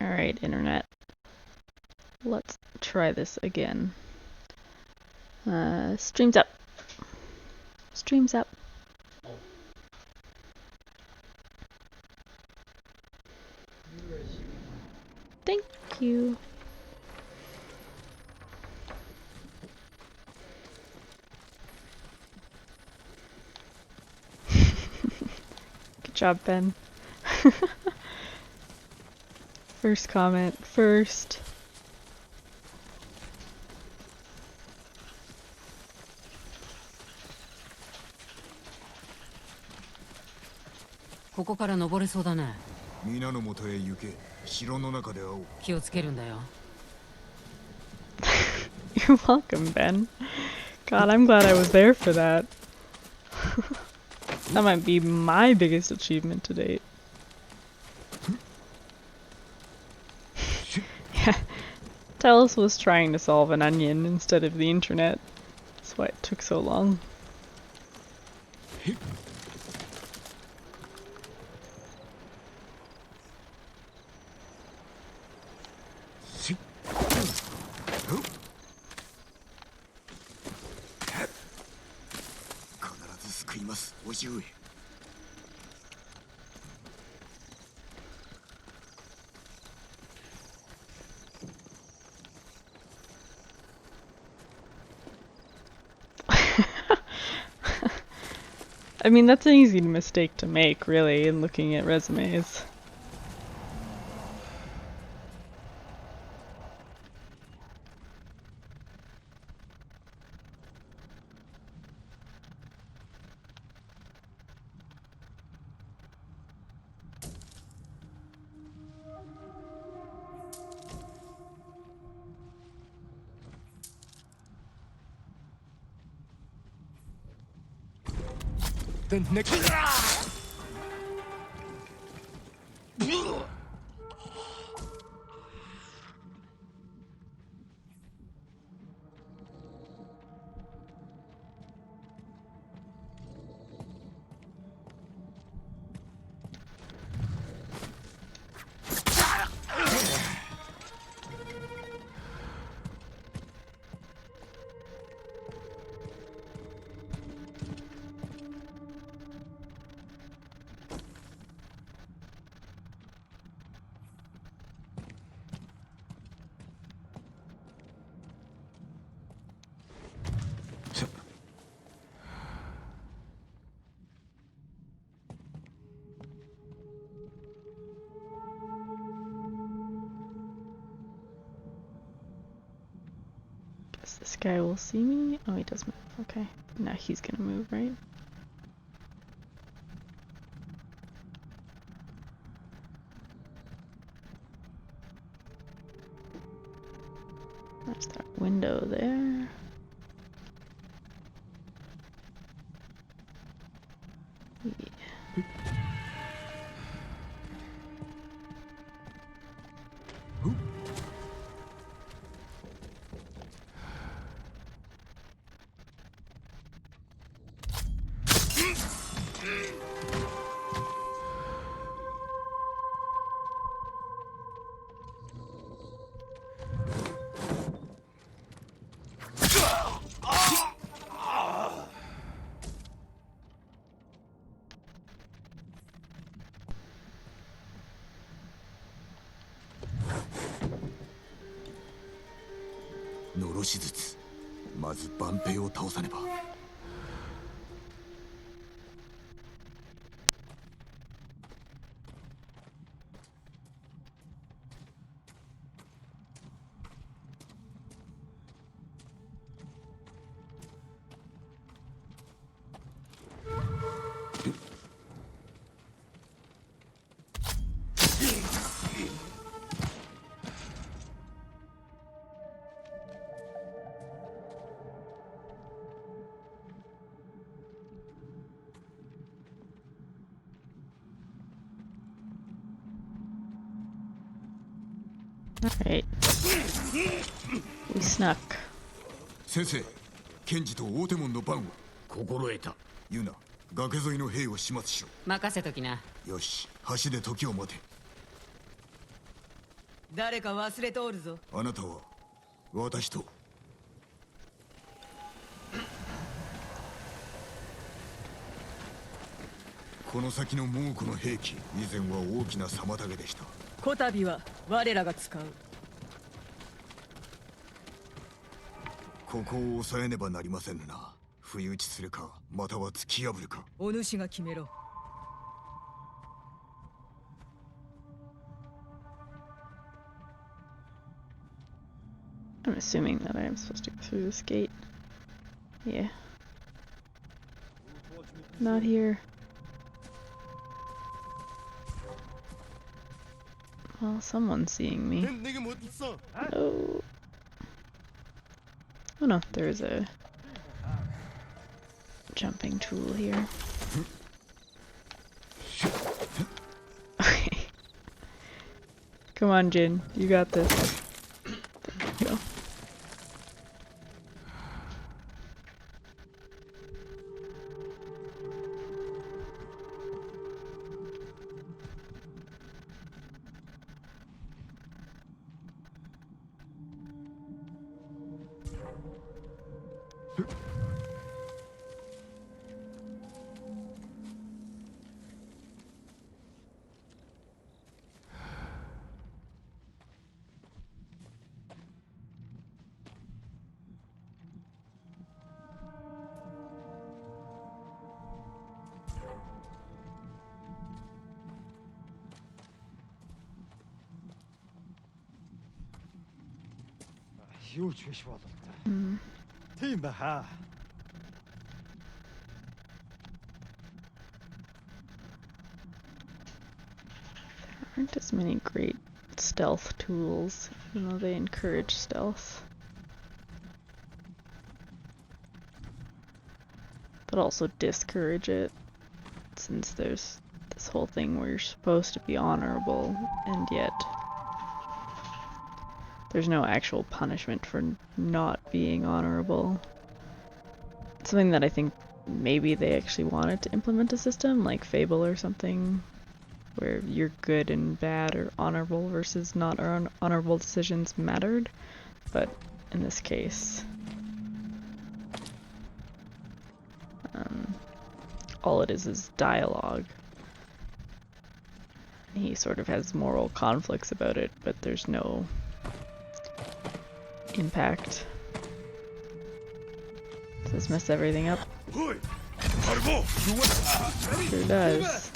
Alright, internet. Let's try this again. Streams up. Streams up. Thank you. Good job, Ben. First comment first. You're welcome, Ben. God, I'm glad I was there for that. That might be my biggest achievement to date. Yeah, Talos was trying to solve an onion instead of the internet. That's why it took so long. I mean, that's an easy mistake to make, really, in looking at resumes. The next. Guess this guy will see me. Oh, he does move. Okay. Now he's gonna move, right? There's that window there. Yeah. Alright. We snuck. 先生、検事と大手門の番を心得た。ユナ、崖沿いの兵を始末しろ。任せときな。よし、橋で時を待て。誰か忘れておるぞ。あなたは私とこの先の猛虎の兵器、以前は大きな妨げでした。こたびは我らが使う。ここを抑えねばなりませんな。不意打ちするか、または突き破るか。お主が決めろ。I'm assuming that I am supposed to go through this gate. Yeah. Not here. Well, someone's seeing me. No. Oh no, there's a jumping tool here. Okay. Come on, Jin. You got this. There you go. Huge fish water. Mm. Timber, huh? Aren't as many great stealth tools, even though they encourage stealth. But also discourage it, since there's this whole thing where you're supposed to be honorable, and yet there's no actual punishment for not being honorable. Something that I think maybe they actually wanted to implement a system, like Fable or something, where you're good and bad or honorable versus not honorable decisions mattered, but in this case, all it is dialogue. He sort of has moral conflicts about it, but there's no impact. Does this mess everything up? Sure does.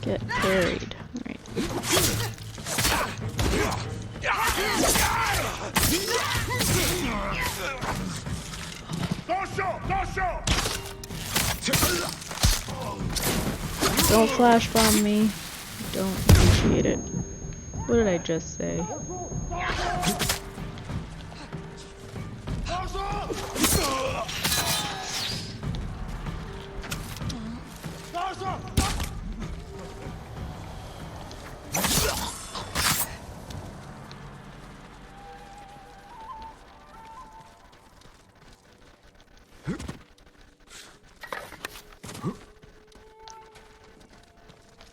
Get buried. Alright. Don't flash bomb me. Don't appreciate it. What did I just say?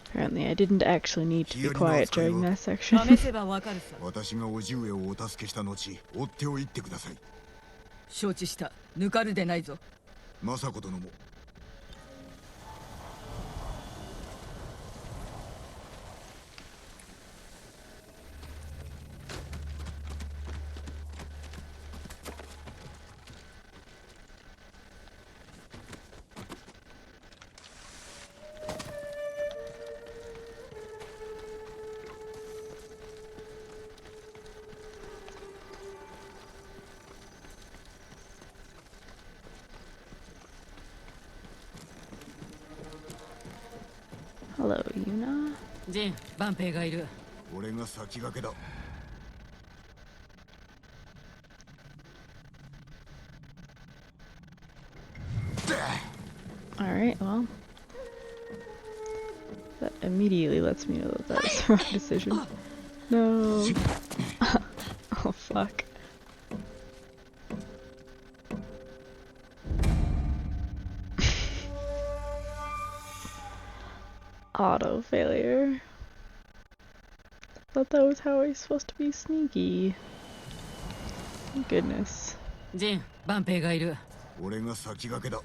Apparently I didn't actually need to be quiet during that section. 試せばわかるさ。私が叔父上をお助けした後、追っておいてください。承知した。抜かるでないぞ。政子殿も。Hello, Yuna. ジン、万兵がいる。俺が先駆けだ。Alright, well. That immediately lets me know that that was the wrong decision. No. Oh, fuck. Auto failure. Thought that was how I was supposed to be sneaky. Goodness. ジン、万兵がいる。俺が先駆けだ。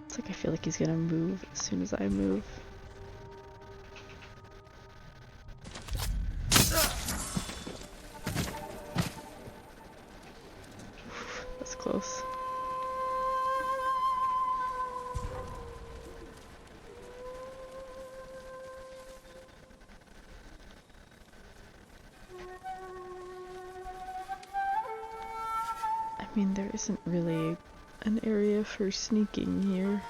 It's like I feel like he's gonna move as soon as I move. That's close. I mean, there isn't really an area for sneaking here.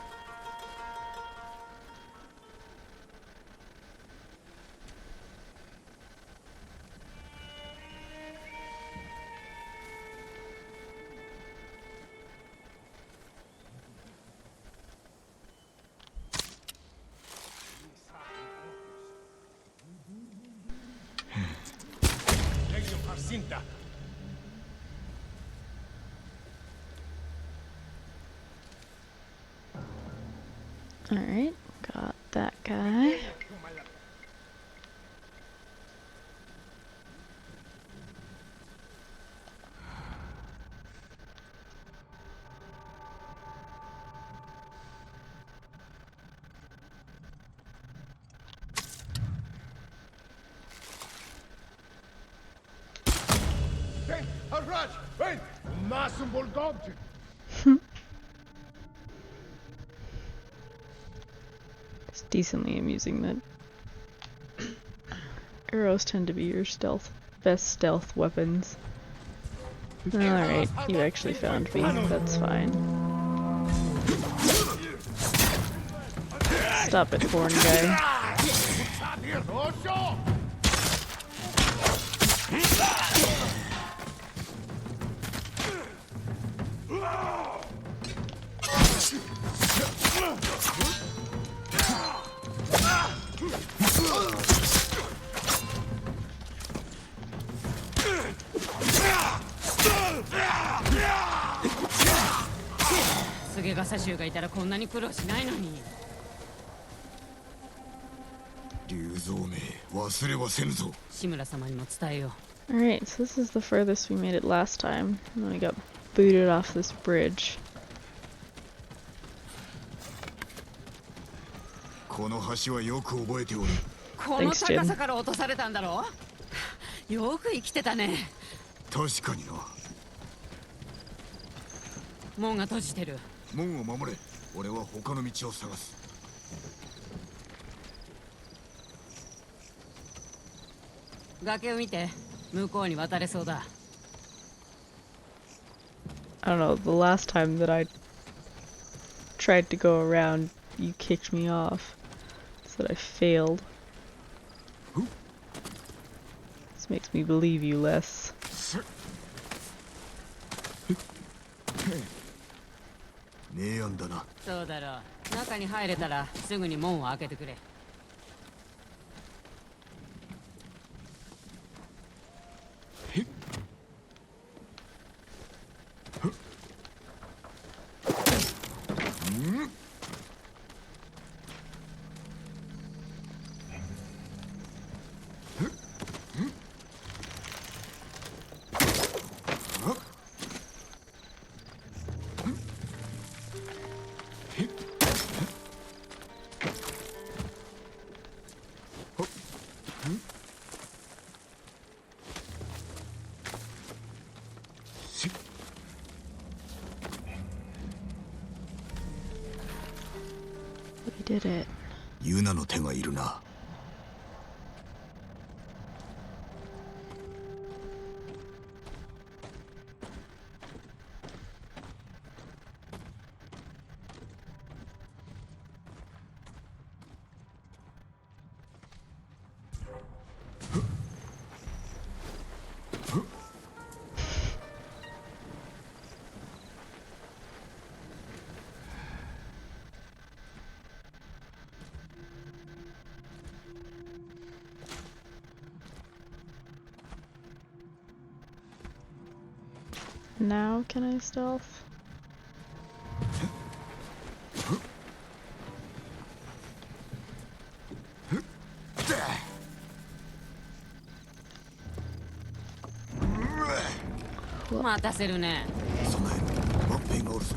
Alright, got that guy. It's decently amusing that arrows tend to be your best stealth weapons. Alright, you actually found me. That's fine. Stop it, horn guy. Alright, so this is the furthest we made it last time, and then we got booted off this bridge. この橋はよく覚えておる。この高さから落とされたんだろう。よく生きてたね。確かにな。門が閉じてる。門を守れ。俺は他の道を探す。崖を見て、向こうに渡れそうだ。I don't know, the last time that I tried to go around, you kicked me off. So that I failed. This makes me believe you less. ねえやんだな。そうだろう。中に入れたらすぐに門を開けてくれ。did it. ユナの手がいるな。Now can I stealth? What? 待たせるね。その辺ワッペンがおるぞ。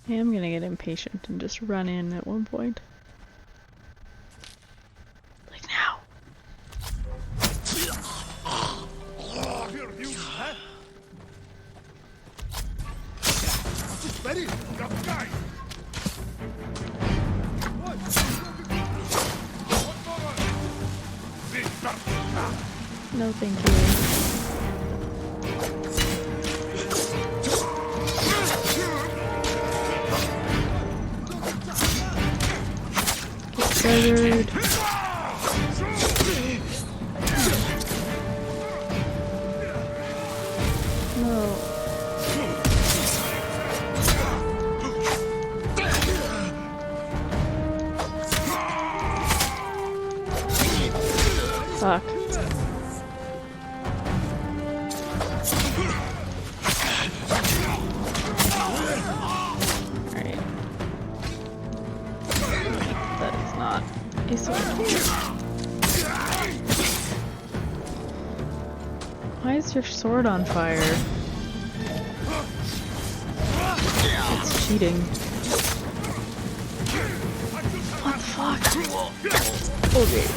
I am gonna get impatient and just run in at one point. Like now. No, thank you. Triggered. No. Fuck. Alright. That is not a sword. Why is your sword on fire? It's cheating. What the fuck? Okay.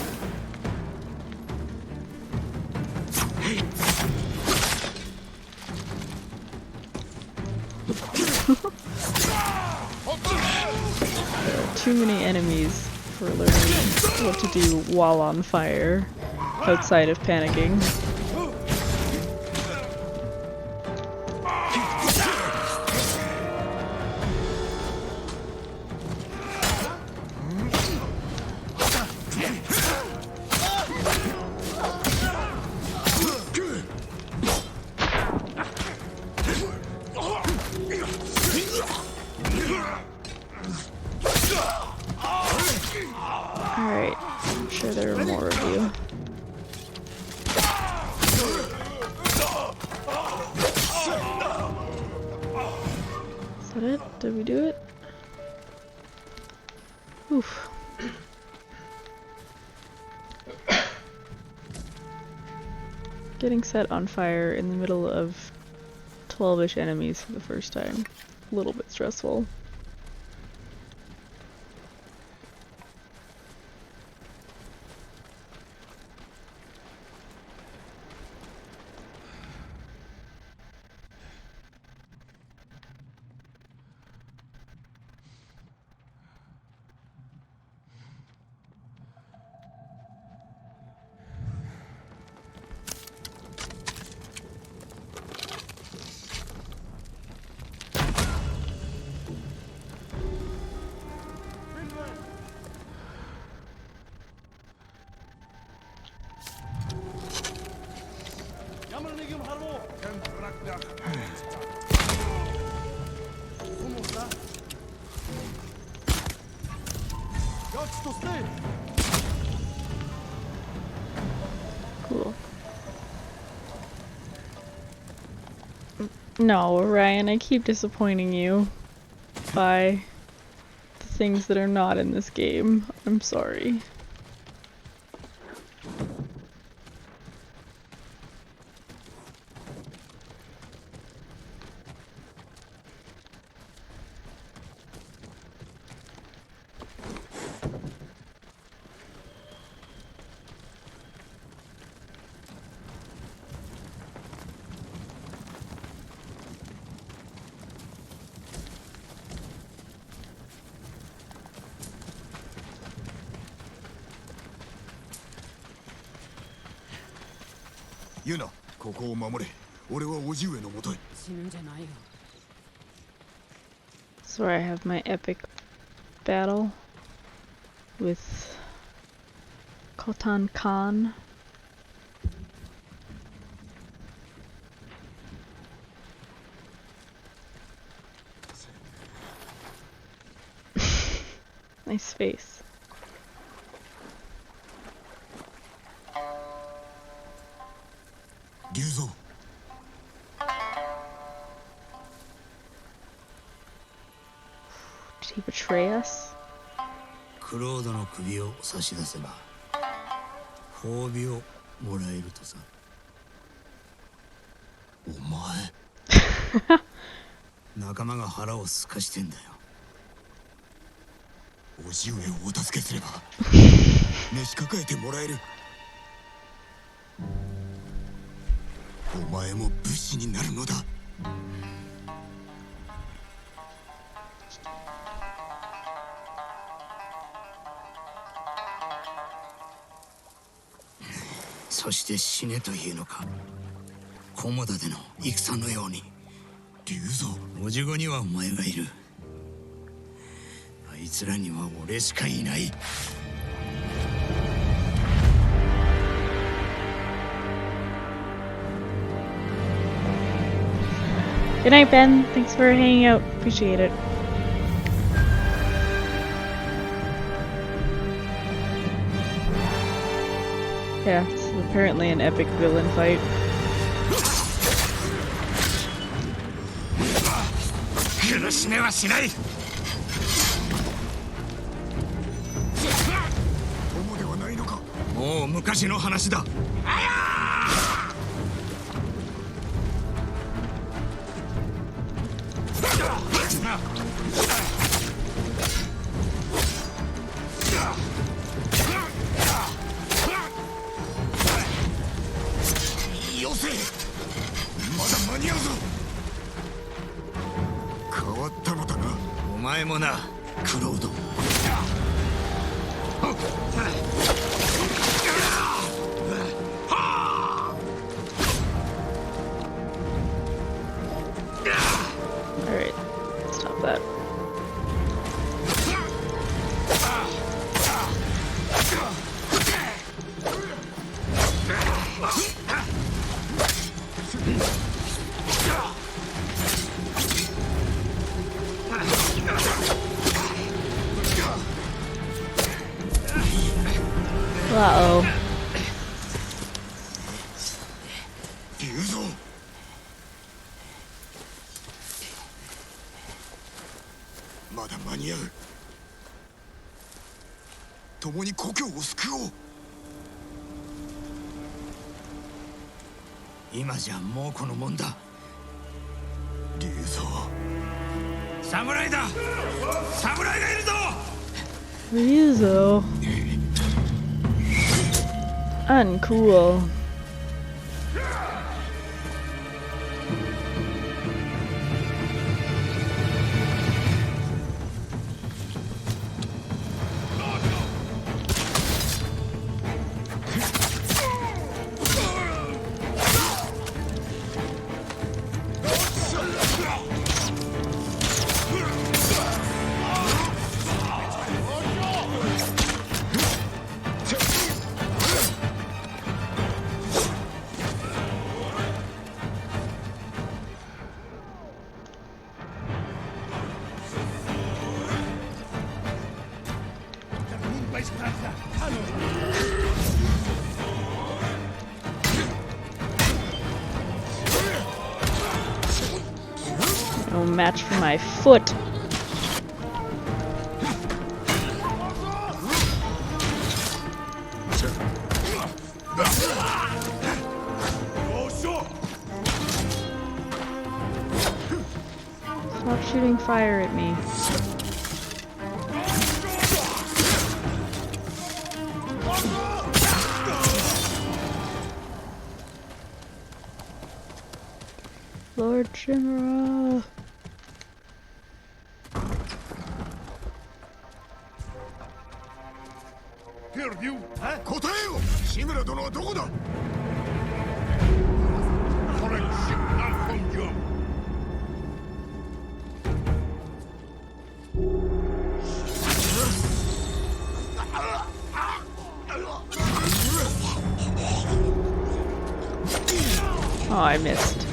Too many enemies for learning what to do while on fire, outside of panicking. Alright, I'm sure there are more of you. Is that it? Did we do it? Oof. Getting set on fire in the middle of 12-ish enemies for the first time. A little bit stressful. Cool. No, Ryan, I keep disappointing you by the things that are not in this game. I'm sorry. ユナ、ここを守れ。俺は叔父上のもとへ。死ぬんじゃないよ。 That's where I have my epic battle with Khotan Khan. Nice face. Ryuzo. Did he betray us? クロードの首を差し出せば褒美をもらえるとさ。お前仲間が腹をすかしてんだよ。叔父上をお助けすれば召し抱えてもらえる。お前も武士になるのだ。そして死ねというのか。菰田での戦のように。龍蔵、おじごにはお前がいる。あいつらには俺しかいない。Good night, Ben. Thanks for hanging out. Appreciate it. Yeah, it's apparently an epic villain fight. 苦しめはしない。友ではないのか。もう昔の話だ。よせ。まだ間に合うぞ。変わったのだな。お前もな、クロード。Alright, stop that. Uh-oh. 龍蔵。まだ間に合う。共に故郷を救おう。今じゃもうこのもんだ。龍蔵。侍だ。侍がいるぞ。Ryuzo. Uncool. No match for my foot. Stop shooting fire at me. Lord Shimura. Oh, I missed.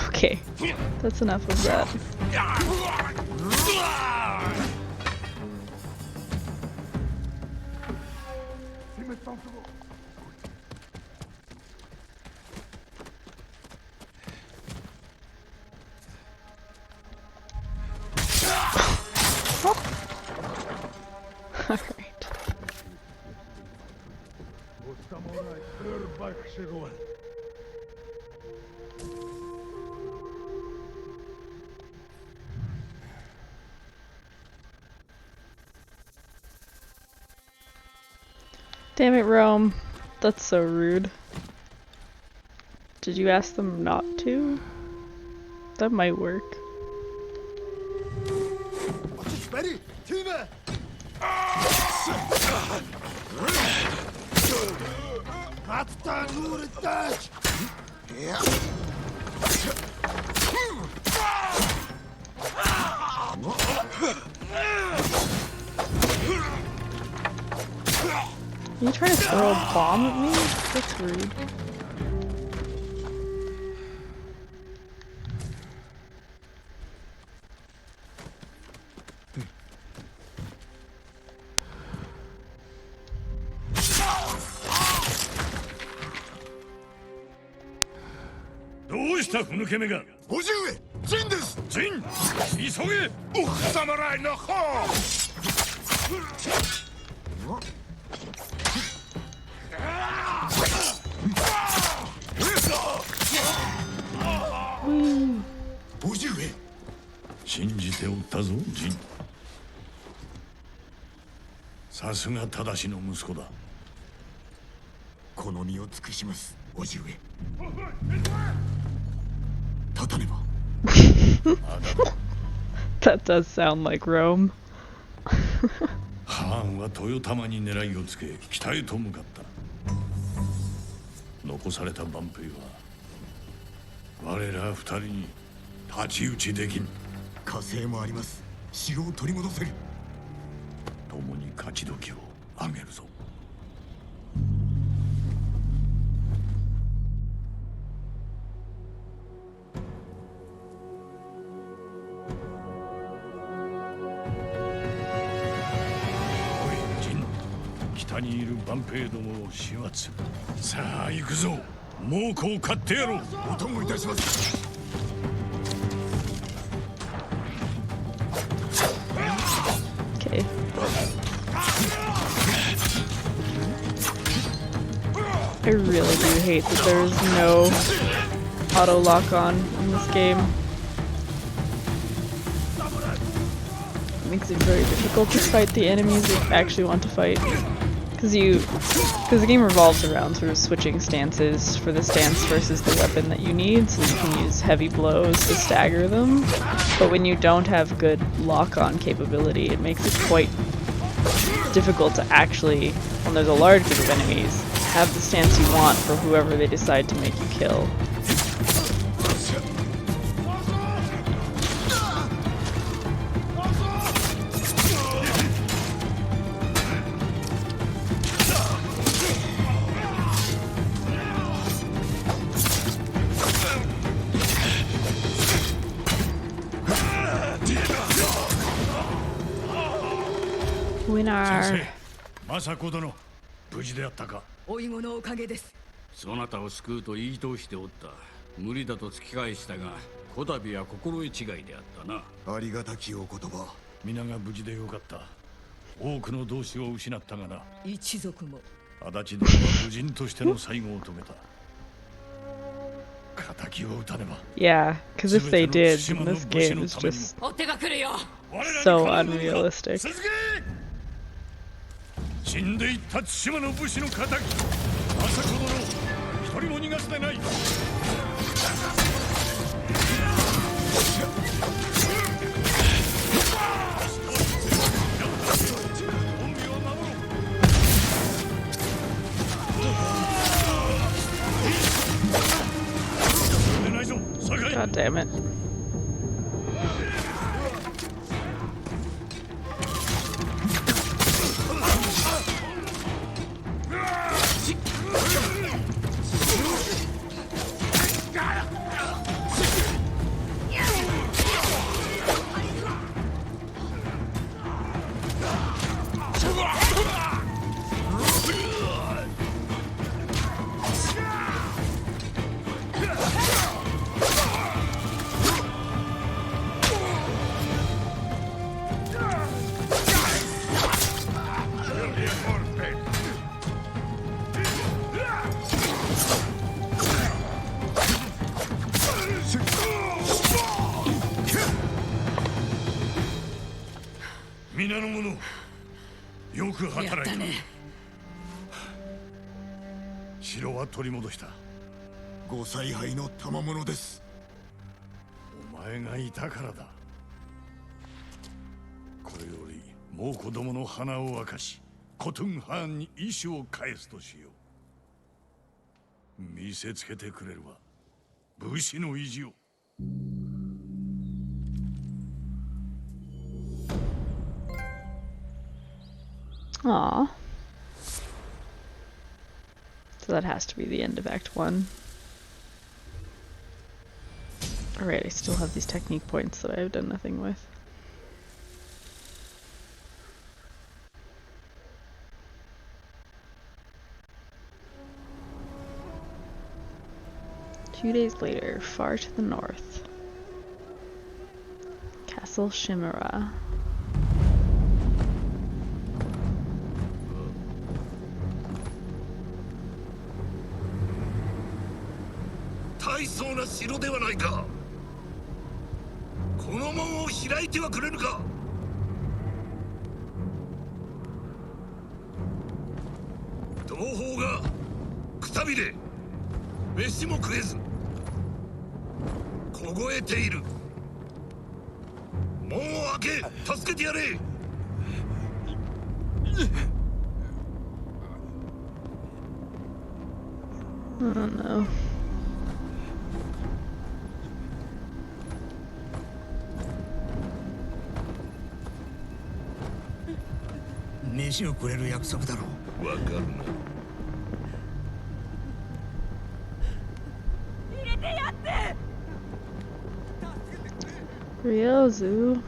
Okay, that's enough of that. Alright. Damn it, Rome. That's so rude. Did you ask them not to? That might work. Are you trying to throw a bomb at me? That's rude. Woo. 信じておったぞ、ジン。さすが正しの息子だ。この身を尽くします、叔父上。立たねば。That does sound like Rome. ハーンは豊玉に狙いをつけ、北へと向かった。残された万兵は我ら二人に太刀打ちできん。火星もあります。城を取り戻せる。共に勝ち時をあげるぞ。おい、ジン。北にいる万兵どもを始末する。さあ行くぞ。猛虎を買ってやろう。お供いたします。 Okay. I really do hate that there's no auto lock on in this game. It makes it very difficult to fight the enemies you actually want to fight. Because the game revolves around sort of switching stances for the stance versus the weapon that you need, so you can use heavy blows to stagger them. But when you don't have good lock-on capability, it makes it quite difficult to actually, when there's a large group of enemies, have the stance you want for whoever they decide to make you kill. Winner. 政子殿、無事であったか。おいごのおかげです。そなたを救うと言い通しておった。無理だと突き返したが、こたびは心得違いであったな。ありがたきお言葉。皆が無事でよかった。多くの同志を失ったがな。一族も。足立殿は武人としての最後を遂げた。敵を撃たねば。Yeah, because if they did, then this game is just so unrealistic. 死んでいった対馬の武士の仇、政子殿、一人も逃がすでない。God damn it.皆の者、よく働いた。やったね。城は取り戻した。ご采配の賜物です。お前がいたからだ。これより猛虎どもの鼻を明かし、コトゥンハーンに意志を返すとしよう。見せつけてくれるわ、武士の意地を。Aww. So that has to be the end of Act 1. Alright, I still have these technique points that I've done nothing with. Two days later, far to the north. Castle Chimera. 大層な城ではないか。この門を開いてはくれぬか。同胞がくたびれ、飯も食えず凍えている。門を開け、助けてやれ。I don't know.飯をくれる約束だろう。わかるな。入れてやって。 Ryozu.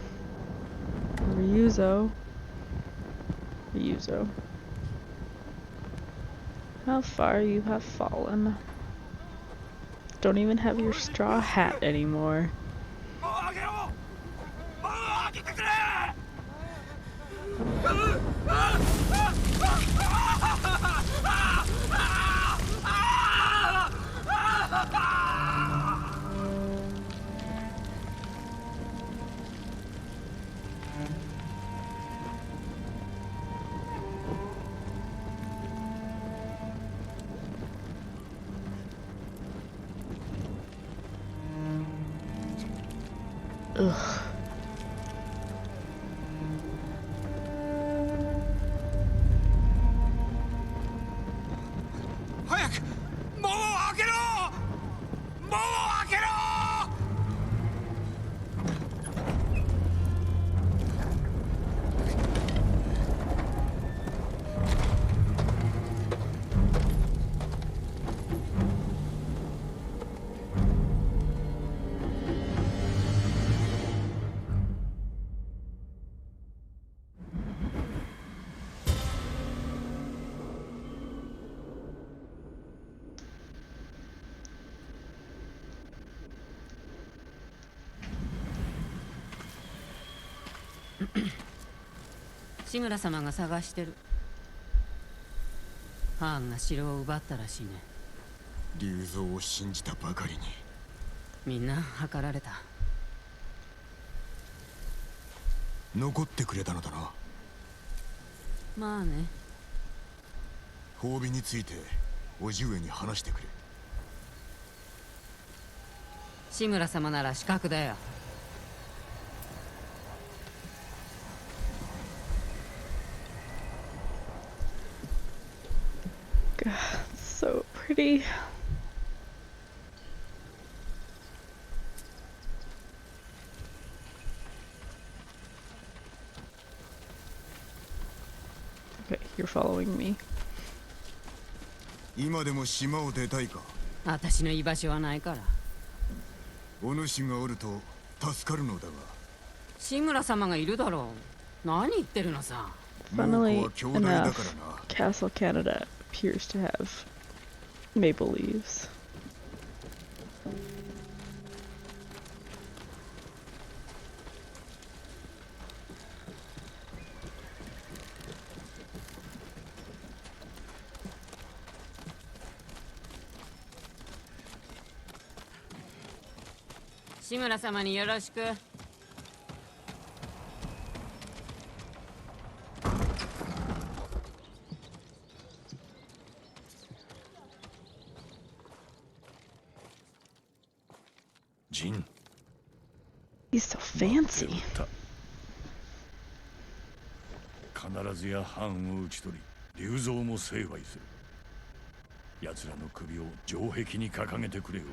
Ryuzo. Ryuzo. How far you have fallen. Don't even have your straw hat anymore. Ugh. .志村様が探してる。ハーンが城を奪ったらしいね。竜蔵を信じたばかりに。みんな計られた。残ってくれたのだな。まあね。褒美について叔父上に話してくれ。志村様なら資格だよ。God, so pretty. you're following me. 今でも島を出たいか。私の居場所はないから。お主がおると助かるのだが。志村様がいるだろう。何言ってるのさ。 Funnily もう子は兄弟だから enough, な。 Castle Canada appears to have maple leaves. Shimura-sama 志村様によろしく。ジン He's so fancy. 必ずや藩を討ち取り竜蔵も成敗する。奴らの首を城壁に掲げてくれよ。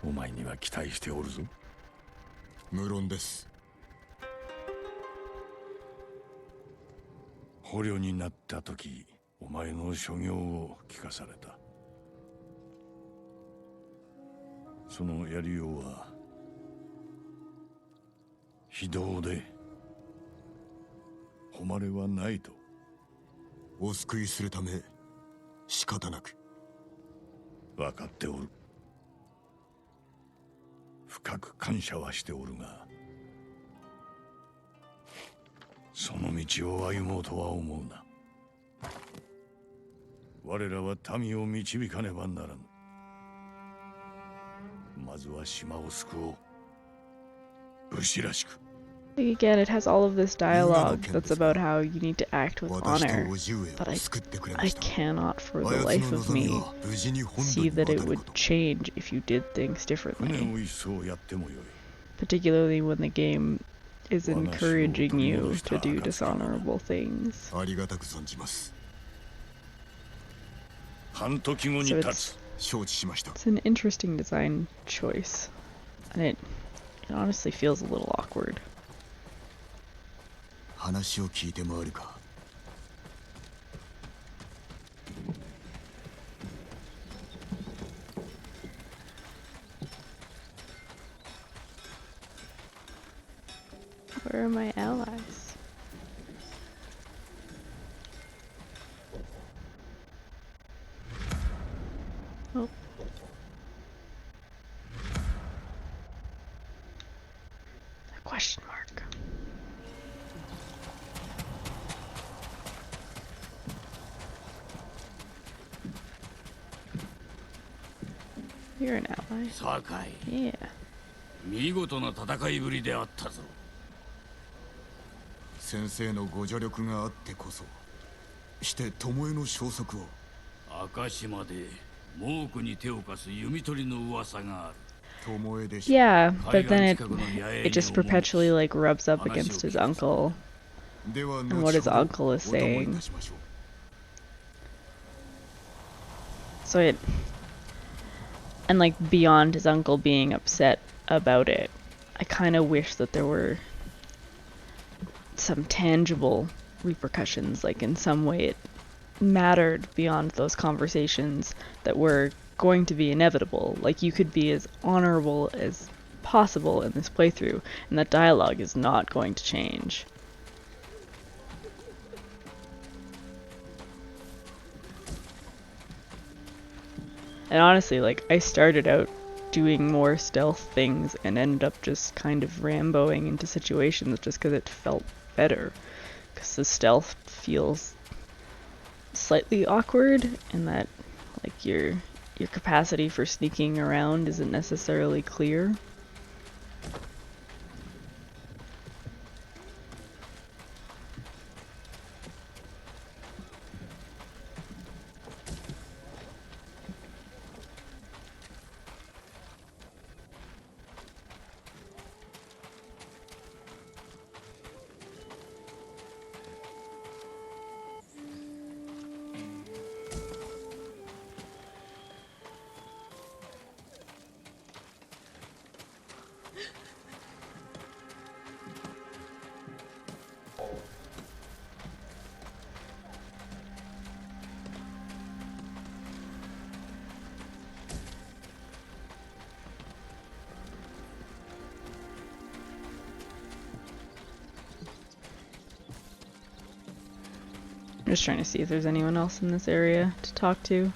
お前には期待しておるぞ。無論です。捕虜になった時、お前の所業を聞かされた。そのやりようは非道で誉れはないと。お救いするため仕方なく。分かっておる。深く感謝はしておるが、その道を歩もうとは思うな。我らは民を導かねばならぬ。まずは島を救おう。武士らしく。 Again, it has all of this dialogue that's about how you need to act with 私と honor, 叔父上 but を救ってくれま I した。 cannot for the あやつ life の of 望み me は無事に本土 see に that 渡 it る would こと。 change if you did things 船 differently, を一層やってもよい。 particularly when the game is encouraging you to do dishonorable things. ありがたく存じます。半時後に So 立 it's つ。承知しました。 it's an interesting design choice, and it honestly feels a little awkward. 話を聞いて回るか。 Where are my allies? Oh. A question mark. You're an ally. 酒井 Yeah. 見事な戦いぶりであったぞ。先生のご助力があってこそ、して巴の消息を。赤島で猛虎に手を貸す弓取りの噂がある。巴でし Yeah, but then it just perpetually like rubs up against his uncle では and what his 後ほど uncle is お供い saying. たしましょう。 So it, and like beyond his uncle being upset about it, I kind of wish that there were some tangible repercussions, like in some way it mattered beyond those conversations that were going to be inevitable. Like you could be as honorable as possible in this playthrough, and that dialogue is not going to change. And honestly, like, I started out doing more stealth things and ended up just kind of Ramboing into situations just because it felt better. Because the stealth feels slightly awkward in that, like, your capacity for sneaking around isn't necessarily clear. I'm just trying to see if there's anyone else in this area to talk to.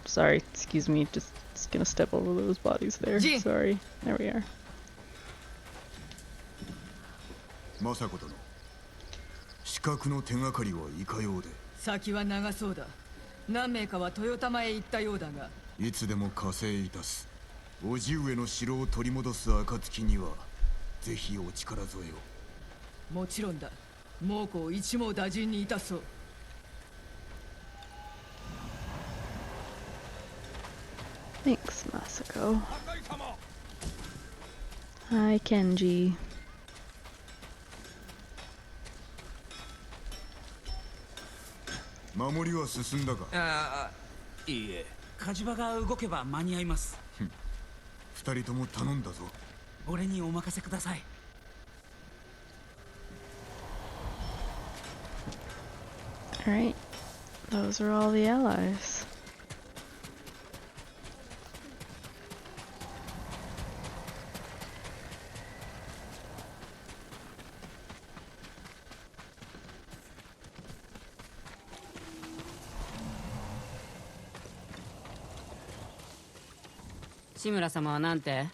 Sorry, excuse me, just gonna step over those bodies there. Jin. Sorry. There we are. 政子殿、死角の手がかりはいかようで。先は長そうだ。何名かは豊玉へ行ったようだが。いつでも加勢いたす。叔父上の城を取り戻す暁にはぜひお力添えを。もちろんだ。猛虎を一網打尽にいたそう。Thanks, Masako. Hi, Kenji. 守りは進んだか。ああ、いいえ、火事場が動けば間に合います。二人とも頼んだぞ。俺にお任せください。Alright. Those are all the allies. Shimura 様はなんて？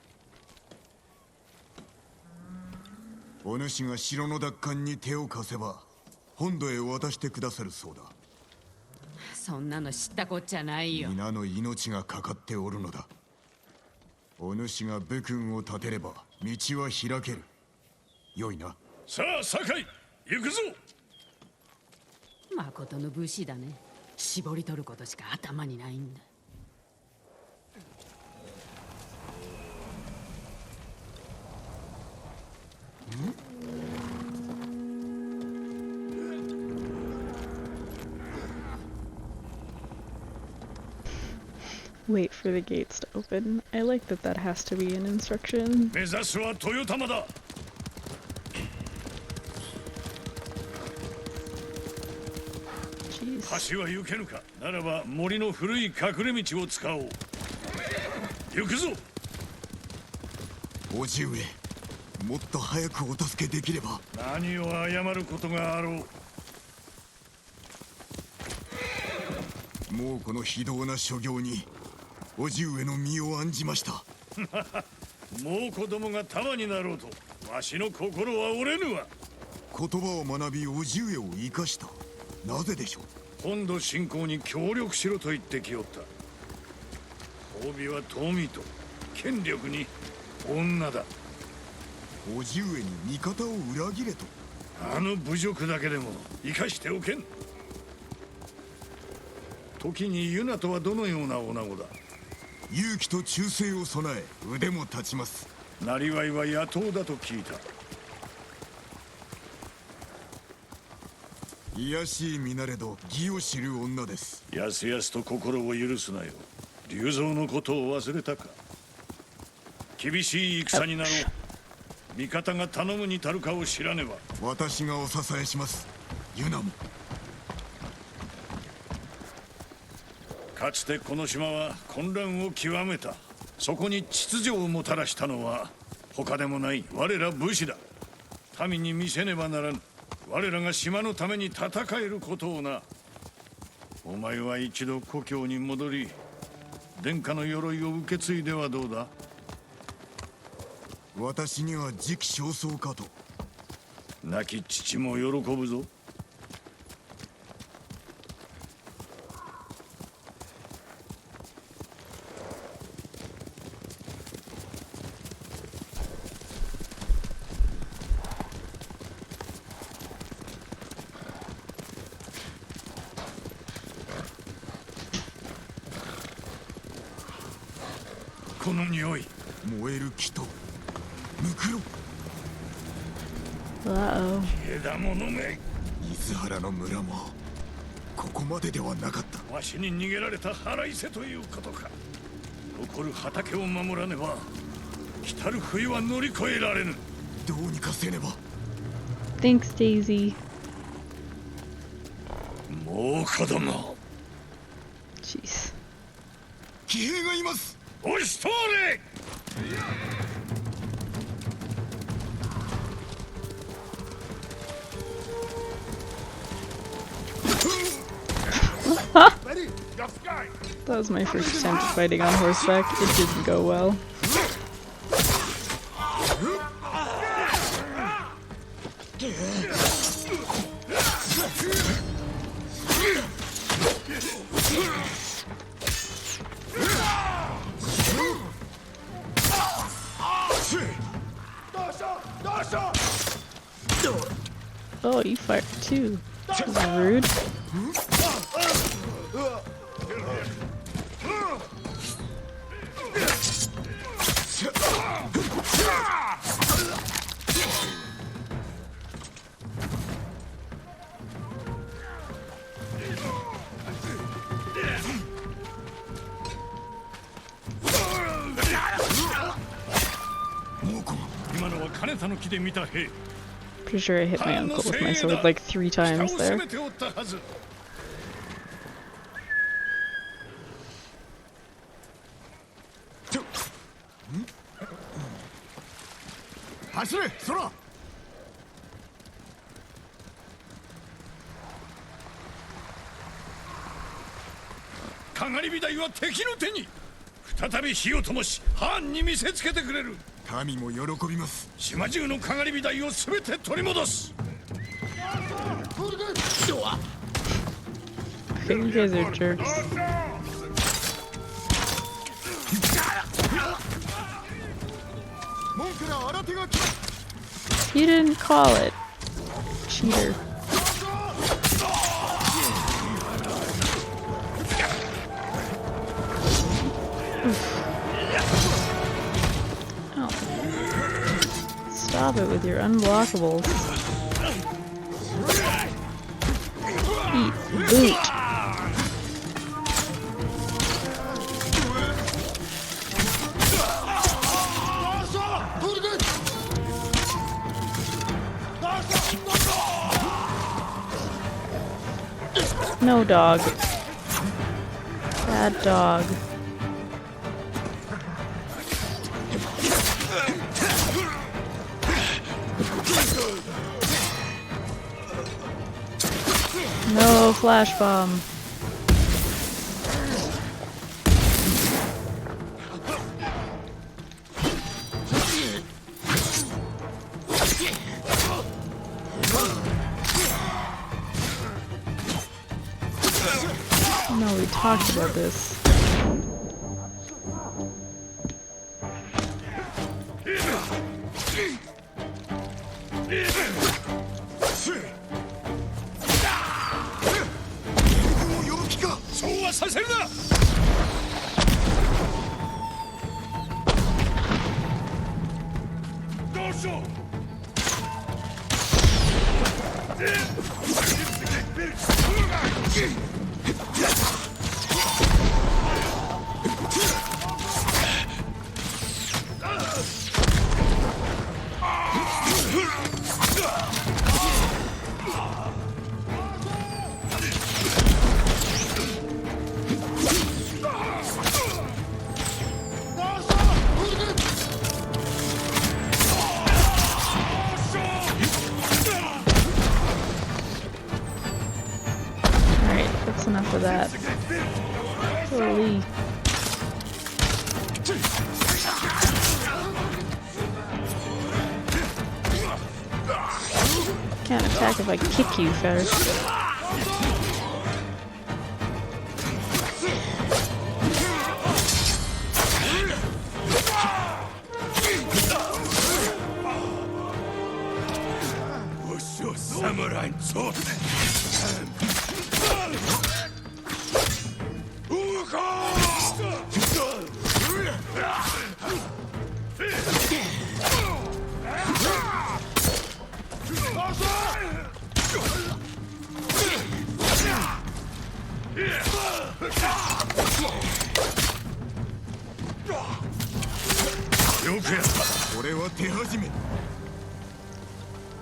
お主が城の奪還に手を貸せば本土へ渡してくださるそうだ。そんなの知ったこっちゃないよ。皆の命がかかっておるのだ。お主が武君を立てれば道は開ける。よいな。さあ酒井、行くぞ。誠の武士だね。絞り取ることしか頭にないんだ。Wait for the gates to open. I like that that has to be an instruction. 目指すは豊玉だ。Jeez. 橋は行けぬか。ならば森の古い隠れ道を使おう。行くぞ。叔父上、もっと早くお助けできれば。何を謝ることがあろう。もうこの非道な所業に叔父上の身を案じました。もう子供が玉になろうとわしの心は折れぬわ。言葉を学び叔父上を生かした。なぜでしょう。本土侵攻に協力しろと言ってきよった。褒美は富と権力に女だ。叔父上に味方を裏切れと。あの侮辱だけでも生かしておけん。時にユナとはどのような女子だ。勇気と忠誠を備え腕も立ちます。なりわいは野党だと聞いた。卑しい身なれど義を知る女です。やすやすと心を許すなよ。龍蔵のことを忘れたか。厳しい戦になろう。味方が頼むに足るかを知らねば。私がお支えします。ユナも。かつてこの島は混乱を極めた。そこに秩序をもたらしたのは他でもない我ら武士だ。民に見せねばならぬ。我らが島のために戦えることをな。お前は一度故郷に戻り殿下の鎧を受け継いではどうだ。私には時期尚早かと。亡き父も喜ぶぞ。この匂い。燃える木とムクロ。 Uh-oh. 枝物め。伊豆原の村もここまでではなかった。わしに逃げられた腹いせということか。残る畑を守らねば来たる冬は乗り越えられぬ。どうにかせねば。 Thanks, Daisy. もう子供。 Jeez. 騎兵がいます。押し通れ。That was my first attempt at fighting on horseback. It didn't go well. Oh, you fired too. This is rude. Pretty sure I hit my uncle with my sword like 3 times there. 走れ空かがり火台は敵の手に再び火を灯し藩に見せつけてくれる民も喜びます島中のかがり火台を全て取り戻す Okay, you guys are jerks. You didn't call it. Cheater. Oh. Stop it with your unblockables. Eat boot. No dog. Bad dog. No flash bomb. No, we talked about this. Enough of that. Holy. Can't attack if I kick you first.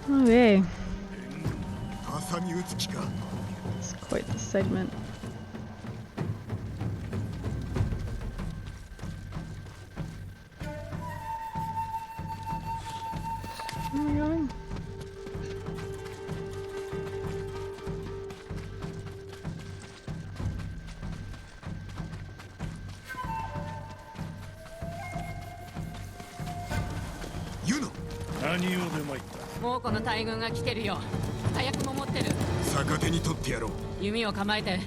Okay. It's quite the segment. Where am I going? 何をで参った。猛虎の大軍が来てるよ。火薬も持ってる。逆手に取ってやろう。弓を構えて。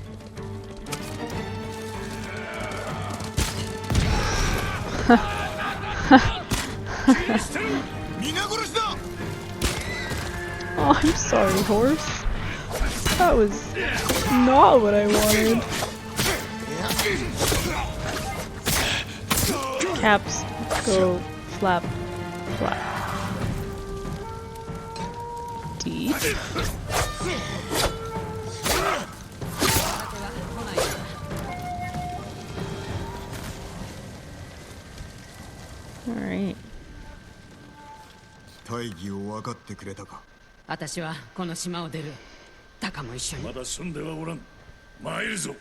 皆殺しだ。 Oh, I'm sorry, horse. That was not what I wanted. Caps go flap, flap. Deep. Alright. 大義を分かってくれたか。私はこの島を出る。タカも一緒に。まだ住んではおらん。参るぞ。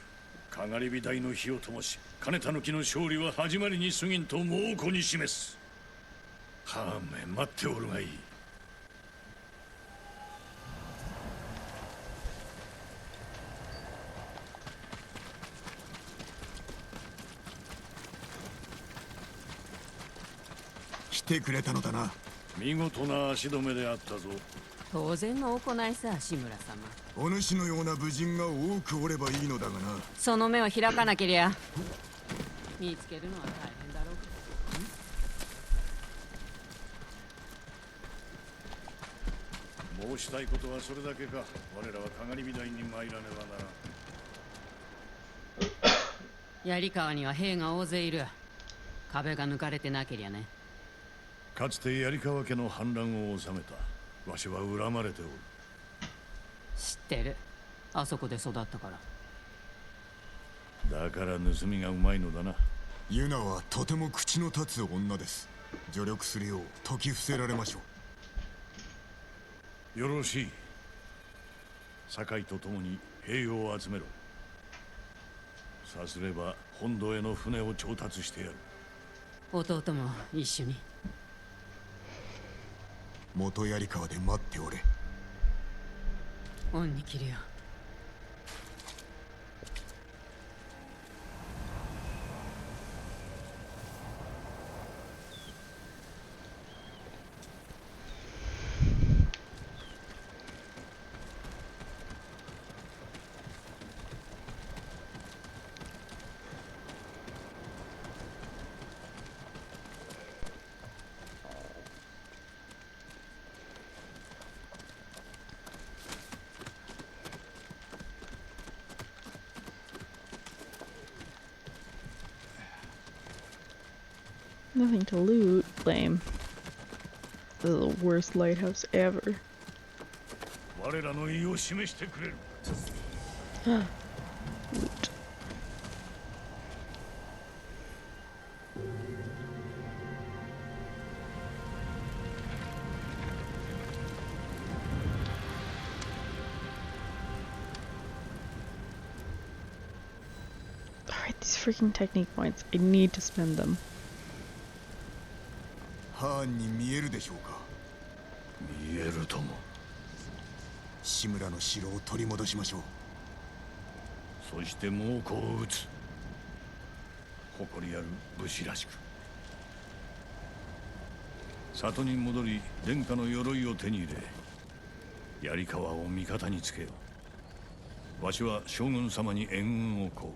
かがり火台の火を灯し、金たぬきの勝利は始まりに過ぎんと猛虎に示す。はめ待っておるがいい。来てくれたのだな。見事な足止めであったぞ。当然の行いさ、志村様。お主のような武人が多くおればいいのだがな。その目を開かなけりゃ見つけるのは大変だろう。申したいことはそれだけか。我らはかがり火台に参らねばならん。槍川には兵が大勢いる。壁が抜かれてなけりゃね。かつて槍川家の反乱を収めた。わしは恨まれておる。知ってる。あそこで育ったから。だから盗みがうまいのだな。ユナはとても口の立つ女です。助力するよう説き伏せられましょう。よろしい。堺と共に兵を集めろ。さすれば本土への船を調達してやる。弟も一緒に。元槍川で待っておれ。恩に着るよ。Nothing to loot. Lame. This is the worst lighthouse ever. 我らの意を示してくれる。Loot. Alright, these freaking technique points. I need to spend them. ハーンに見えるでしょうか。見えるとも。志村の城を取り戻しましょう。そして猛虎を撃つ。誇りある武士らしく。里に戻り殿下の鎧を手に入れ、槍川を味方につけよう。わしは将軍様に援軍を請う。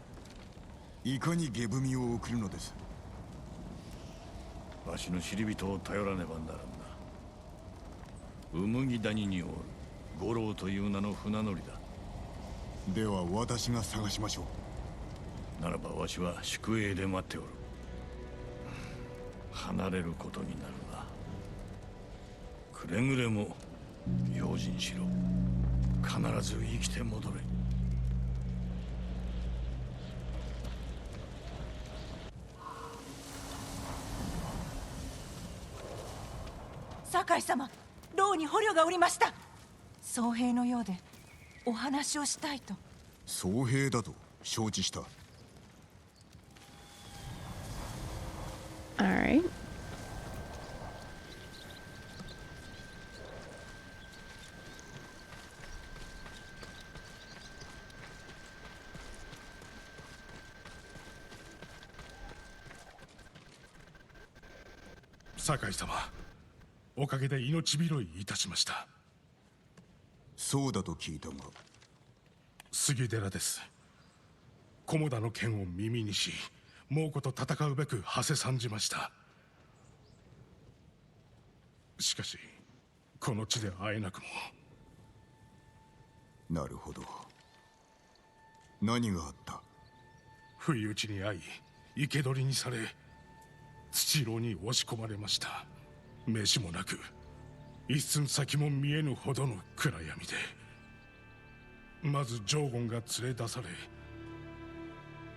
いかに下踏みを送るのです。わしの知り人を頼らねばならんな。うむぎ谷におる五郎という名の船乗りだ。では私が探しましょう。ならばわしは宿営で待っておる。離れることになるな。くれぐれも用心しろ。必ず生きて戻れ。酒井様、牢に捕虜がおりました。僧兵のようでお話をしたいと。僧兵だと承知した。Alright. Sakai-sama, おかげで命拾いいたしました。そうだと聞いたが。杉寺です。菰田の剣を耳にし、猛虎と戦うべく馳せ参じました。しかしこの地で会えなくも。なるほど。何があった？不意打ちに遭い、生け捕りにされ、土牢に押し込まれました。飯もなく、一寸先も見えぬほどの暗闇で。まずジョーゴンが連れ出され、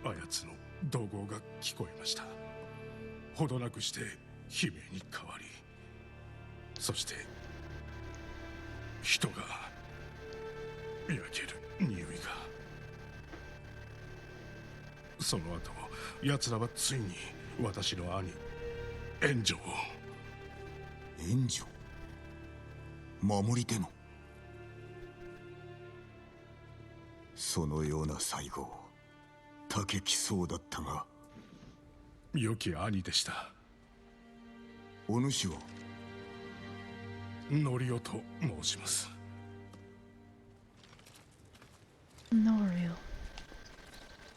あやつの怒号が聞こえました。ほどなくして悲鳴に変わり、そして人が焼ける匂いが。その後奴らはついに私の兄援助を。援助？守り手の？そのような最後、たけきそうだったが。良き兄でした。お主は？ノリオと申します。ノリオ。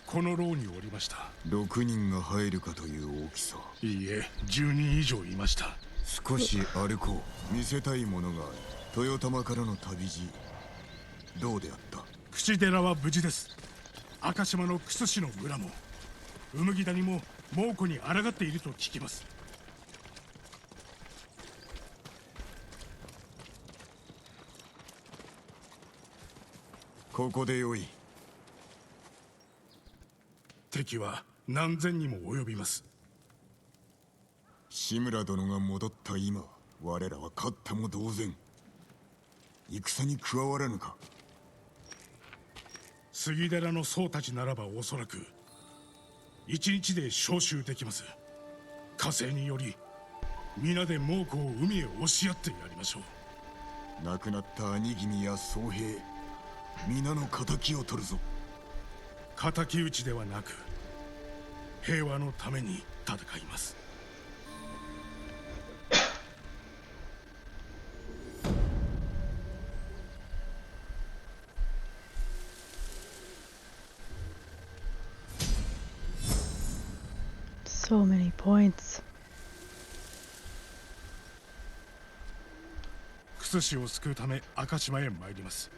この牢におりました。6人が入るかという大きさ。いいえ、10人以上いました。少し歩こう。見せたいものがある。豊玉からの旅路、どうであった？櫛寺は無事です。赤島の楠氏の村も、うむぎ谷も猛虎に抗っていると聞きます。ここでよい。敵は何千にも及びます。志村殿が戻った今、我らは勝ったも同然。戦に加わらぬか？杉寺の僧たちならばおそらく一日で召集できます。火星により皆で猛虎を海へ押し合ってやりましょう。亡くなった兄君や僧兵、皆の仇を取るぞ。敵討ちではなく平和のために戦います。So many points. 楠氏を救うため赤島へ参ります。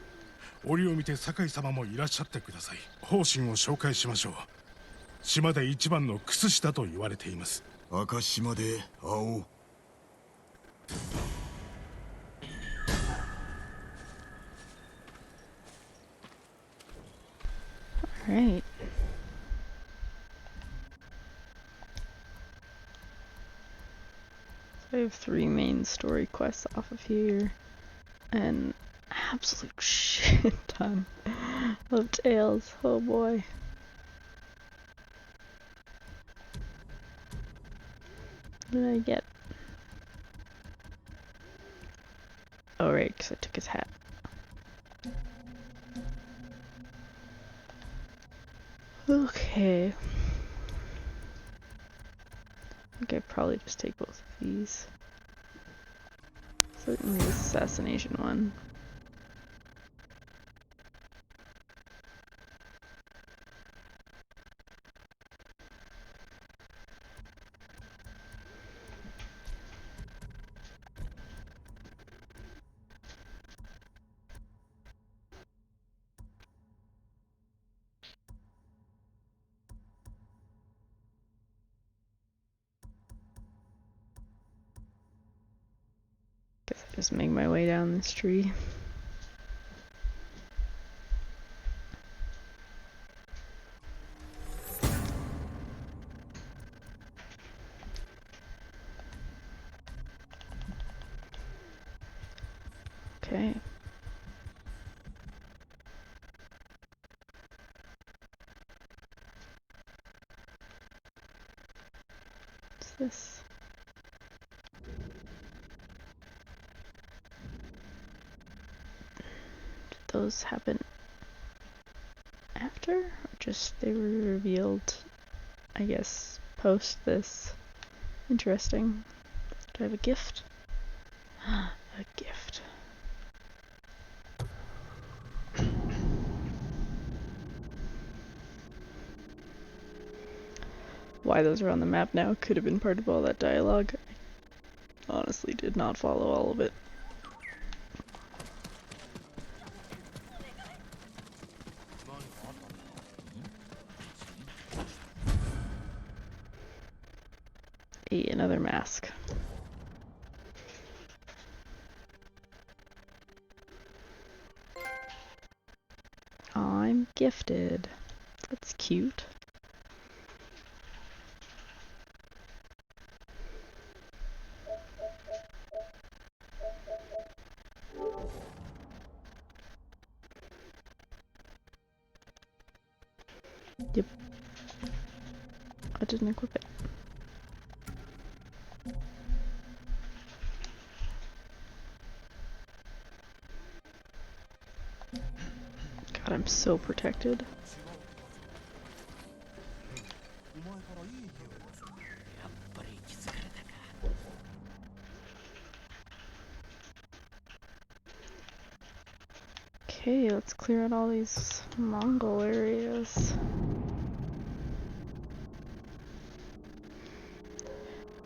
折を見て酒井様もいらっしゃってください。方針を紹介しましょう。島で一番の楠氏だと言われています。赤島で会おう。Alright. So I have 3 main story quests off of here, and absolute shit ton of tales. Oh boy. What did I get? Oh right, because I took his hat. Okay. I think I'd probably just take both of these. Certainly the assassination one. Guess I just make my way down this tree. Okay. What's this? Did those happen after? Or just they were revealed, I guess, post this? Interesting. Do I have a gift? A gift. Why those are on the map now could have been part of all that dialogue. I honestly did not follow all of it. Hey, another mask. I'm gifted. That's cute. Yep. I didn't equip it. God, I'm so protected. Okay, let's clear out all these Mongol areas.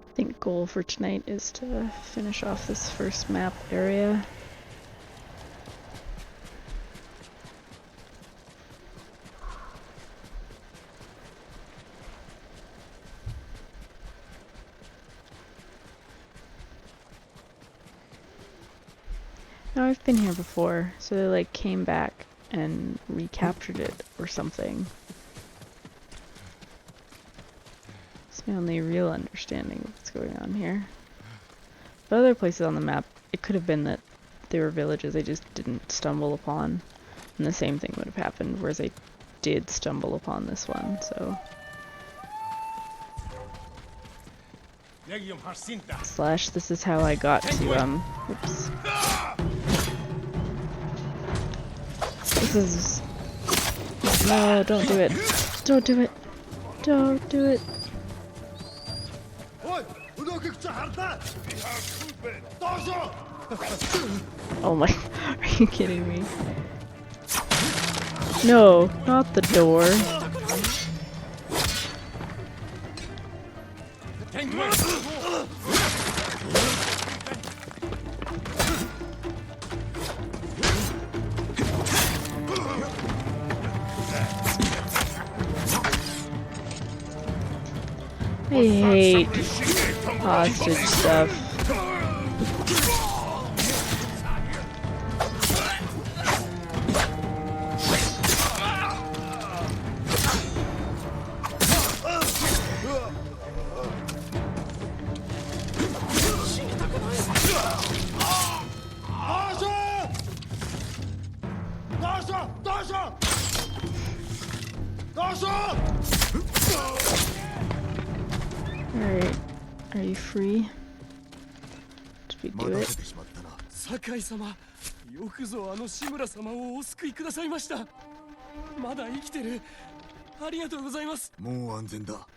I think goal for tonight is to finish off this first map area. Now I've been here before, so they like came back and recaptured it or something. It's my only real understanding of what's going on here. But other places on the map, it could have been that they were villages they just didn't stumble upon, and the same thing would have happened, whereas I did stumble upon this one, so... Slash, this is how I got to, oops. This is... No, don't do it. Don't do it. Don't do it. Oh my... Are you kidding me? No, not the door. I hate hostage stuff. Alright, are you free? Did we do it? 堺様、よくぞあの志村様をお救いくださいました。まだ生きてる。ありがとうございます。もう安全だ。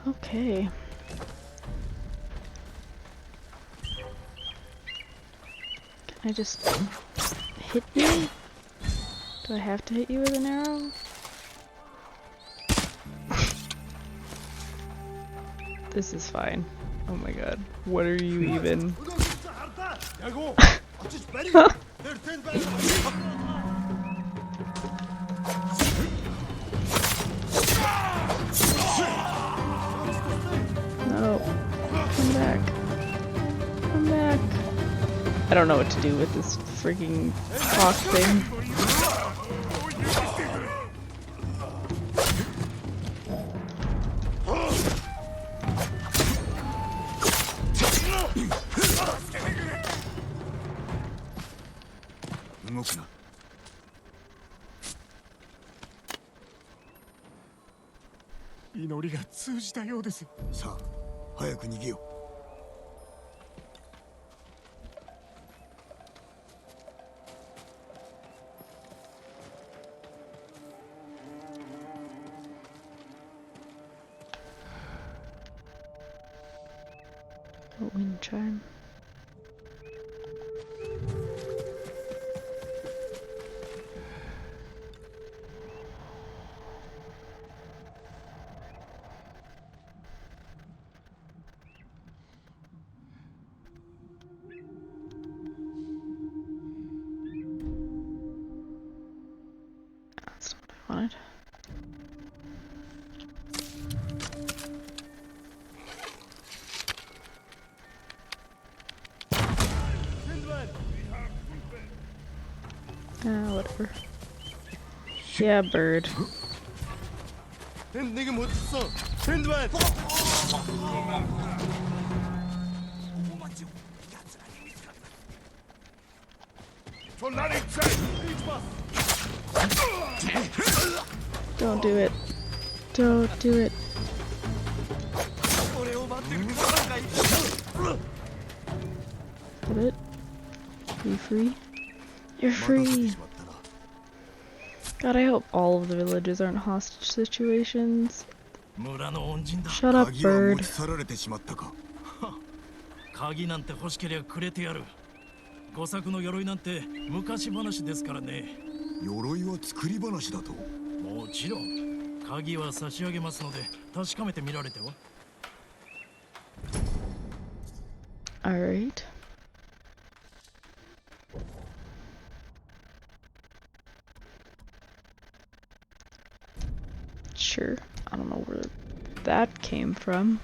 Okay. Can I just hit you? Do I have to hit you with an arrow? This is fine. Oh my god. What are you even? No. Come back. Come back. I don't know what to do with this freaking clock thing.さあ、早く逃げよう。wind chime. That's not what I wanted. Whatever. Yeah, bird. Don't do it. Don't do it. Is that it? Are you free? You're free! God, I hope all of the villages aren't hostage situations. Shut up, bird. 鍵なんて欲しけりゃくれてやる。御作の鎧なんて昔話ですからね。鎧は作り話だと。もちろん。鍵は差し上げますので確かめてみられては。Alright. Sure. I don't know where that came from.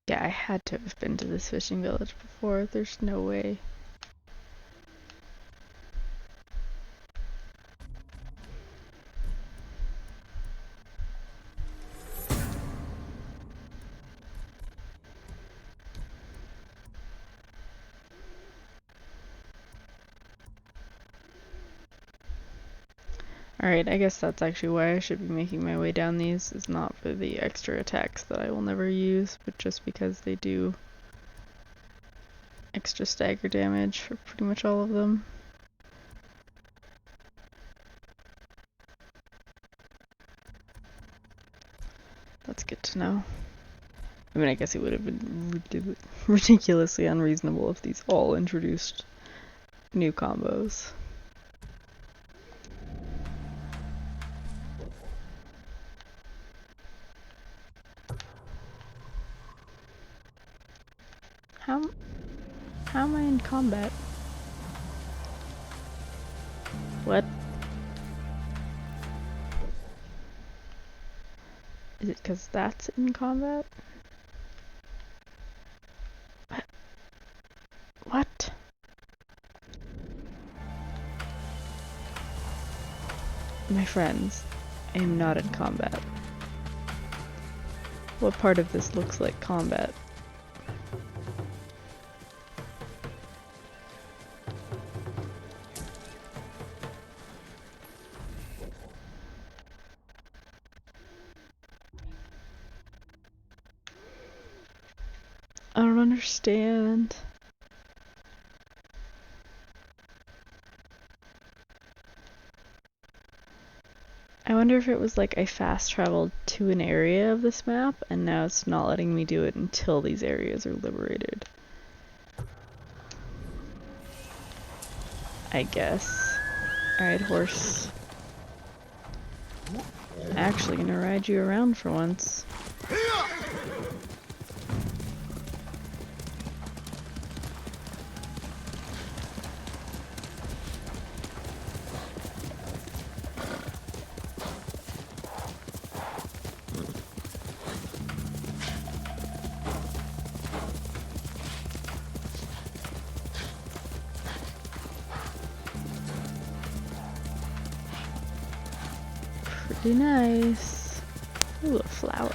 Yeah, I had to have been to this fishing village before. There's no way. Alright, I guess that's actually why I should be making my way down these. It's not for the extra attacks that I will never use, but just because they do extra stagger damage for pretty much all of them. That's good to know. I mean, I guess it would have been ridiculously unreasonable if these all introduced new combos. How am I in combat? What? Is it because that's in combat? What? My friends, I am not in combat. What part of this looks like combat? I don't understand. I wonder if it was like I fast traveled to an area of this map and now it's not letting me do it until these areas are liberated. I guess. Alright, horse. I'm actually gonna ride you around for once. Pretty nice. Ooh, a flower.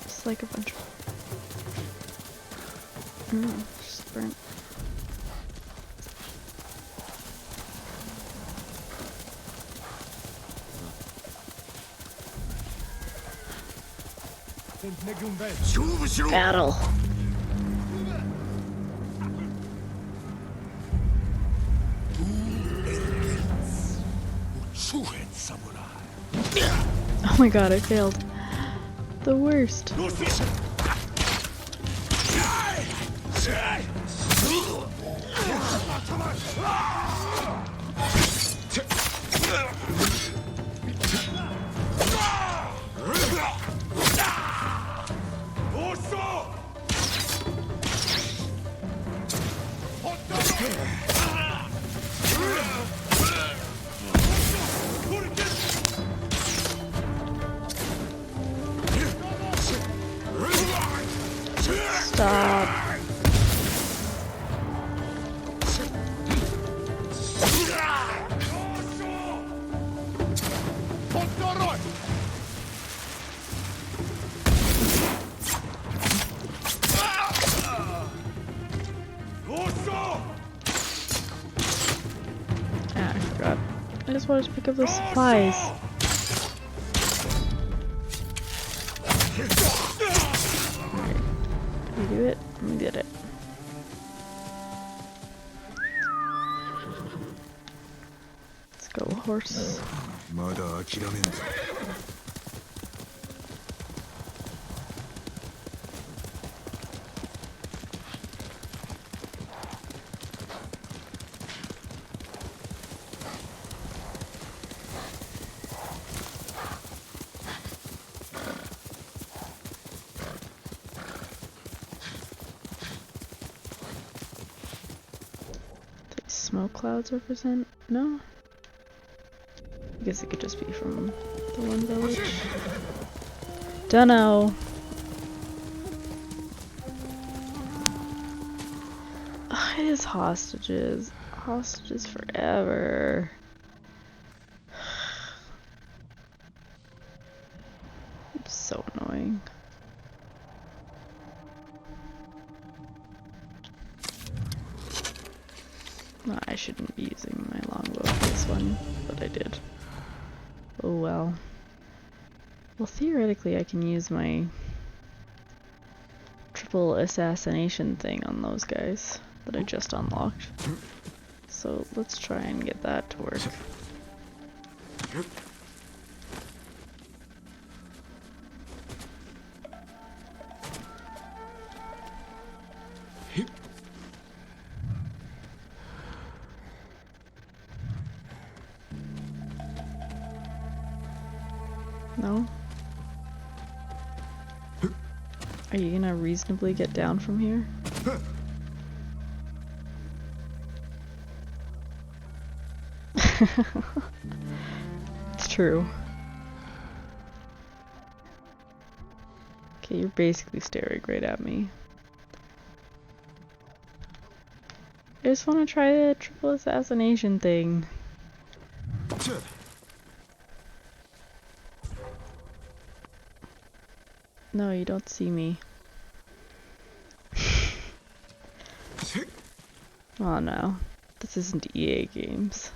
Just like a bunch of... just burnt. Battle. Oh my god, I failed. The worst. Stop. Ah, I forgot. I just wanted to pick up those supplies. Alright. You do it? We did it. Let's go, horse. Smoke clouds represent? No? I guess it could just be from the one village. Dunno. Ugh, it is hostages. Hostages forever. It's so annoying. No, I shouldn't be using my longbow for this one, but I did. Oh well. Well, theoretically I can use my triple assassination thing on those guys that I just unlocked. So let's try and get that to work. No? Are you gonna reasonably get down from here? It's true. Okay, you're basically staring right at me. I just want to try the triple assassination thing. No, you don't see me. Oh no, this isn't EA games.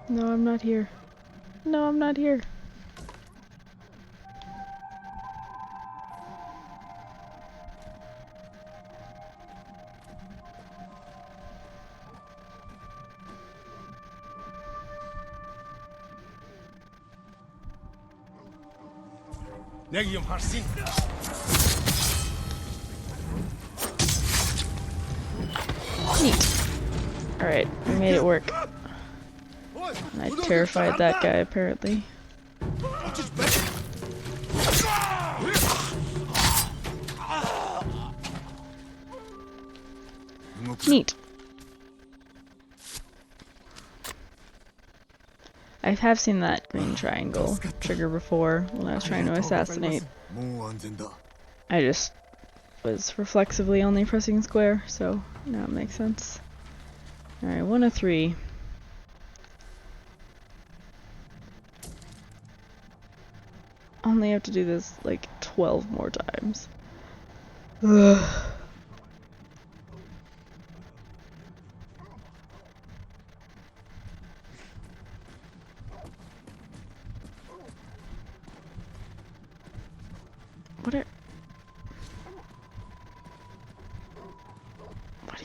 No, I'm not here. No, I'm not here. Neat. Alright, we made it work. And I terrified that guy, apparently. Neat. I have seen that green triangle trigger before when I was trying to assassinate. I just was reflexively only pressing square, so now it makes sense. Alright, 1 of 3. Only have to do this like 12 more times. Ugh. What are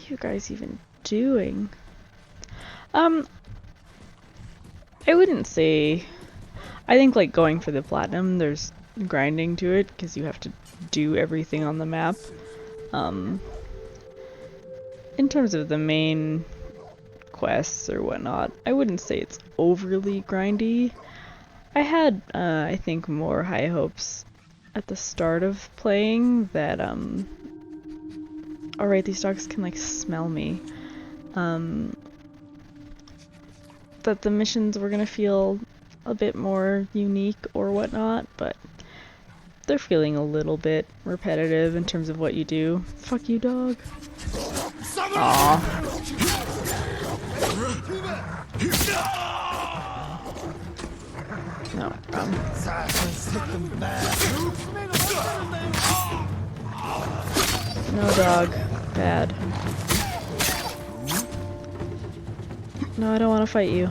you guys even doing? I wouldn't say. I think like going for the platinum, there's grinding to it because you have to do everything on the map. In terms of the main quests or whatnot, I wouldn't say it's overly grindy. I had, I think, more high hopes at the start of playing that, alright, these dogs can, like, smell me. That the missions were gonna feel a bit more unique or whatnot, but they're feeling a little bit repetitive in terms of what you do. Fuck you, dog. Aww. No, no, dog. Bad. No, I don't want to fight you.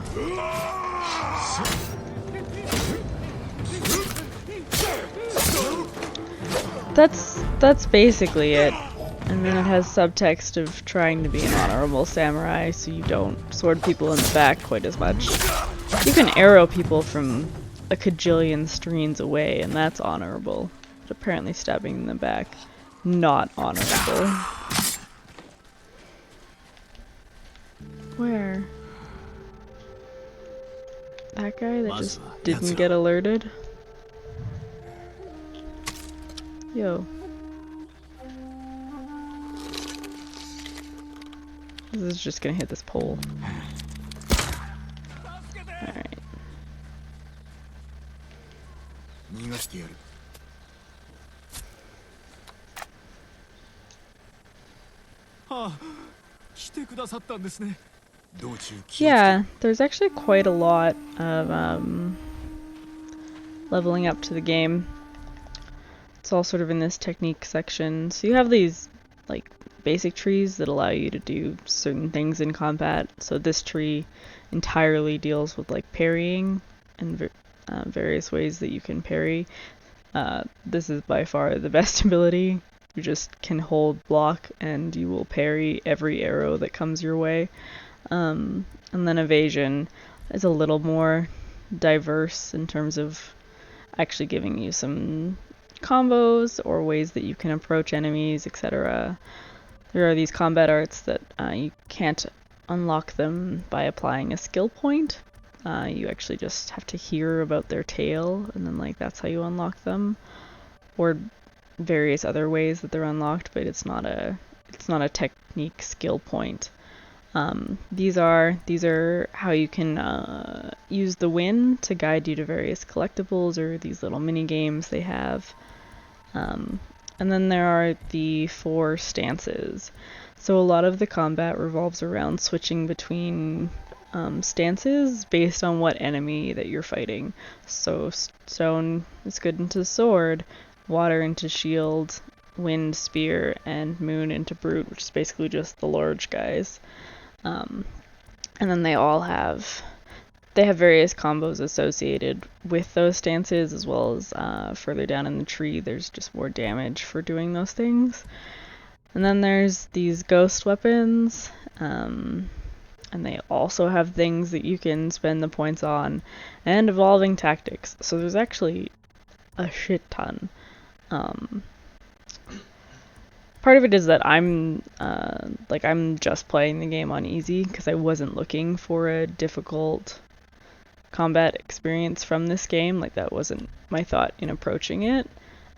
That's basically it. And then it has subtext of trying to be an honorable samurai so you don't sword people in the back quite as much. You can arrow people from a kajillion streams away, and that's honorable. But apparently stabbing in the back, not honorable. Where? That guy that just didn't get alerted? Yo. This is just gonna hit this pole. Alright. Yeah, there's actually quite a lot of leveling up to the game. It's all sort of in this technique section. So you have these like basic trees that allow you to do certain things in combat. So this tree entirely deals with like parrying and various ways that you can parry. This is by far the best ability. You just can hold block and you will parry every arrow that comes your way. And then evasion is a little more diverse in terms of actually giving you some combos or ways that you can approach enemies, etc. There are these combat arts that you can't unlock them by applying a skill point. You actually just have to hear about their tail, and then like that's how you unlock them, or various other ways that they're unlocked. But it's not a technique skill point. These are how you can use the wind to guide you to various collectibles or these little mini games they have. And then there are the 4 stances. So a lot of the combat revolves around switching between stances based on what enemy that you're fighting. So stone is good into sword, water into shield, wind spear, and moon into brute, which is basically just the large guys. And then they have various combos associated with those stances, as well as further down in the tree there's just more damage for doing those things. And then there's these ghost weapons, and they also have things that you can spend the points on, and evolving tactics. So there's actually a shit ton. Part of it is that I'm just playing the game on easy because I wasn't looking for a difficult combat experience from this game. Like, that wasn't my thought in approaching it.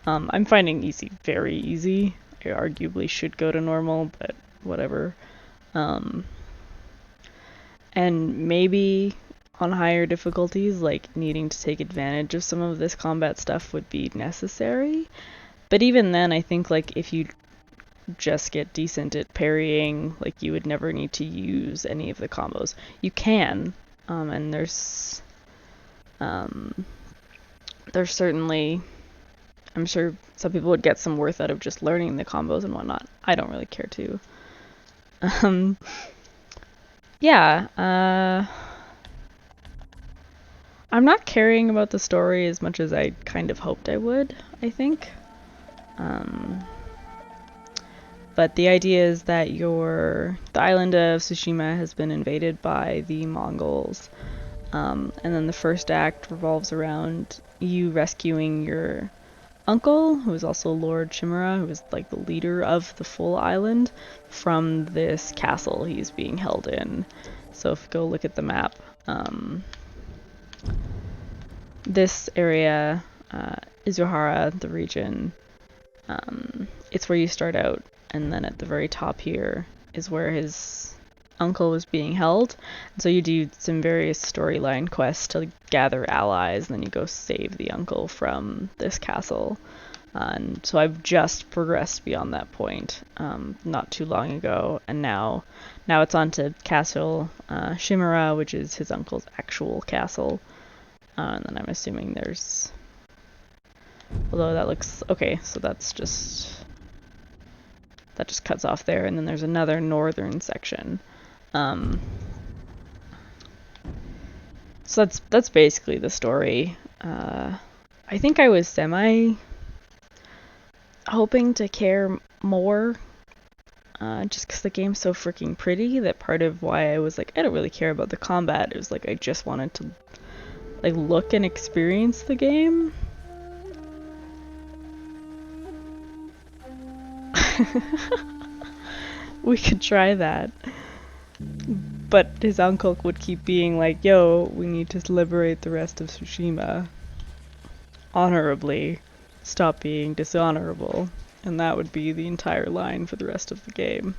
I'm finding easy very easy. I arguably should go to normal, but whatever. And maybe on higher difficulties, like needing to take advantage of some of this combat stuff would be necessary. But even then, I think like if you just get decent at parrying, like you would never need to use any of the combos. You can, and there's certainly, I'm sure some people would get some worth out of just learning the combos and whatnot. I don't really care to. Yeah, I'm not caring about the story as much as I kind of hoped I would, I think. But the idea is that the island of Tsushima has been invaded by the Mongols. And then the first act revolves around you rescuing your uncle, who is also Lord Chimera, who is like the leader of the full island, from this castle he's being held in. So if you go look at the map, this area, Izuhara, the region, it's where you start out, and then at the very top here is where his uncle was being held. And so you do some various storyline quests to gather allies, and then you go save the uncle from this castle. And so I've just progressed beyond that point not too long ago, and now it's on to Castle Chimera, which is his uncle's actual castle. And then I'm assuming there's, although that looks okay, so that just cuts off there, and then there's another northern section. So that's basically the story. I think I was hoping to care more, just because the game's so freaking pretty, that part of why I was like, I don't really care about the combat. It was like I just wanted to like look and experience the game. We could try that. But his uncle would keep being like, yo, we need to liberate the rest of Tsushima honorably. Stop being dishonorable. And that would be the entire line for the rest of the game.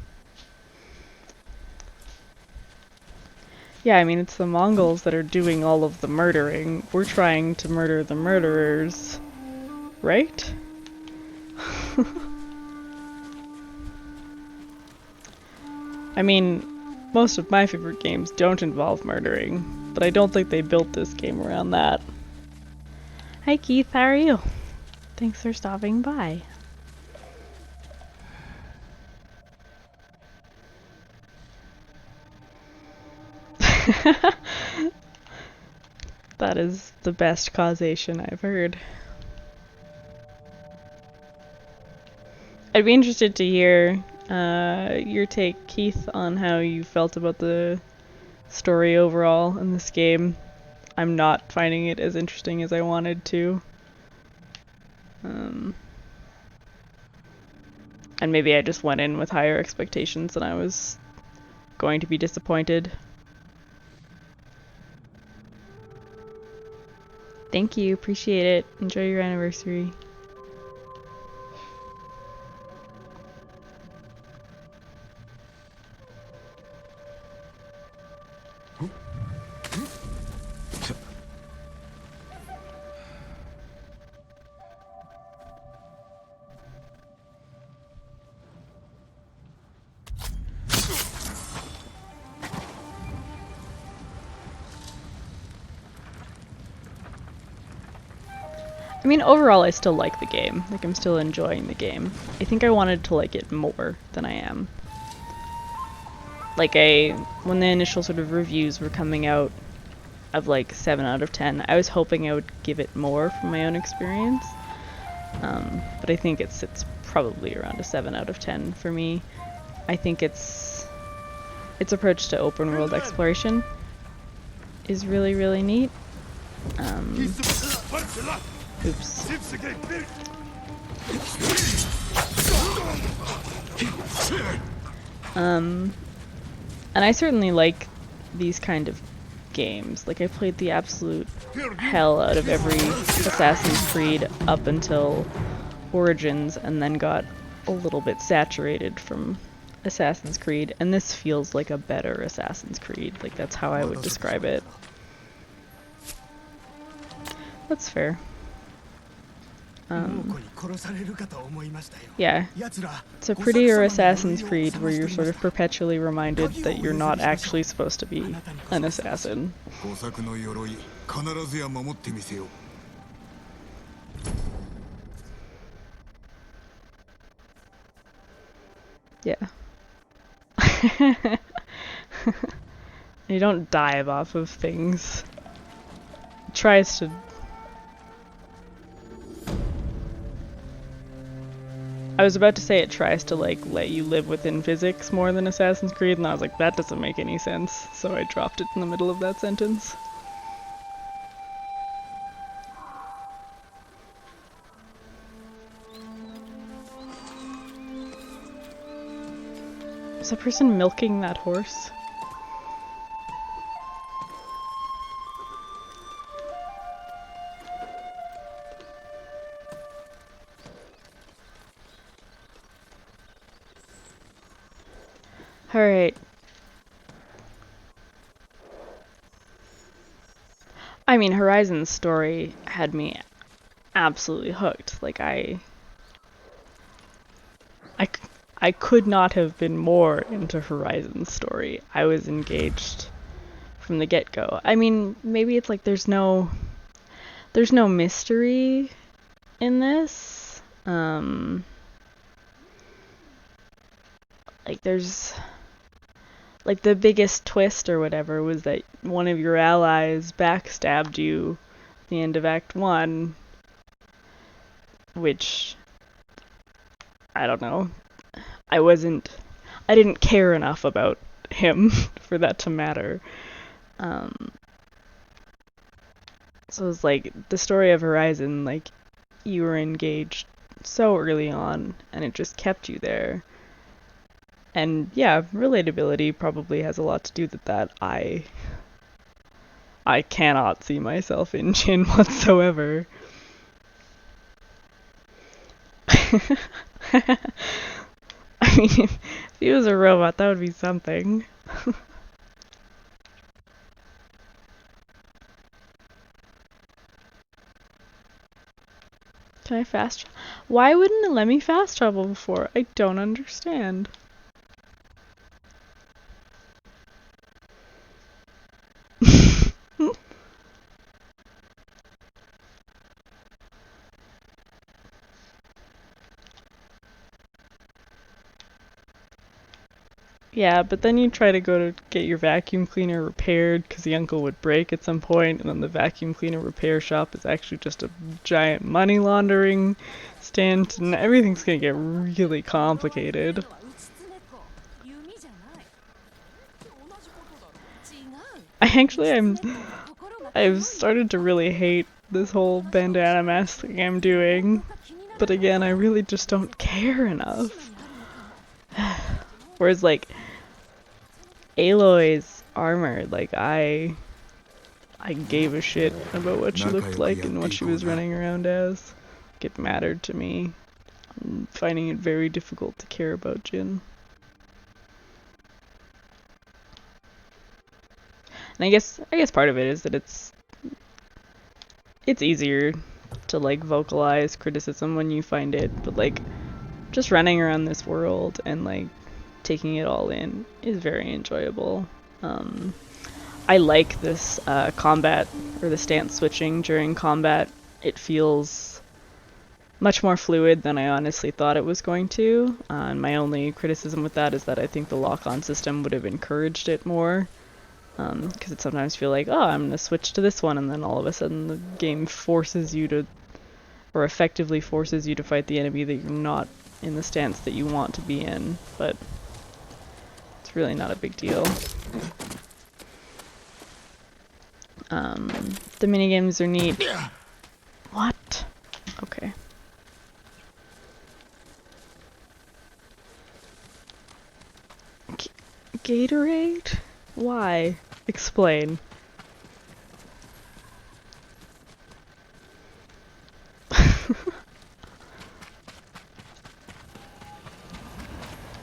Yeah, I mean, it's the Mongols that are doing all of the murdering. We're trying to murder the murderers. Right? I mean, most of my favorite games don't involve murdering, but I don't think they built this game around that. Hi Keith, how are you? Thanks for stopping by. That is the best causation I've heard. I'd be interested to hear your take, Keith, on how you felt about the story overall in this game. I'm not finding it as interesting as I wanted to. And maybe I just went in with higher expectations and I was going to be disappointed. Thank you, appreciate it. Enjoy your anniversary. I mean, overall, I still like the game. Like, I'm still enjoying the game. I think I wanted to like it more than I am. Like, when the initial sort of reviews were coming out of like 7 out of 10, I was hoping I would give it more from my own experience. But I think it sits probably around a 7 out of 10 for me. I think its approach to open world exploration is really, really neat. Oops. And I certainly like these kind of games. Like, I played the absolute hell out of every Assassin's Creed up until Origins, and then got a little bit saturated from Assassin's Creed, and this feels like a better Assassin's Creed. Like, that's how I would describe it. That's fair. Yeah. So prettier Assassin's Creed where you're sort of perpetually reminded that you're not actually supposed to be an assassin. Yeah. You don't dive off of things. It tries to... I was about to say it tries to like let you live within physics more than Assassin's Creed, and I was like, that doesn't make any sense, so I dropped it in the middle of that sentence. Is that person milking that horse? Alright. I mean, Horizon's story had me absolutely hooked. Like, I could not have been more into Horizon's story. I was engaged from the get-go. I mean, maybe it's like there's no mystery in this. Like there's like the biggest twist or whatever was that one of your allies backstabbed you at the end of Act 1, which I don't know. I didn't care enough about him for that to matter. So it's like the story of Horizon, like you were engaged so early on and it just kept you there. And yeah, relatability probably has a lot to do with that. I cannot see myself in Jin whatsoever. I mean, if he was a robot, that would be something. Can I fast? Why wouldn't it let me fast travel before? I don't understand. Yeah, but then you try to go to get your vacuum cleaner repaired because the uncle would break at some point, and then the vacuum cleaner repair shop is actually just a giant money laundering stand, and everything's gonna get really complicated. I've started to really hate this whole bandana mask thing I'm doing, but again, I really just don't care enough. Whereas like Aloy's armor, like I gave a shit about what she looked like and what she was running around as. Like, it mattered to me. I'm finding it very difficult to care about Jin. And I guess part of it is that it's easier to like vocalize criticism when you find it, but like just running around this world and like taking it all in is very enjoyable. I like this combat, or the stance switching during combat. It feels much more fluid than I honestly thought it was going to. And my only criticism with that is that I think the lock-on system would have encouraged it more. Because it sometimes feels like, oh, I'm going to switch to this one, and then all of a sudden the game forces you to, or effectively forces you to fight the enemy that you're not in the stance that you want to be in. But it's really not a big deal. The minigames are neat. What? Okay. Gatorade? Why? Explain.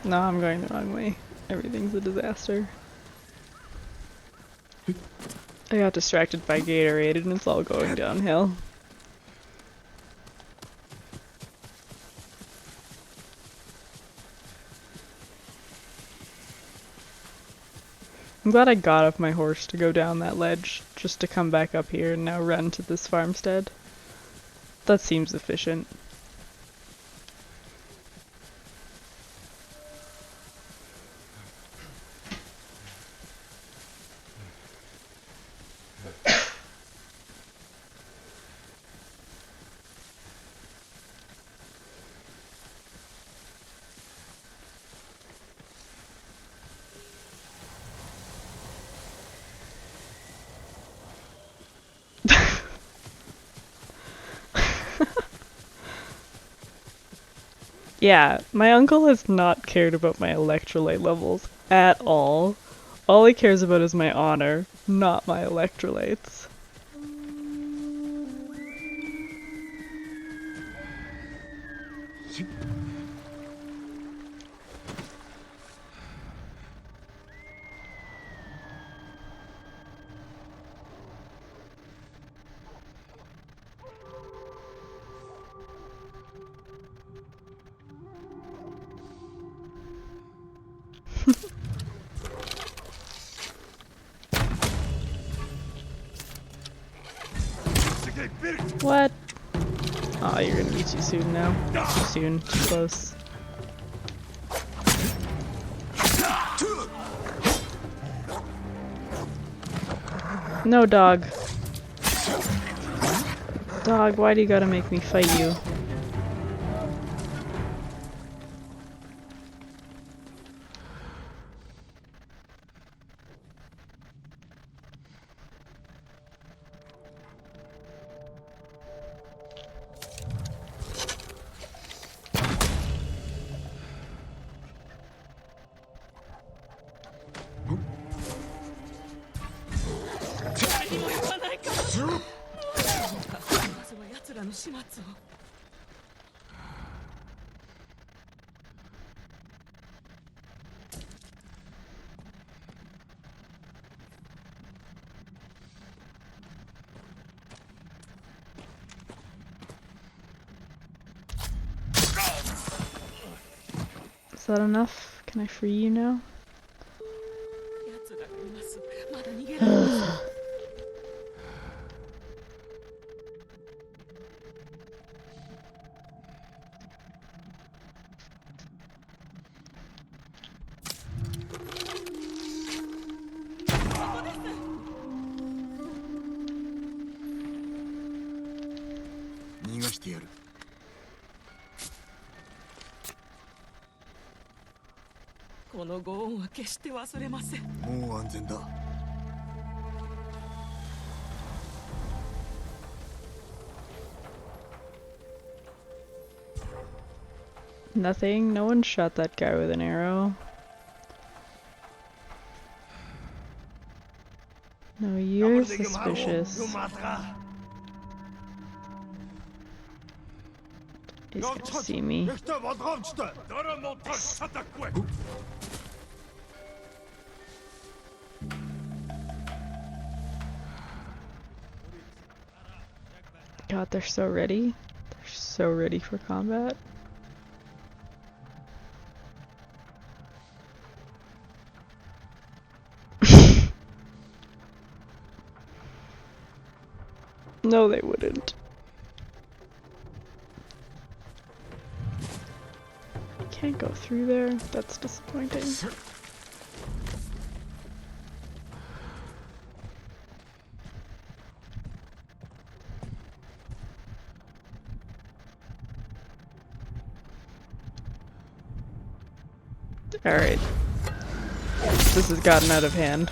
No, I'm going the wrong way. Everything's a disaster. I got distracted by Gatorade and it's all going downhill. I'm glad I got off my horse to go down that ledge, just to come back up here and now run to this farmstead. That seems efficient. Yeah, my uncle has not cared about my electrolyte levels at all. All he cares about is my honor, not my electrolytes. What? Oh, you're gonna be too soon now. Too soon, too close. No, dog. Dog, why do you gotta make me fight you? Is that enough? Can I free you now? Nothing? No one shot that guy with an arrow. No, you're suspicious. He's gonna see me. God, they're so ready. They're so ready for combat. No, they wouldn't. Can't go through there. That's disappointing. Alright. This has gotten out of hand.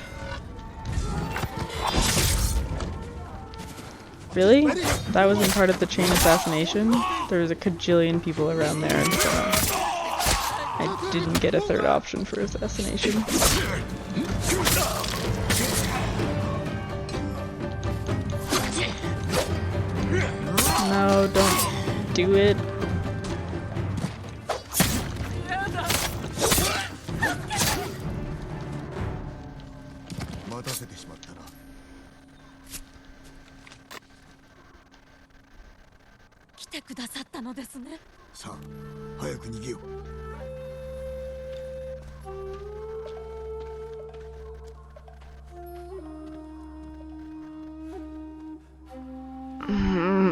Really? That wasn't part of the chain assassination? There was a cajillion people around there, and so I didn't get a third option for assassination. No, don't do it. You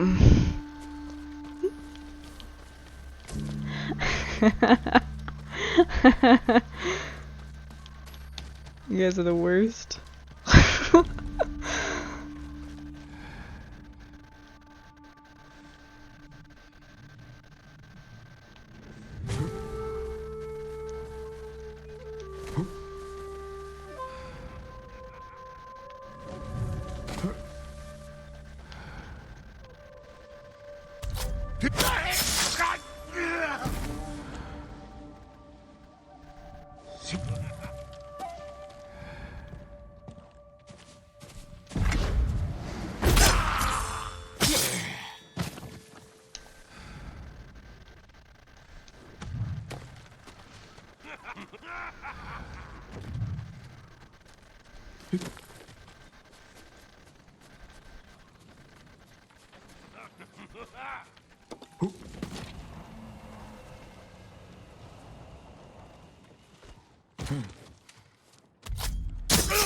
guys are the worst.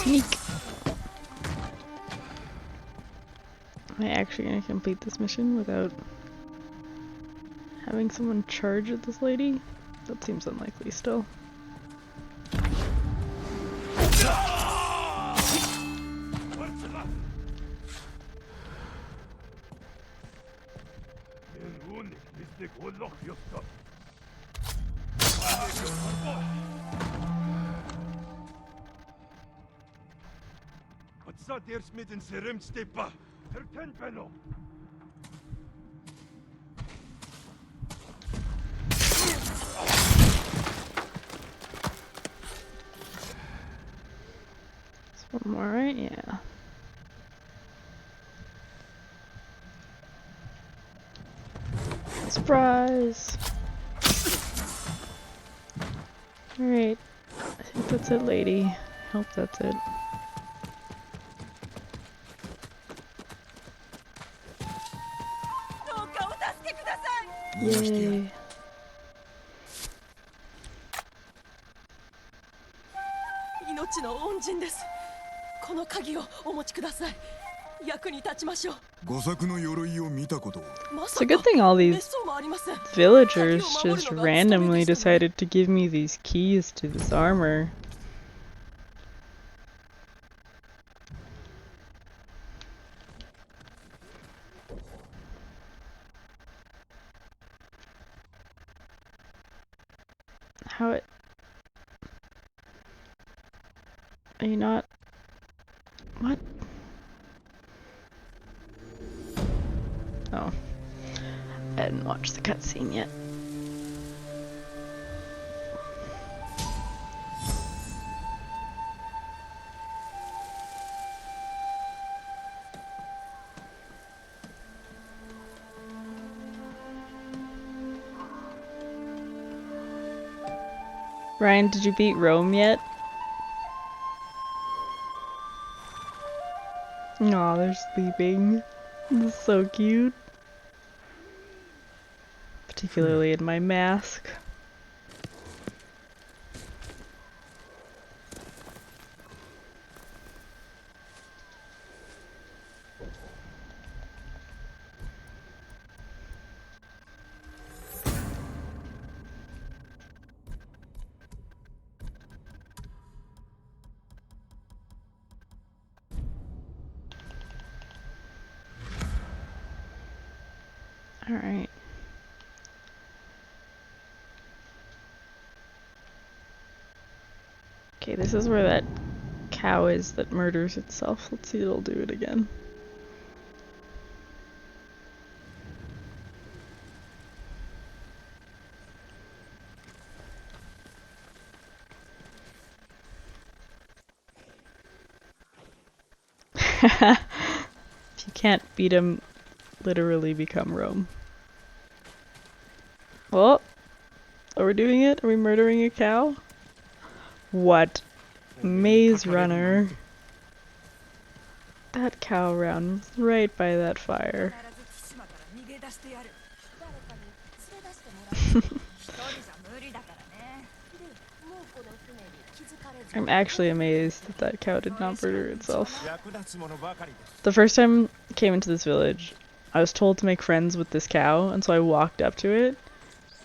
Sneak. Am I actually gonna complete this mission without having someone charge at this lady? That seems unlikely still. Wat staat eerst met een serumstepa? Herken Benno. One more, right? Yeah. Surprise! Alright. I think that's it, lady. I hope that's it. Yay. 命の恩人です。この鍵をお持ちください。役に立ちましょう。御作の鎧を見たことは。 It's a good thing all these villagers just randomly decided to give me these keys to this armor. How it... Are you not... What? Oh. I didn't watch the cutscene yet. Ryan, did you beat Rome yet? Aw, they're sleeping. This is so cute. Particularly in my mask. Alright. Okay, this is where that cow is that murders itself. Let's see if it'll do it again. If you can't beat him, literally become Rome. Well, are we doing it? Are we murdering a cow? What? Maze Runner. That cow ran right by that fire. I'm actually amazed that that cow did not murder itself. The first time I came into this village, I was told to make friends with this cow, and so I walked up to it,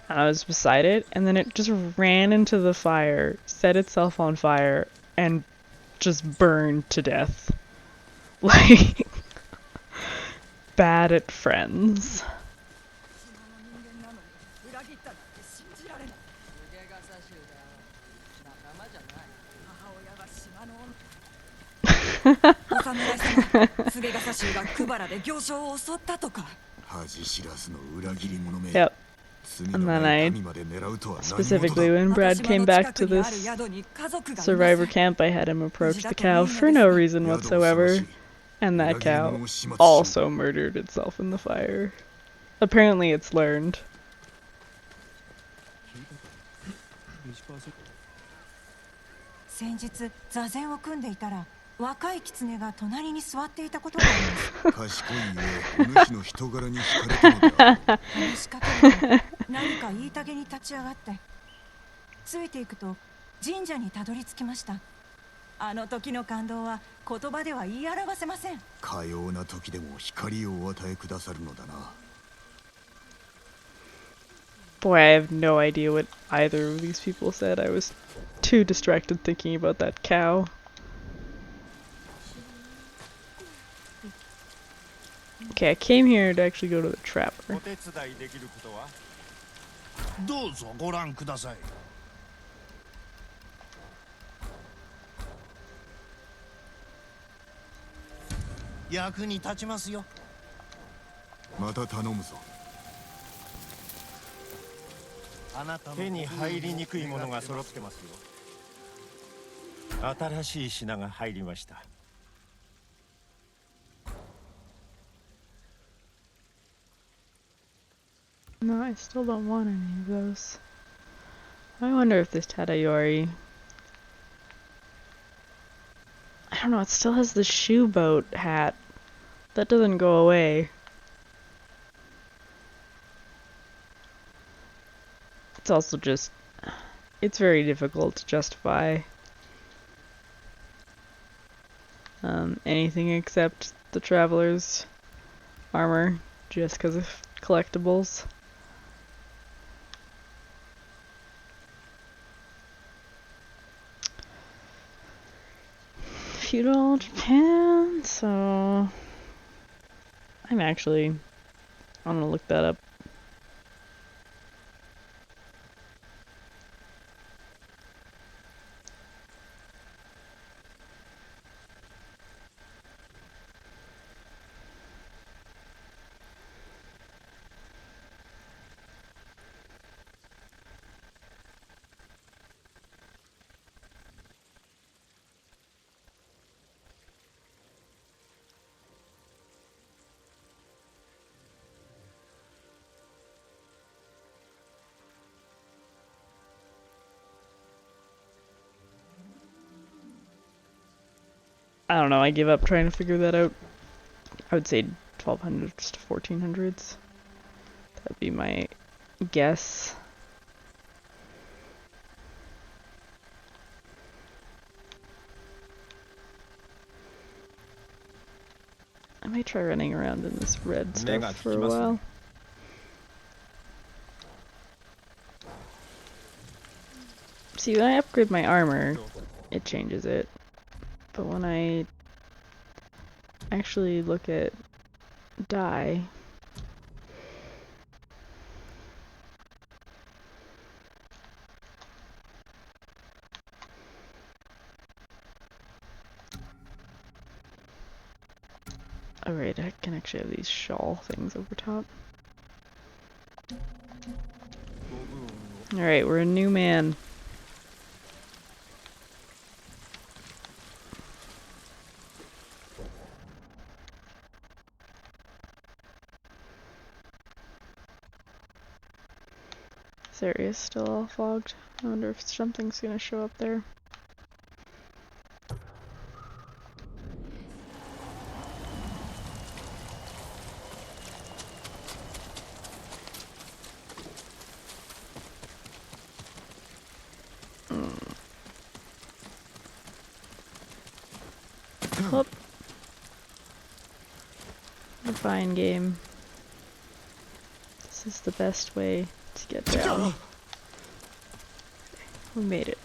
and I was beside it, and then it just ran into the fire, set itself on fire, and just burned to death. Like, bad at friends. Yep. And then I, specifically when Brad came back to this survivor camp, I had him approach the cow for no reason whatsoever, and that cow also murdered itself in the fire. Apparently it's learned. 先日座禅を組んでいたら若い狐が隣に座っていたことがあります。賢いゆえ、お主の人柄に惹かれたのであろう。話しかけると何か言いたげに立ち上がって、ついていくと神社にたどり着きました。あの時の感動は言葉では言い表せません。かような時でも光をお与えくださるのだな。Boy, I have no idea what either of these people said. I was too distracted thinking about that cow. Okay, I came here to actually go to the trapper. どうぞご覧ください。役に立ちますよ。また頼むぞ。手に入りにくいものが揃ってますよ。新しい品が入りました。No, I still don't want any of those. I wonder if this Tadayori... I don't know, it still has the shoe boat hat. That doesn't go away. It's also just... it's very difficult to justify anything except the Traveler's armor, just because of collectibles. Feudal Japan, so I'm gonna look that up. I don't know, I give up trying to figure that out. I would say 1200s to 1400s. That'd be my guess. I might try running around in this red stuff for a while. See, when I upgrade my armor, it changes it. But when I actually look at dye, alright, I can actually have these shawl things over top. Alright, we're a new man. This area is still all fogged. I wonder if something's gonna show up there. Whoop. A fine game. is the best way to get down. We made it.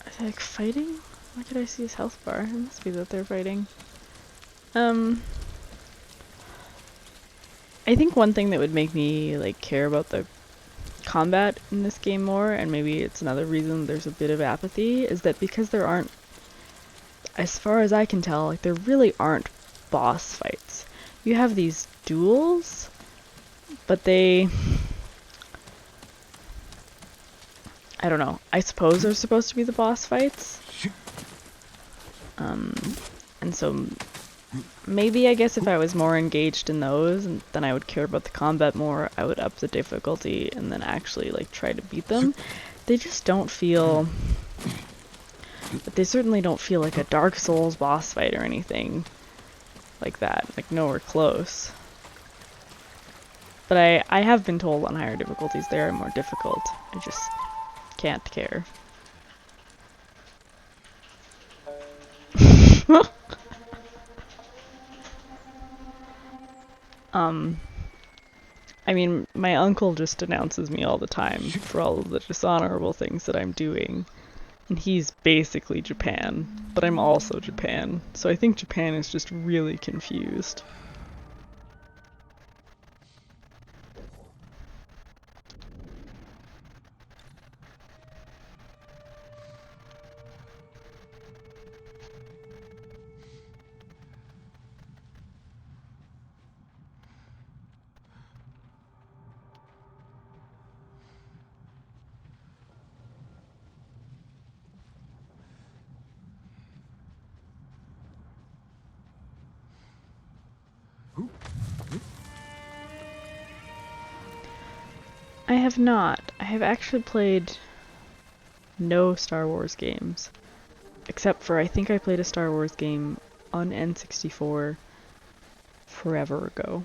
Are they like fighting? Why could I see his health bar? It must be that they're fighting. I think one thing that would make me like care about the combat in this game more, and maybe it's another reason there's a bit of apathy, is that because there aren't, as far as I can tell, like there really aren't boss fights. You have these duels, but I don't know, I suppose they're supposed to be the boss fights. And so maybe I guess if I was more engaged in those, then I would care about the combat more. I would up the difficulty and then actually like try to beat them. They just don't feel, they certainly don't feel like a Dark Souls boss fight or anything like that, like nowhere close. But I have been told on higher difficulties they are more difficult. I just can't care. I mean, my uncle just denounces me all the time for all of the dishonorable things that I'm doing. And he's basically Japan, but I'm also Japan. So I think Japan is just really confused. I have not. I have actually played no Star Wars games. Except for, I think I played a Star Wars game on N64 forever ago.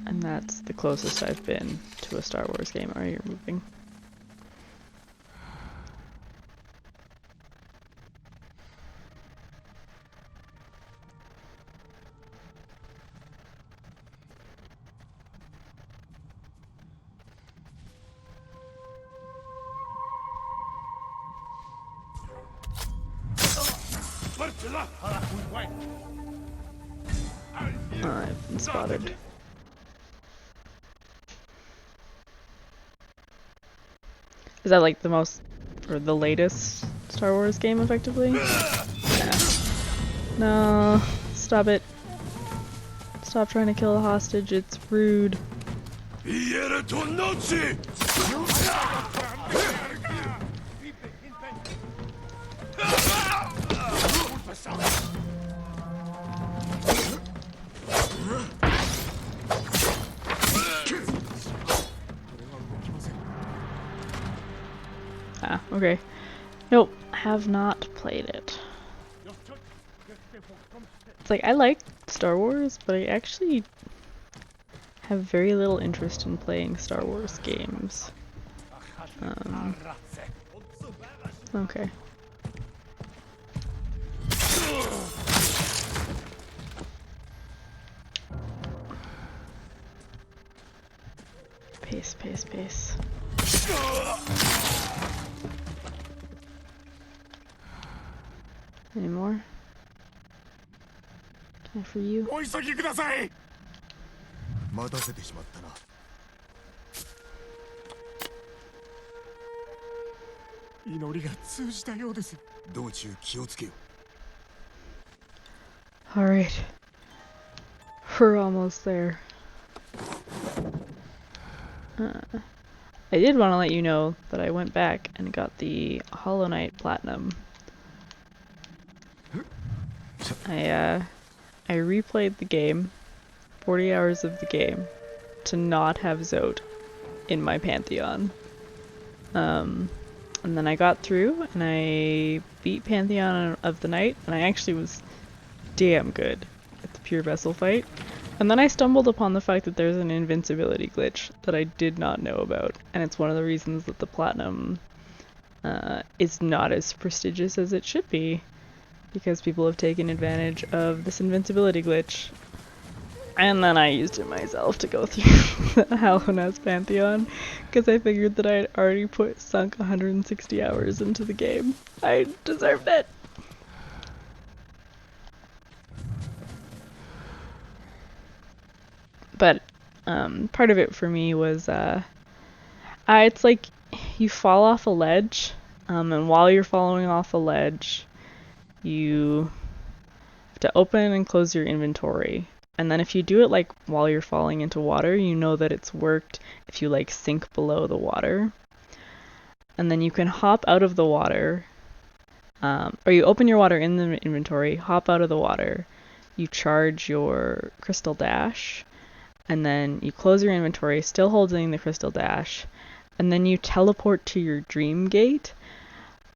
And that's the closest I've been to a Star Wars game. Are you moving? I've been spotted. Is that like the most, or the latest Star Wars game, effectively? Yeah. No, stop it. Stop trying to kill a hostage, it's rude. Ah, okay. Nope, have not played it. It's like, I like Star Wars, but I actually have very little interest in playing Star Wars games. Okay. Pace, pace, pace. Any more? Can I for you? 待たせてしまったな。祈りが通じたようです。道中気をつけよ。 Alright. We're almost there. I did want to let you know that I went back and got the Hollow Knight Platinum. I replayed the game, 40 hours of the game, to not have Zod in my Pantheon. And then I got through and I beat Pantheon of the Night, and I actually was damn good at the Pure Vessel fight. And then I stumbled upon the fact that there's an invincibility glitch that I did not know about, and it's one of the reasons that the Platinum is not as prestigious as it should be, because people have taken advantage of this invincibility glitch. And then I used it myself to go through the Hallownest Pantheon, because I figured that I had already sunk 160 hours into the game. I deserved it! But part of it for me was it's like you fall off a ledge, and while you're falling off a ledge, you have to open and close your inventory. And then if you do it like while you're falling into water, you know that it's worked if you like sink below the water. And then you can hop out of the water, or you open your water in the inventory, hop out of the water, you charge your crystal dash, and then you close your inventory, still holding the crystal dash, and then you teleport to your dream gate.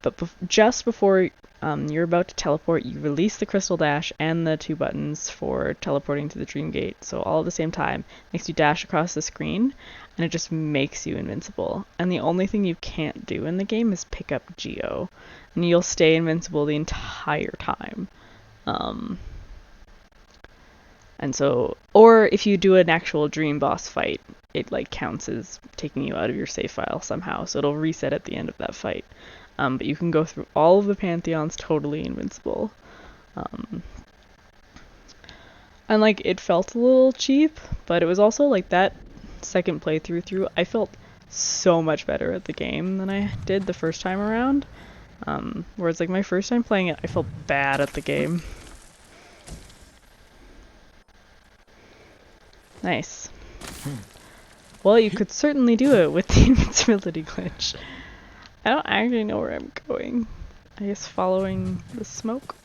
But just before you're about to teleport, you release the crystal dash and the 2 buttons for teleporting to the dream gate. So all at the same time, makes you dash across the screen, and it just makes you invincible. And the only thing you can't do in the game is pick up Geo, and you'll stay invincible the entire time. And so, or if you do an actual dream boss fight, it like counts as taking you out of your save file somehow, so it'll reset at the end of that fight. But you can go through all of the Pantheons totally invincible. And like, it felt a little cheap, but it was also like that second playthrough, I felt so much better at the game than I did the first time around. Whereas like my first time playing it, I felt bad at the game. Nice. Well, you could certainly do it with the invincibility glitch. I don't actually know where I'm going. I guess following the smoke?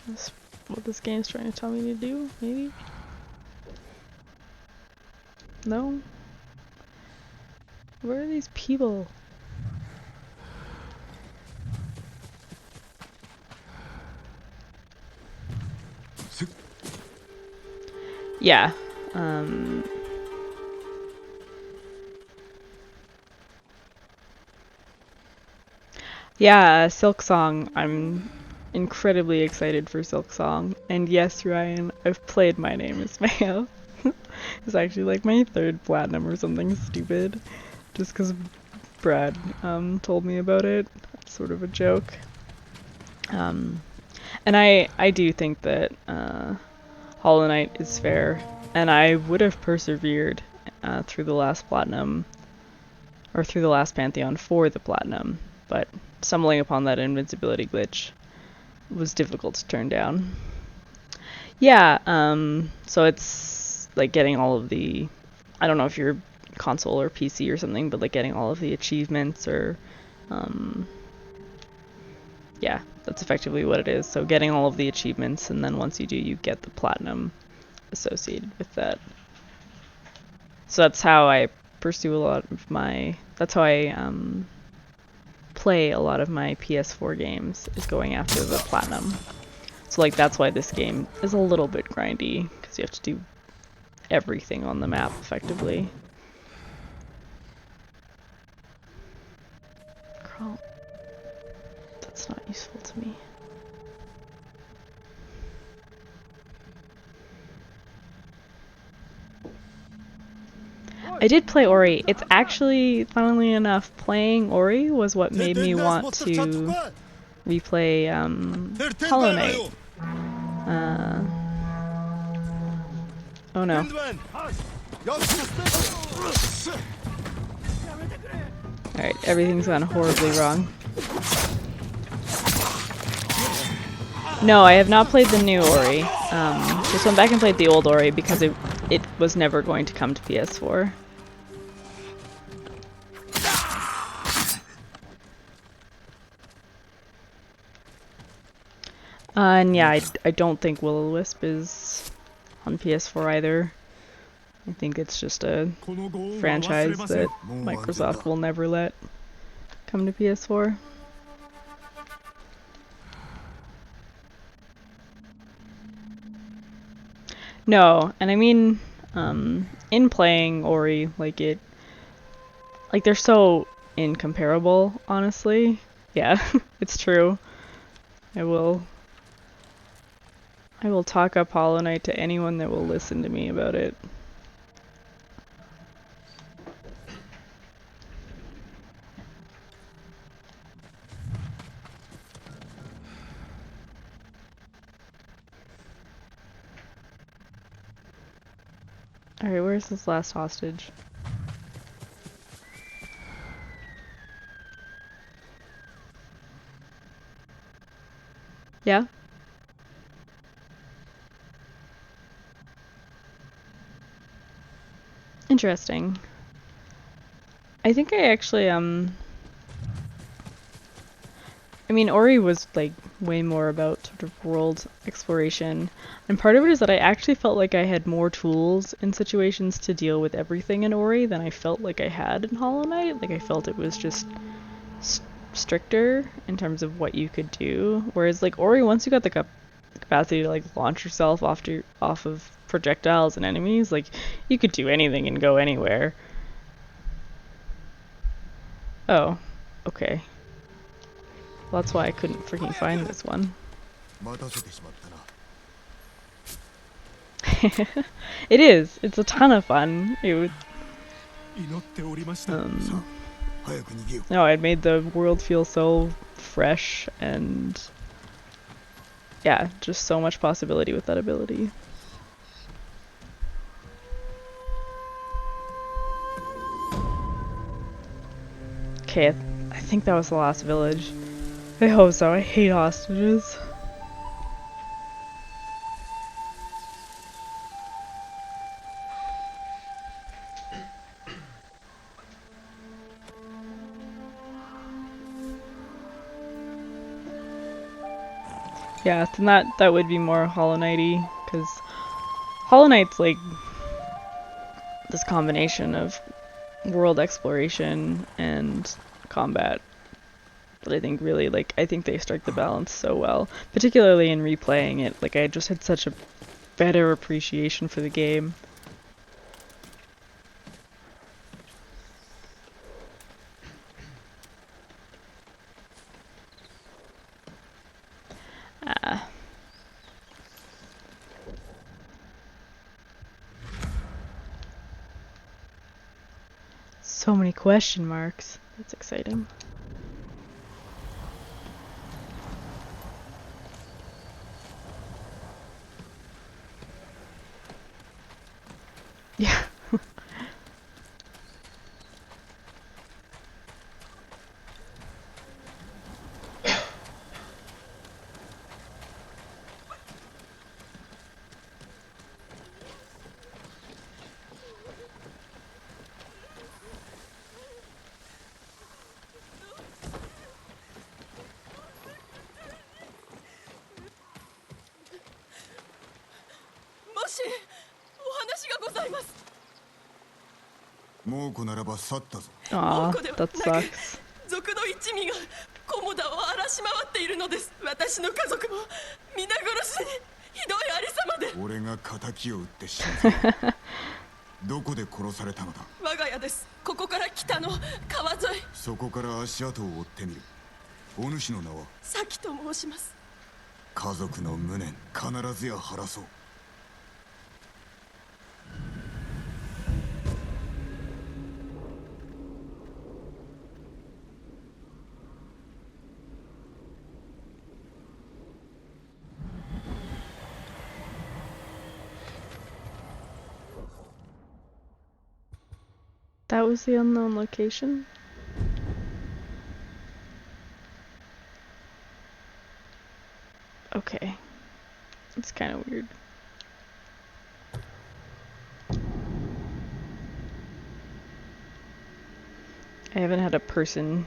That's what this game's trying to tell me to do, maybe? No? Where are these people? Yeah. Yeah, Silk Song. I'm incredibly excited for Silk Song. And yes, Ryan, I've played My Name is Mayo. It's actually like my 3rd platinum or something stupid. Just because Brad told me about it. It's sort of a joke. And I do think that Hollow Knight is fair. And I would have persevered through the last platinum, or through the last Pantheon for the platinum. But stumbling upon that invincibility glitch was difficult to turn down. Yeah, so it's like getting all of the, I don't know if you're console or PC or something, but like getting all of the achievements, or yeah, that's effectively what it is. So getting all of the achievements, and then once you do, you get the platinum associated with that. So that's how I pursue a lot of my, that's how I play a lot of my PS4 games, is going after the platinum. So like that's why this game is a little bit grindy, because you have to do everything on the map effectively. Crawl. That's not useful to me. I did play Ori. It's actually, funnily enough, playing Ori was what made me want to replay Hollow Knight. Oh no. Alright, everything's gone horribly wrong. No, I have not played the new Ori. Just went back and played the old Ori because it was never going to come to PS4. And yeah, I don't think Will-O-Wisp is on PS4 either. I think it's just a franchise that Microsoft will never let come to PS4. No, and I mean, in playing Ori, like they're so incomparable, honestly. Yeah, it's true. I will talk up Hollow Knight to anyone that will listen to me about it. Alright, where's this last hostage? Yeah? Interesting. I think I actually, I mean, Ori was, like, way more about sort of world exploration, and part of it is that I actually felt like I had more tools in situations to deal with everything in Ori than I felt like I had in Hollow Knight. Like, I felt it was just stricter in terms of what you could do, whereas, like, Ori, once you got the capacity to, like, launch yourself off of projectiles and enemies, like, you could do anything and go anywhere. Oh, okay. Well, that's why I couldn't freaking find this one. It is. It's a ton of fun. It would, no, it made the world feel so fresh and yeah, just so much possibility with that ability. Okay, I think that was the last village. I hope so. I hate hostages. Yeah, then that would be more Hollow Knight-y, because Hollow Knight's like this combination of world exploration and combat that I think really, like, I think they strike the balance so well, particularly in replaying it. Like, I just had such a better appreciation for the game. So many question marks. That's exciting. Yeah. Aw, that sucks. 族の一味がコモダを荒らし回っているのです。私の家族も皆殺しに。ひどいありさまで。俺が仇を撃って死んだ。どこで殺されたのだ。我が家です。ここから北の川沿い。そこから足跡を追ってみる。お主の名は？サキと申します。家族の無念必ずや晴らそう。That was the unknown location? Okay. It's kind of weird. I haven't had a person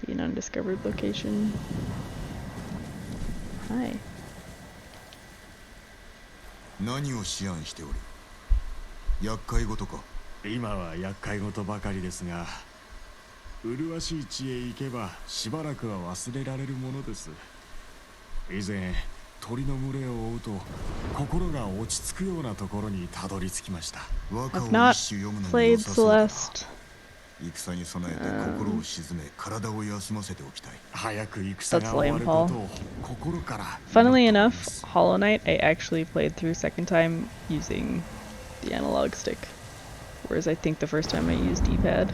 be an undiscovered location. Hi. 何を思案しておる？厄介事か？今は厄介事ばかりですが、麗しい地へ行けばしばらくは忘れられるものです。以前鳥の群れを追うと心が落ち着くようなところにたどり着きました。 I've not played Celeste. 戦に備えて心を静め、体を休ませておきたい。早く戦が終わることを心から。 Funnily enough, Hollow Knight I actually played through second time using the analog stick. Whereas I think the first time I used D-pad.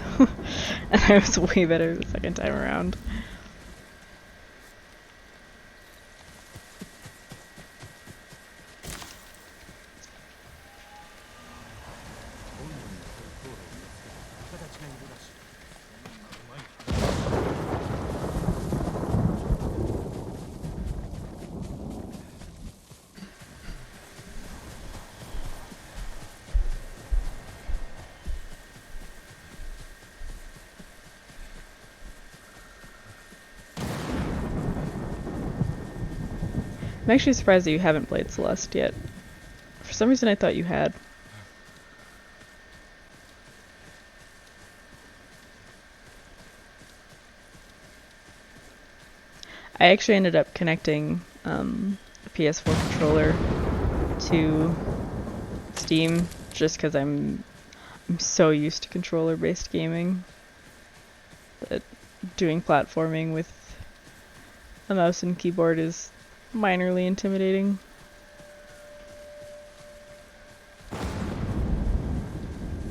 And I was way better the second time around. I'm actually surprised that you haven't played Celeste yet. For some reason I thought you had. I actually ended up connecting a PS4 controller to Steam just because I'm so used to controller-based gaming that doing platforming with a mouse and keyboard is minorly intimidating.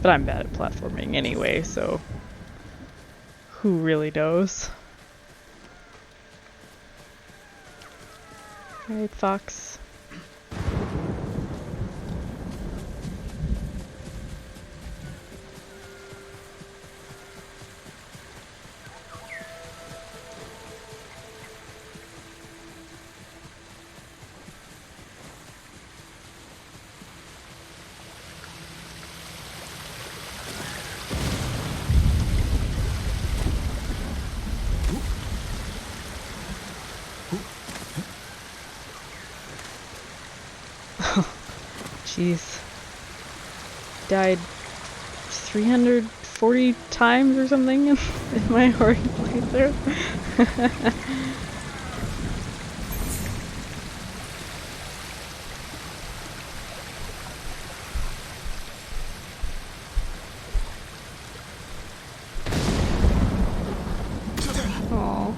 But I'm bad at platforming anyway, so who really knows? Alright, Fox. Jeez. Died 340 times or something in my Ori playthrough. Aww.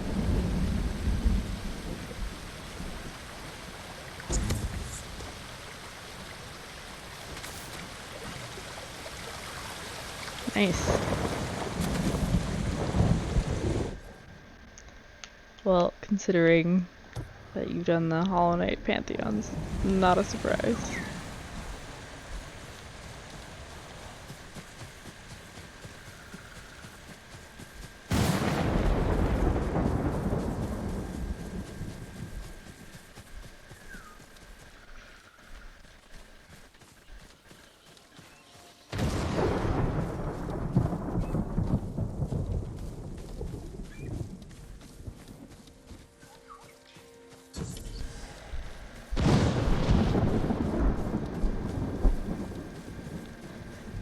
Nice. Well, considering that you've done the Hollow Knight Pantheons, not a surprise.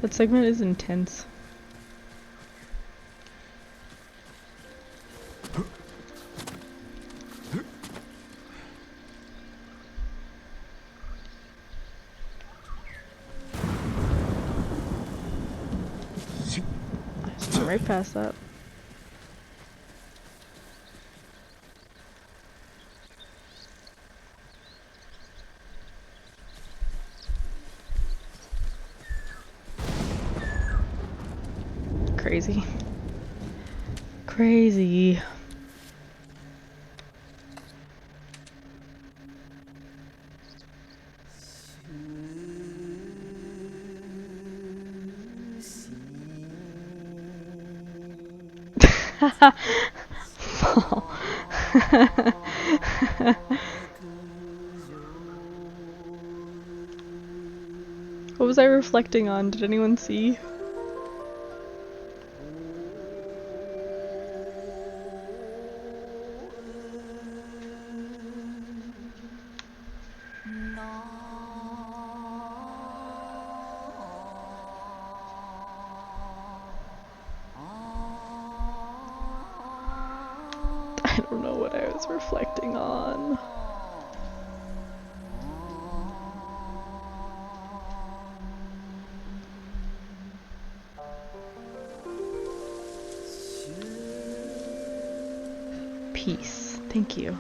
That segment is intense. I just went right past that. Crazy. Crazy. What was I reflecting on? Did anyone see? I don't know what I was reflecting on. Peace. Thank you.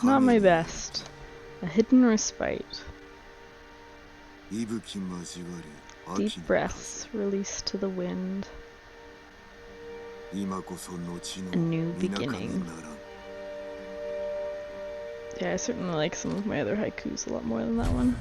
Not my best. A hidden respite. Deep breaths released to the wind. A new beginning. Yeah, I certainly like some of my other haikus a lot more than that one.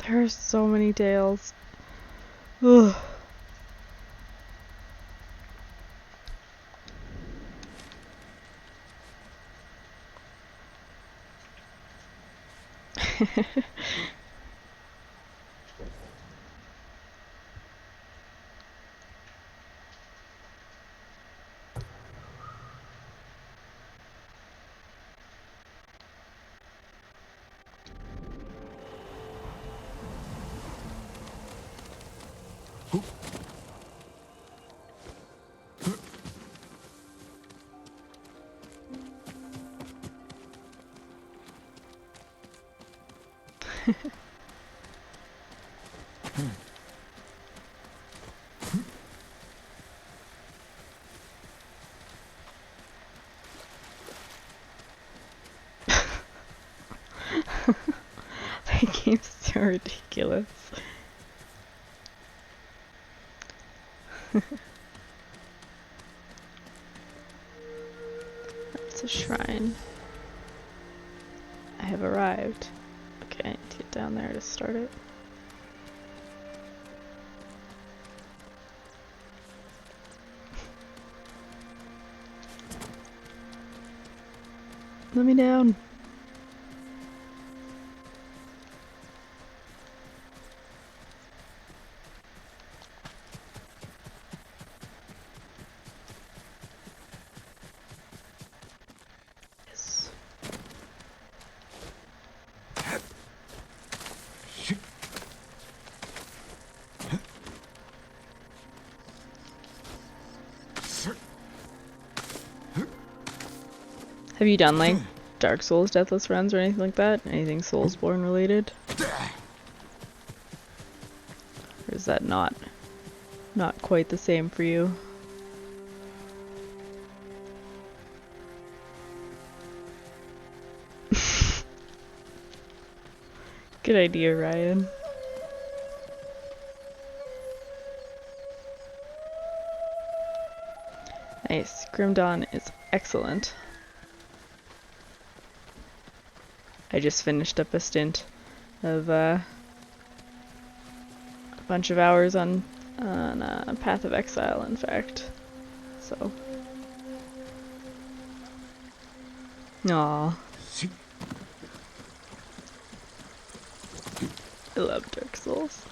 There are so many tales. Ugh. That game's so ridiculous. That's a shrine. I have arrived. Okay, I need to get down there to start it. Let me down. Yes. Have you done like Dark Souls Deathless runs or anything like that? Anything Soulsborne related? Or is that not quite the same for you? Good idea, Ryan. Nice. Grim Dawn is excellent. I just finished up a stint of a bunch of hours on Path of Exile, in fact. So. Aww. I love Dark Souls.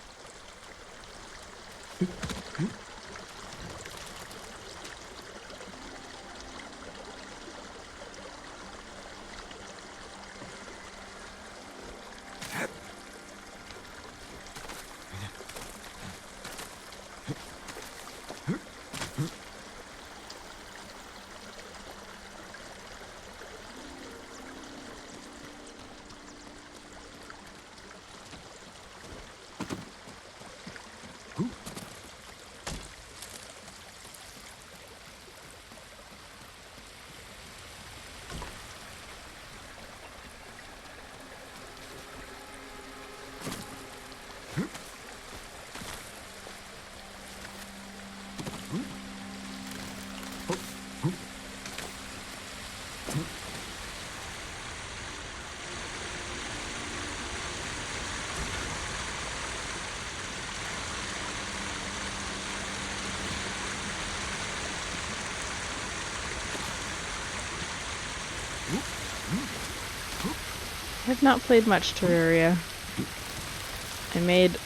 I've not played much Terraria. I made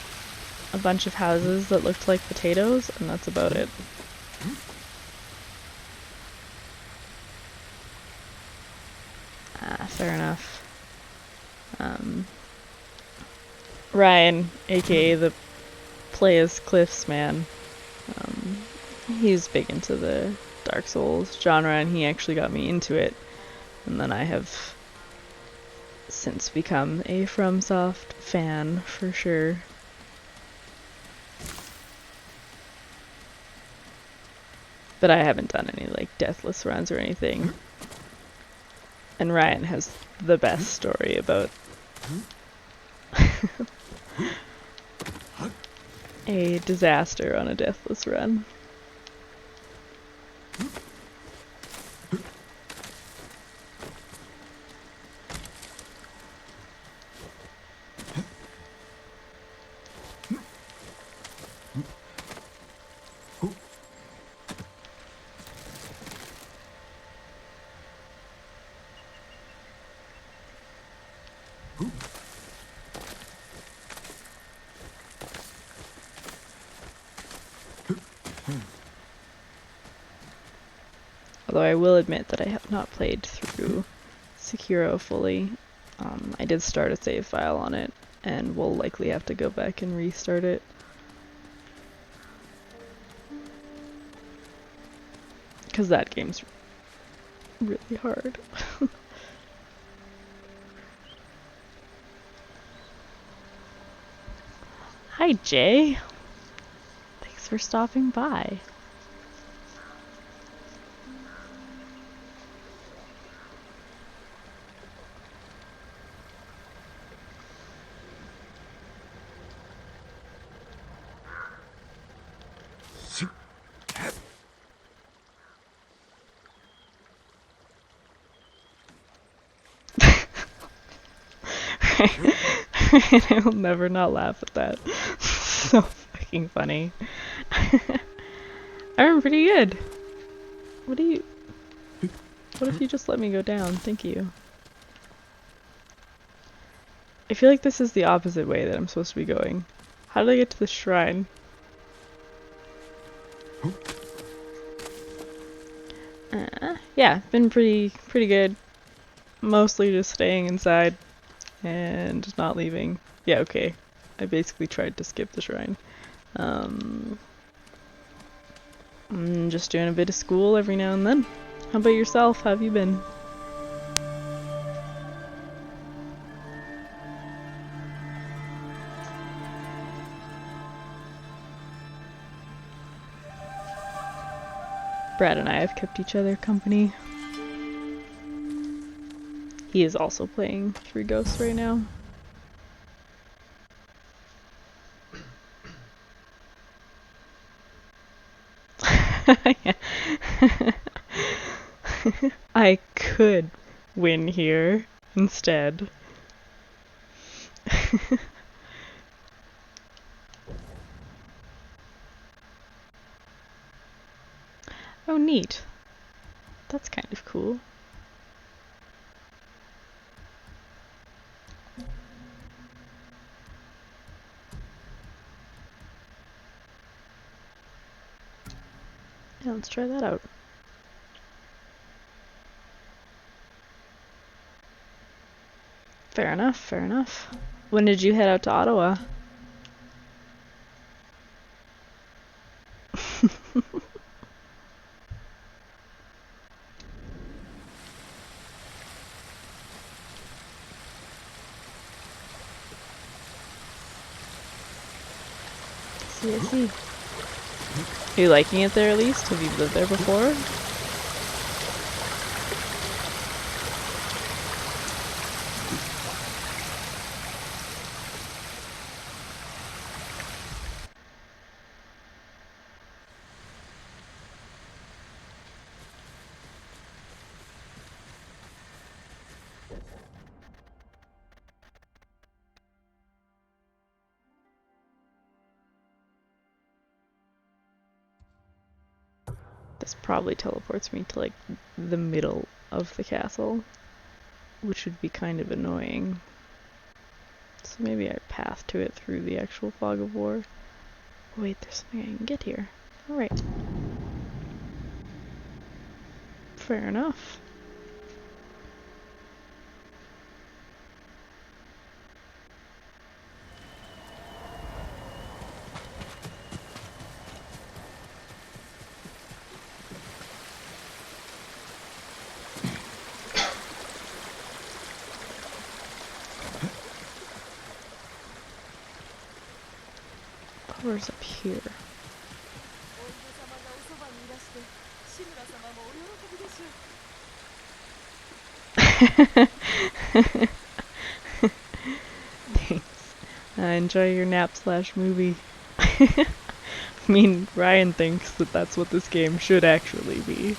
a bunch of houses that looked like potatoes, and that's about it. Ah, fair enough. Ryan, aka the Play as Cliffs man, he's big into the Dark Souls genre, and he actually got me into it. And then I have since become a FromSoft fan, for sure. But I haven't done any, like, deathless runs or anything. And Ryan has the best story about a disaster on a deathless run. Although I will admit that I have not played through Sekiro fully. I did start a save file on it, and we'll likely have to go back and restart it. Because that game's really hard. Hi, Jay. Thanks for stopping by. I will never not laugh at that. So fucking funny. I'm pretty good. What if you just let me go down? Thank you. I feel like this is the opposite way that I'm supposed to be going. How did I get to the shrine? Yeah, been pretty good. Mostly just staying inside and not leaving. Yeah, okay. I basically tried to skip the shrine. I'm just doing a bit of school every now and then. How about yourself? How have you been? Brad and I have kept each other company. He is also playing through Ghosts right now. I could win here instead. Oh, neat. That's kind of cool. Yeah, let's try that out. Fair enough, fair enough. When did you head out to Ottawa? I see. Are you liking it there at least? Have you lived there before? This probably teleports me to like the middle of the castle, which would be kind of annoying. So maybe I path to it through the actual fog of war. Oh, wait, there's something I can get here. Alright. Fair enough. Power's up here. Thanks. Enjoy your nap/movie. I mean, Ryan thinks that that's what this game should actually be.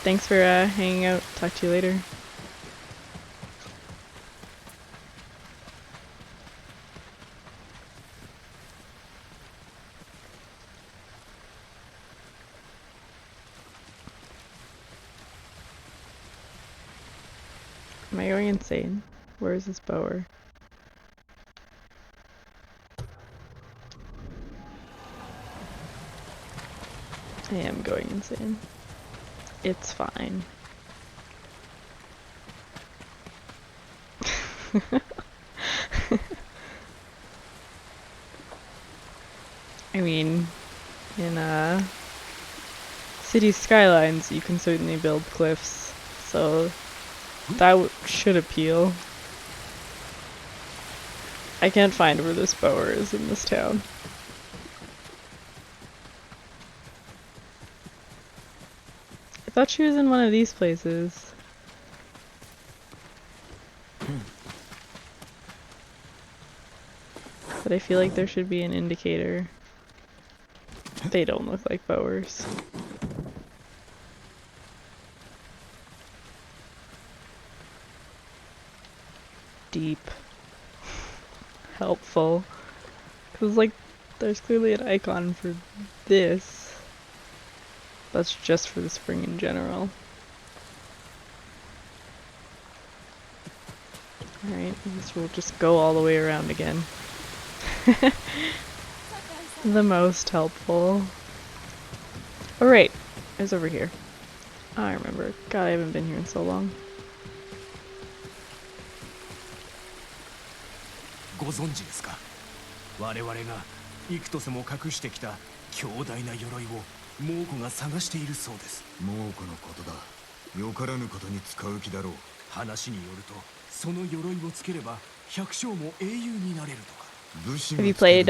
Thanks for hanging out. Talk to you later. Am I going insane? Where is this bower? I am going insane. It's fine. I mean, in City Skylines you can certainly build cliffs, so that should appeal. I can't find where this bower is in this town. I thought she was in one of these places. But I feel like there should be an indicator. They don't look like bowers. Deep. Helpful. Because, like, there's clearly an icon for this. That's just for the spring in general. Alright, I guess we'll just go all the way around again. The most helpful. Oh right, it's over here. I remember. God, I haven't been here in so long. ご存知ですか？我々が幾とせも隠してきた強大な鎧を猛虎が探しているそうです。猛虎のことだ。よからぬことに使う気だろう。話によると、その鎧をつければ百姓も英雄になれるとか。Have you played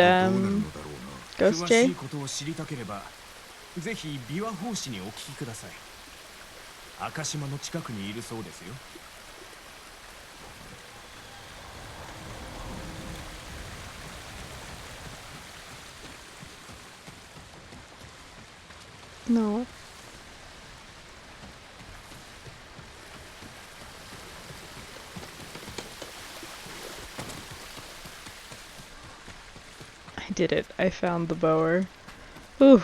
Ghost 詳 J? しいことを知りたければ、ぜひ琵琶法師にお聞きください。赤島の近くにいるそうですよ。No. I did it. I found the bower. Ooh.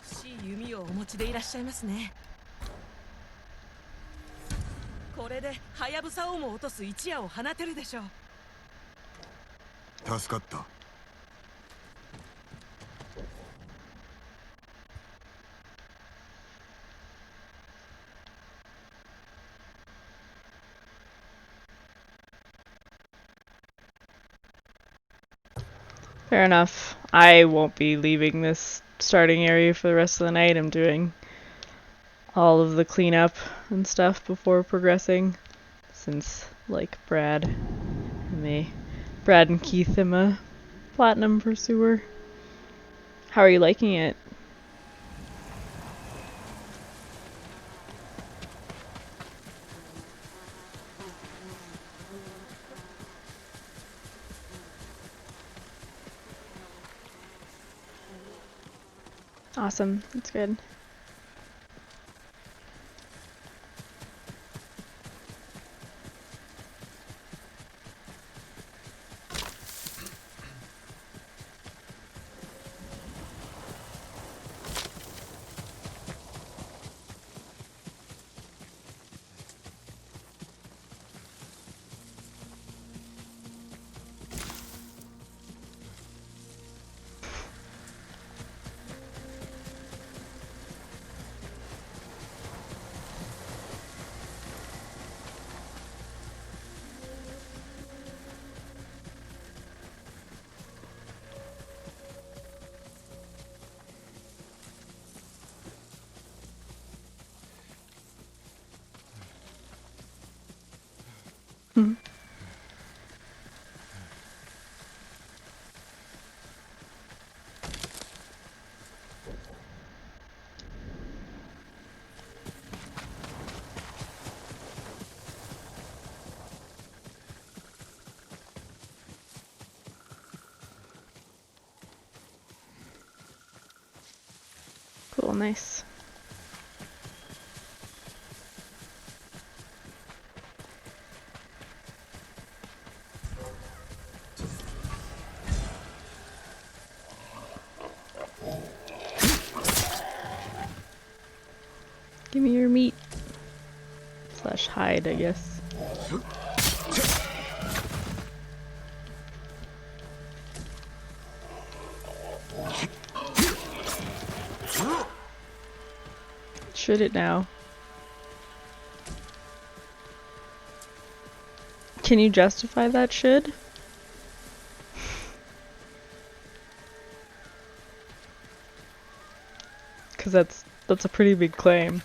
美しい弓をお持ちでいらっしゃいますね。これでハヤブサをも落とす一夜を放てるでしょう。助かった。Fair enough. I won't be leaving this starting area for the rest of the night. I'm doing all of the cleanup and stuff before progressing, since, like Brad and Keith am a platinum pursuer. How are you liking it? Awesome, that's good. Cool, nice. Give me your meat. Slash hide, I guess. Should it now? Can you justify that should? Cause that's a pretty big claim.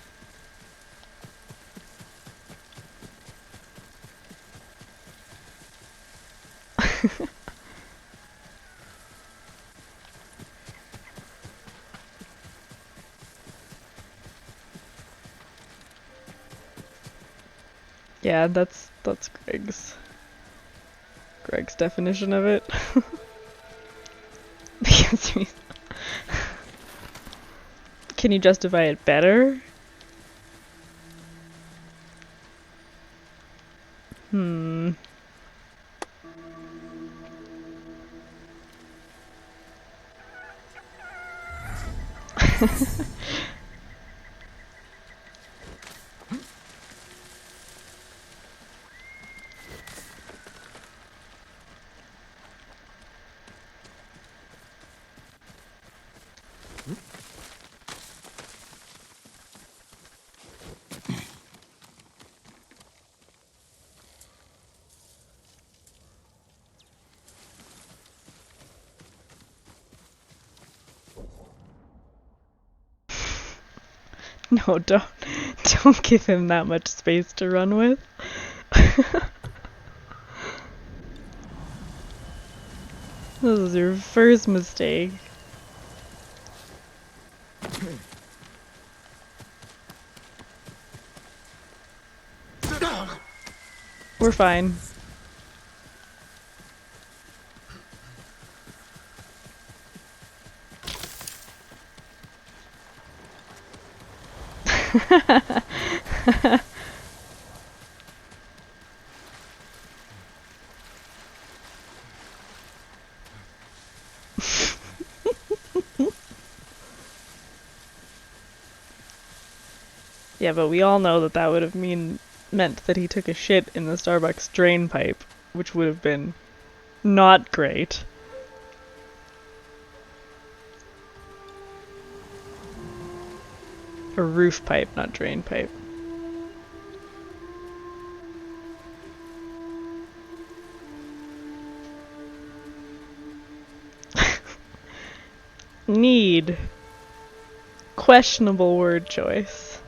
Yeah, that's Greg's definition of it. Because can you justify it better? Hmm. No, don't give him that much space to run with. This is your first mistake. We're fine. Yeah, but we all know that that would have meant that he took a shit in the Starbucks drain pipe, which would have been not great. A roof pipe, not drain pipe. Need. Questionable word choice.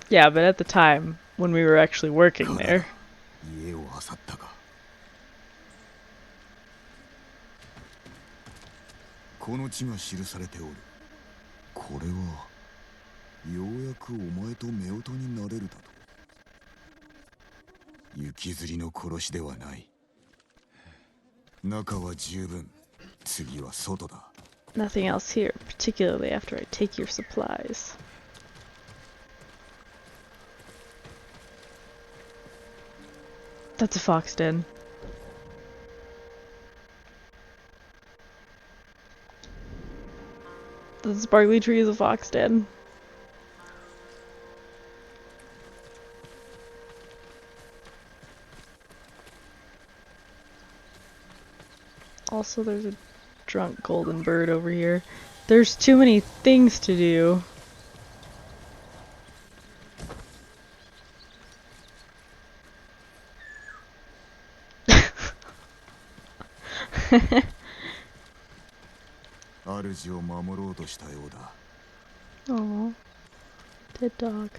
Yeah, but at the time, when we were actually working there. この地が記されておる。これはようやくお前と夫婦になれるだと。雪吊りの殺しではない。中は十分。次は外だ。 Nothing else here, particularly after I take your supplies. That's a fox den. The sparkly tree is a fox den. Also, there's a drunk golden bird over here. There's too many things to do. Oh, dead dog.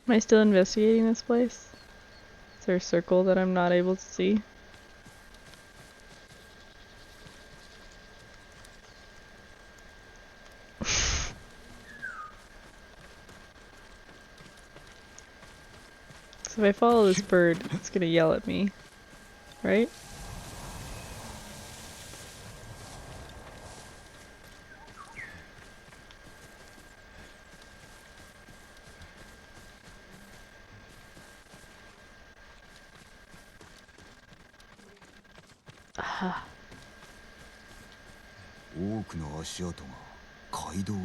Am I still investigating this place? Is there a circle that I'm not able to see? So if I follow this bird, it's gonna yell at me, right? Ah. 多くの足跡が街道へ。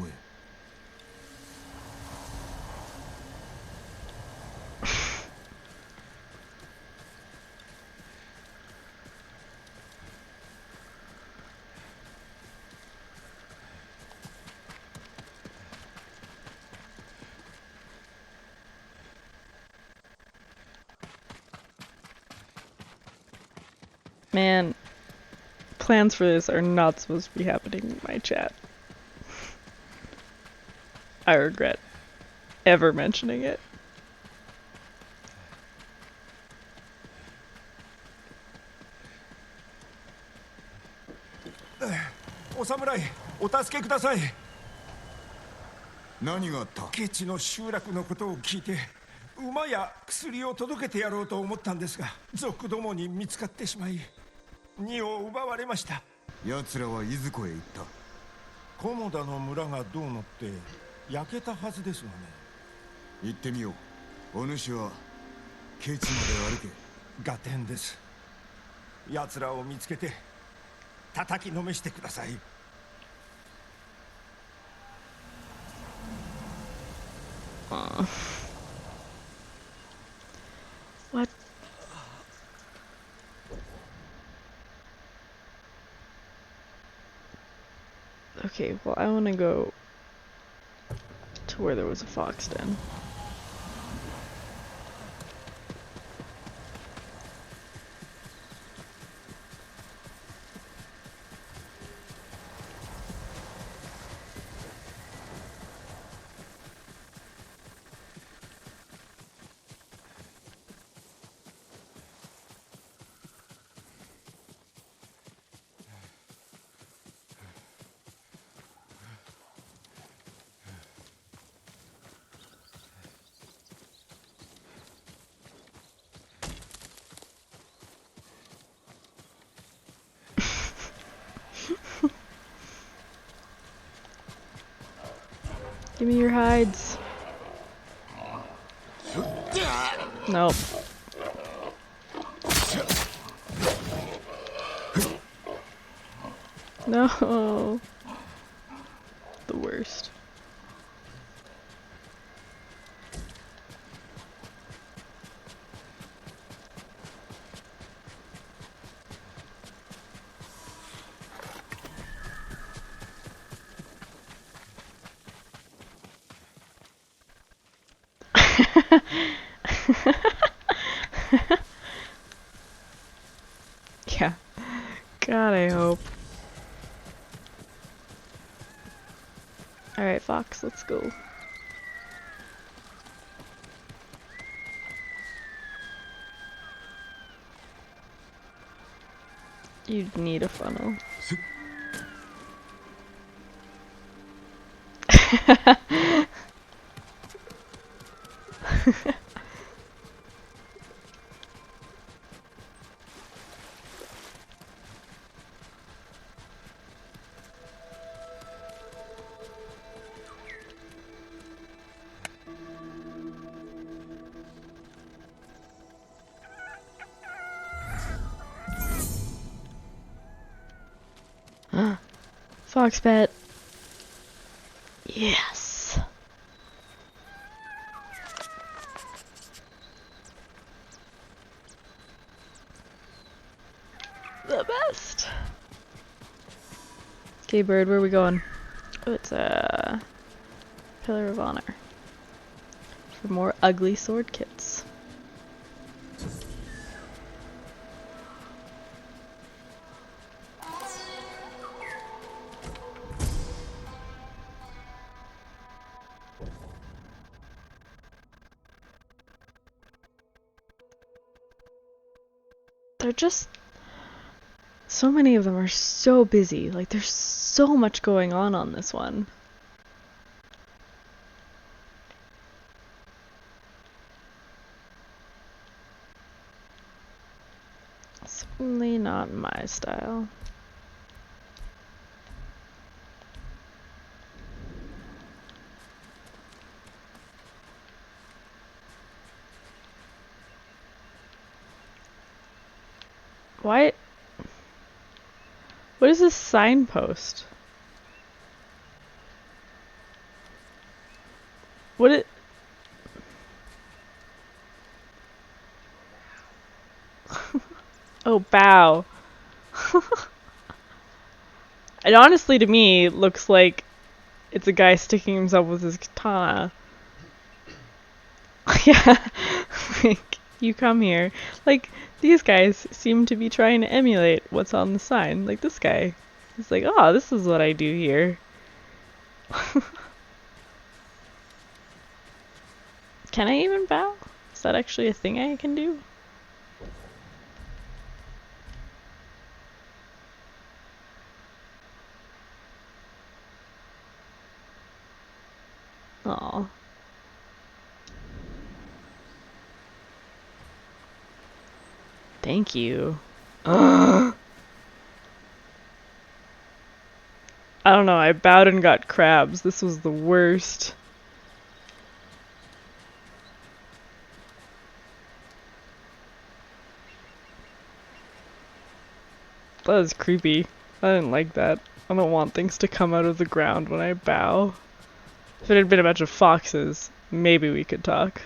Man, plans for this are not supposed to be happening in my chat. I regret ever mentioning it.お侍、お助けください。何があった？ケチの集落のことを聞いて、馬や薬を届けてやろうと思ったんですが、族どもに見つかってしまい、荷を奪われました。奴らはいずこへ行った？菰田の村がどうのって焼けたはずですがね。行ってみよう。お主はケチまで歩け。合点です。奴らを見つけて叩きのめしてください。What? Okay, well I want to go to where there was a fox den. Give me your hides. Nope. No. The worst. Yeah. God, I hope. Alright, Fox, let's go. You'd need a funnel. Fox pet. Yes. The best. Okay, bird, where are we going? Oh, it's a Pillar of Honor. For more ugly sword kits. They're just... So many of them are so busy. Like, there's so much going on this one. Certainly not my style. Why? What is this signpost? What it? Oh, bow. It honestly, to me, looks like it's a guy sticking himself with his katana. Yeah, like, you come here. Like, these guys seem to be trying to emulate what's on the sign. Like this guy. He's like, oh, this is what I do here. Can I even bow? Is that actually a thing I can do? Aw. Thank you. I don't know, I bowed and got crabs. This was the worst. That was creepy. I didn't like that. I don't want things to come out of the ground when I bow. If it had been a bunch of foxes, maybe we could talk.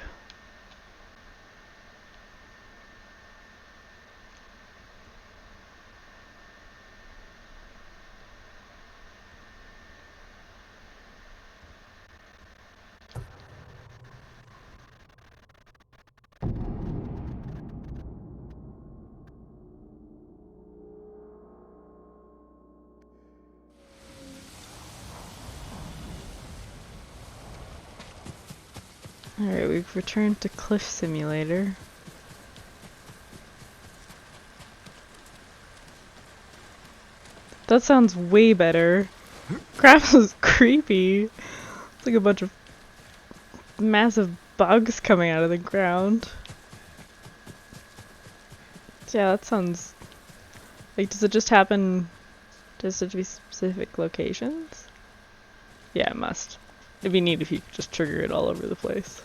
Alright, we've returned to Cliff Simulator. That sounds way better. Crabs was creepy. It's like a bunch of massive bugs coming out of the ground. Yeah, that sounds... Like, does it just happen... Does it be specific locations? Yeah, it must. It'd be neat if you could just trigger it all over the place.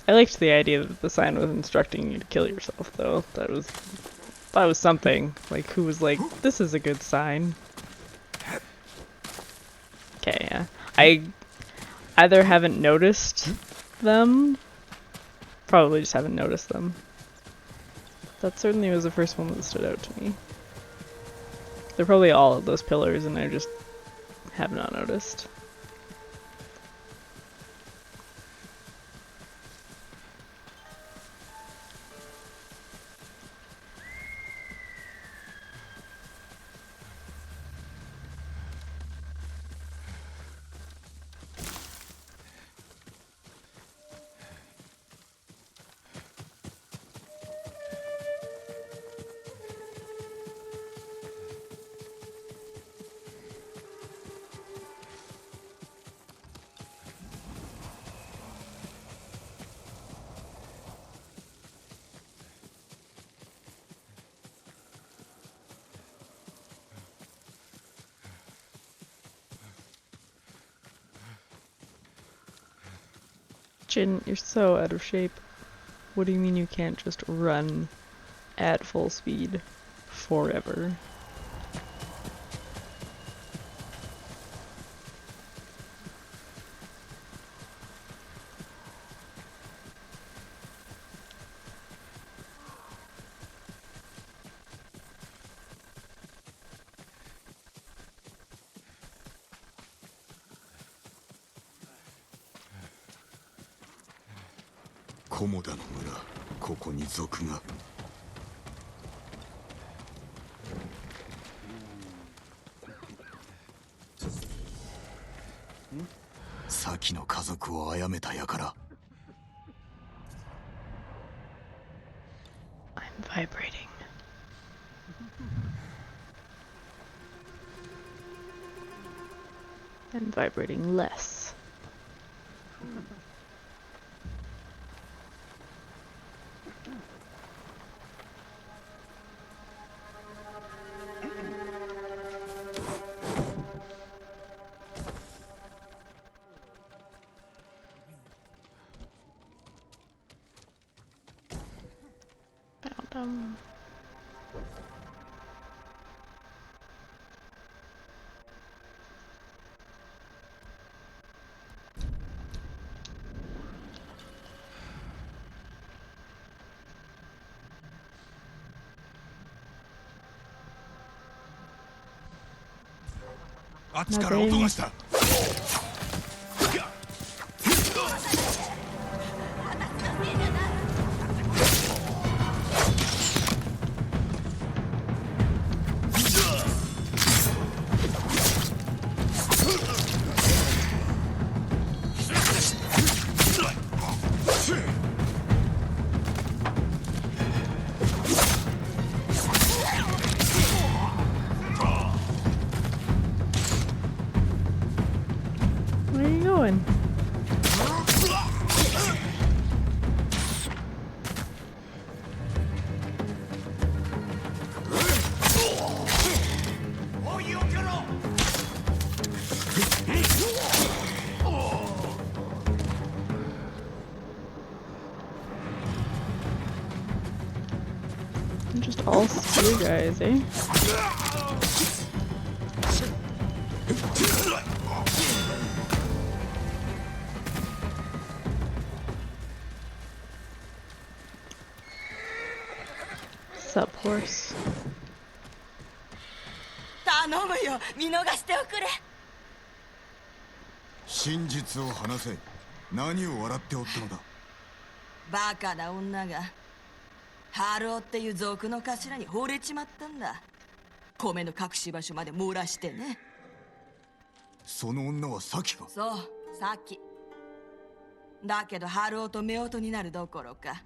I liked the idea that the sign was instructing you to kill yourself, though. That was something. Like, who was like, this is a good sign. Okay, yeah. I either haven't noticed them, probably just haven't noticed them. That certainly was the first one that stood out to me. They're probably all of those pillars and I just have not noticed. Jin, you're so out of shape. What do you mean you can't just run at full speed? forever.菰田の村、ここに賊が。先の家族を殺めた輩。I'm vibrating. I'm vibrating less. Found him. Nothing. 'Em just all spear guys, eh? Sup, horse? 頼むよ、見逃しておくれ。真実を話せ。何を笑っておったのだ。バカな女がハルオっていう族の頭に惚れちまったんだ。米の隠し場所まで漏らしてね。その女はサキか。そう、さっき。だけどハルオと夫婦になるどころか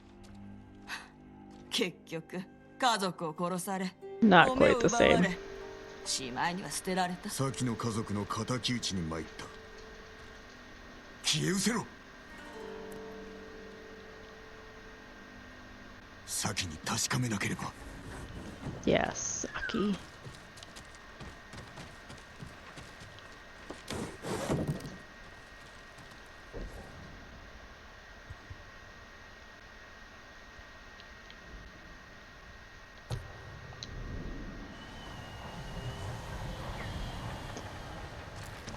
結局家族を殺され、 Not quite the same. しまいには捨てられた。サキの家族の敵討ちに参った。消え失せろ。サキに確かめなければ。 Yes, Saki.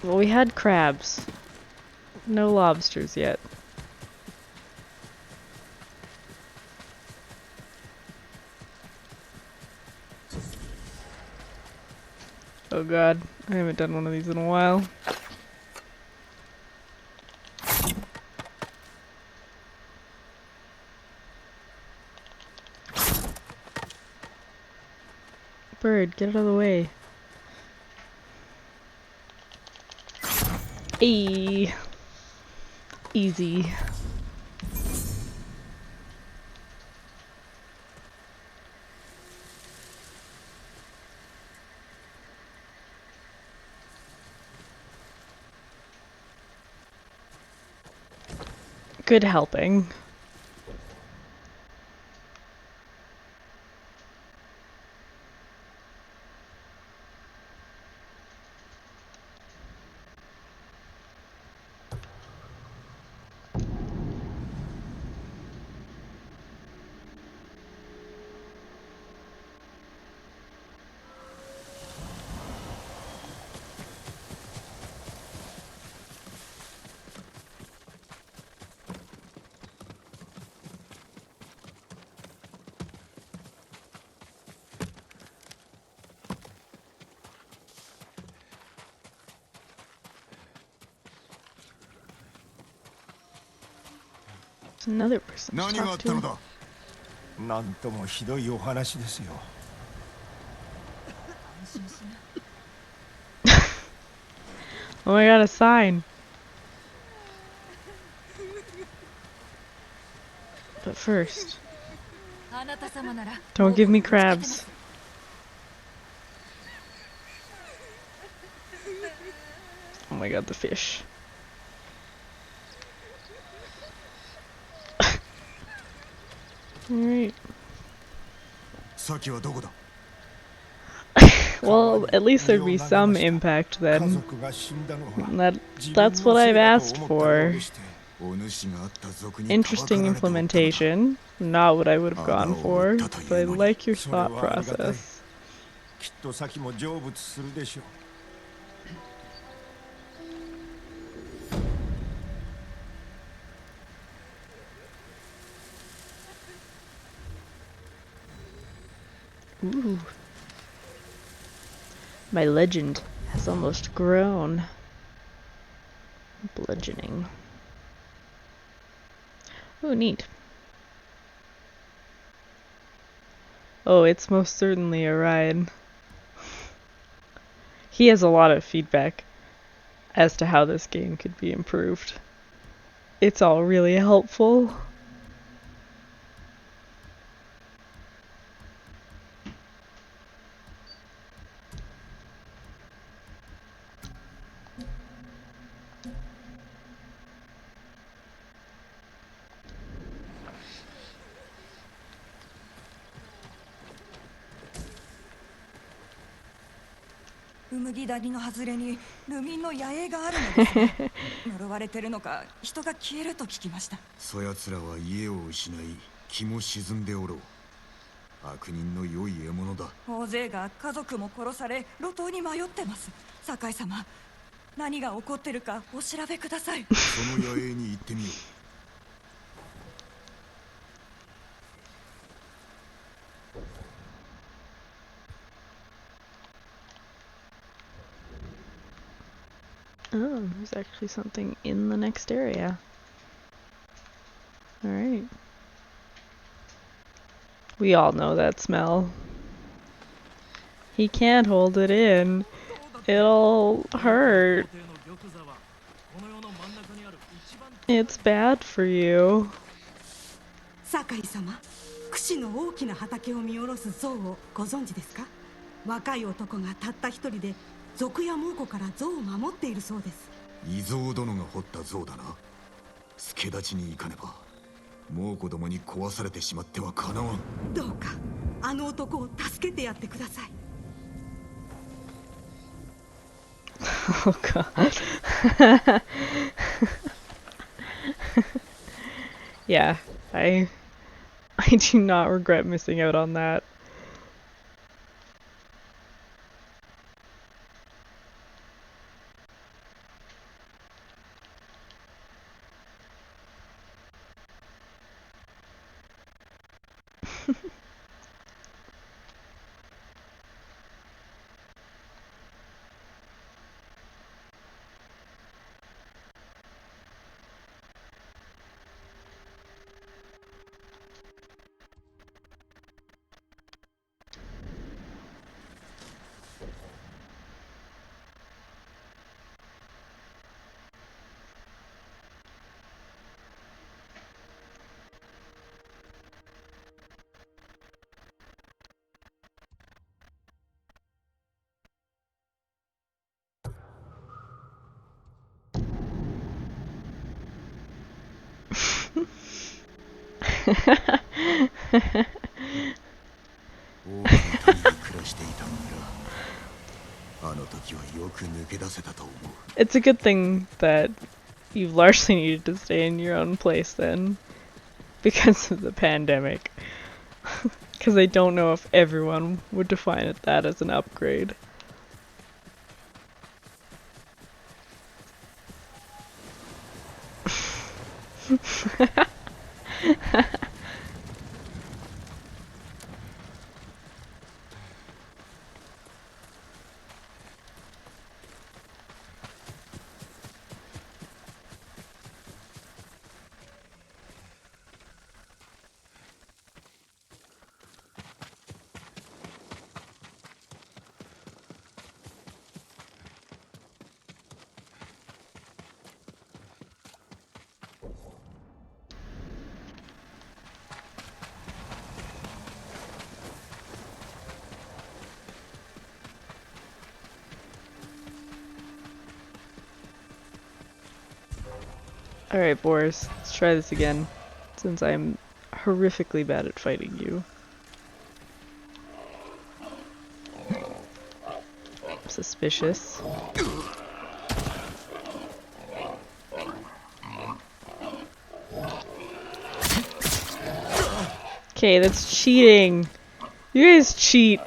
Well, we had crabs. No lobsters yet. Oh god, I haven't done one of these in a while. Bird, get out of the way. Ayy. Easy. Good helping. Another person to 何があ talk ったの to. だ。なんともひどいお話ですよ。 Oh my god, a sign. But first, don't give me crabs. Oh my god, the fish. Alright. 先はどこだ。 Well, at least there'd be some impact then. That's what I've asked for. Interesting implementation. Not what I would have gone for, but I like your thought process. きっと先も成仏するでしょう。 Ooh. My legend has almost grown. Bludgeoning. Oh, neat. Oh, it's most certainly a ride. He has a lot of feedback as to how this game could be improved. It's all really helpful.そやつらは家を失い気も沈んでおろう。悪人の良い獲物だ。大勢が家族も殺され路頭に迷ってます。酒井様、何が起こってるかお調べください。その野営に行ってみよう。 Oh, there's actually something in the next area. Alright. We all know that smell. He can't hold it in. It'll hurt. It's bad for you. 酒井様、櫛の大きな畑を見下ろす像をご存知ですか？若い男がたった一人で賊や猛虎から像を守っているそうです。伊蔵殿が掘った像だな。助立ちに行かねば。猛虎どもに壊されてしまってはかなわん。どうかあの男を助けてやってください。Oh god. Yeah, I do not regret missing out on that. It's a good thing that you've largely needed to stay in your own place then, because of the pandemic. Because I don't know if everyone would define it that as an upgrade. Alright, Boris, let's try this again, since I'm horrifically bad at fighting you. Suspicious. Okay, that's cheating. You guys cheat.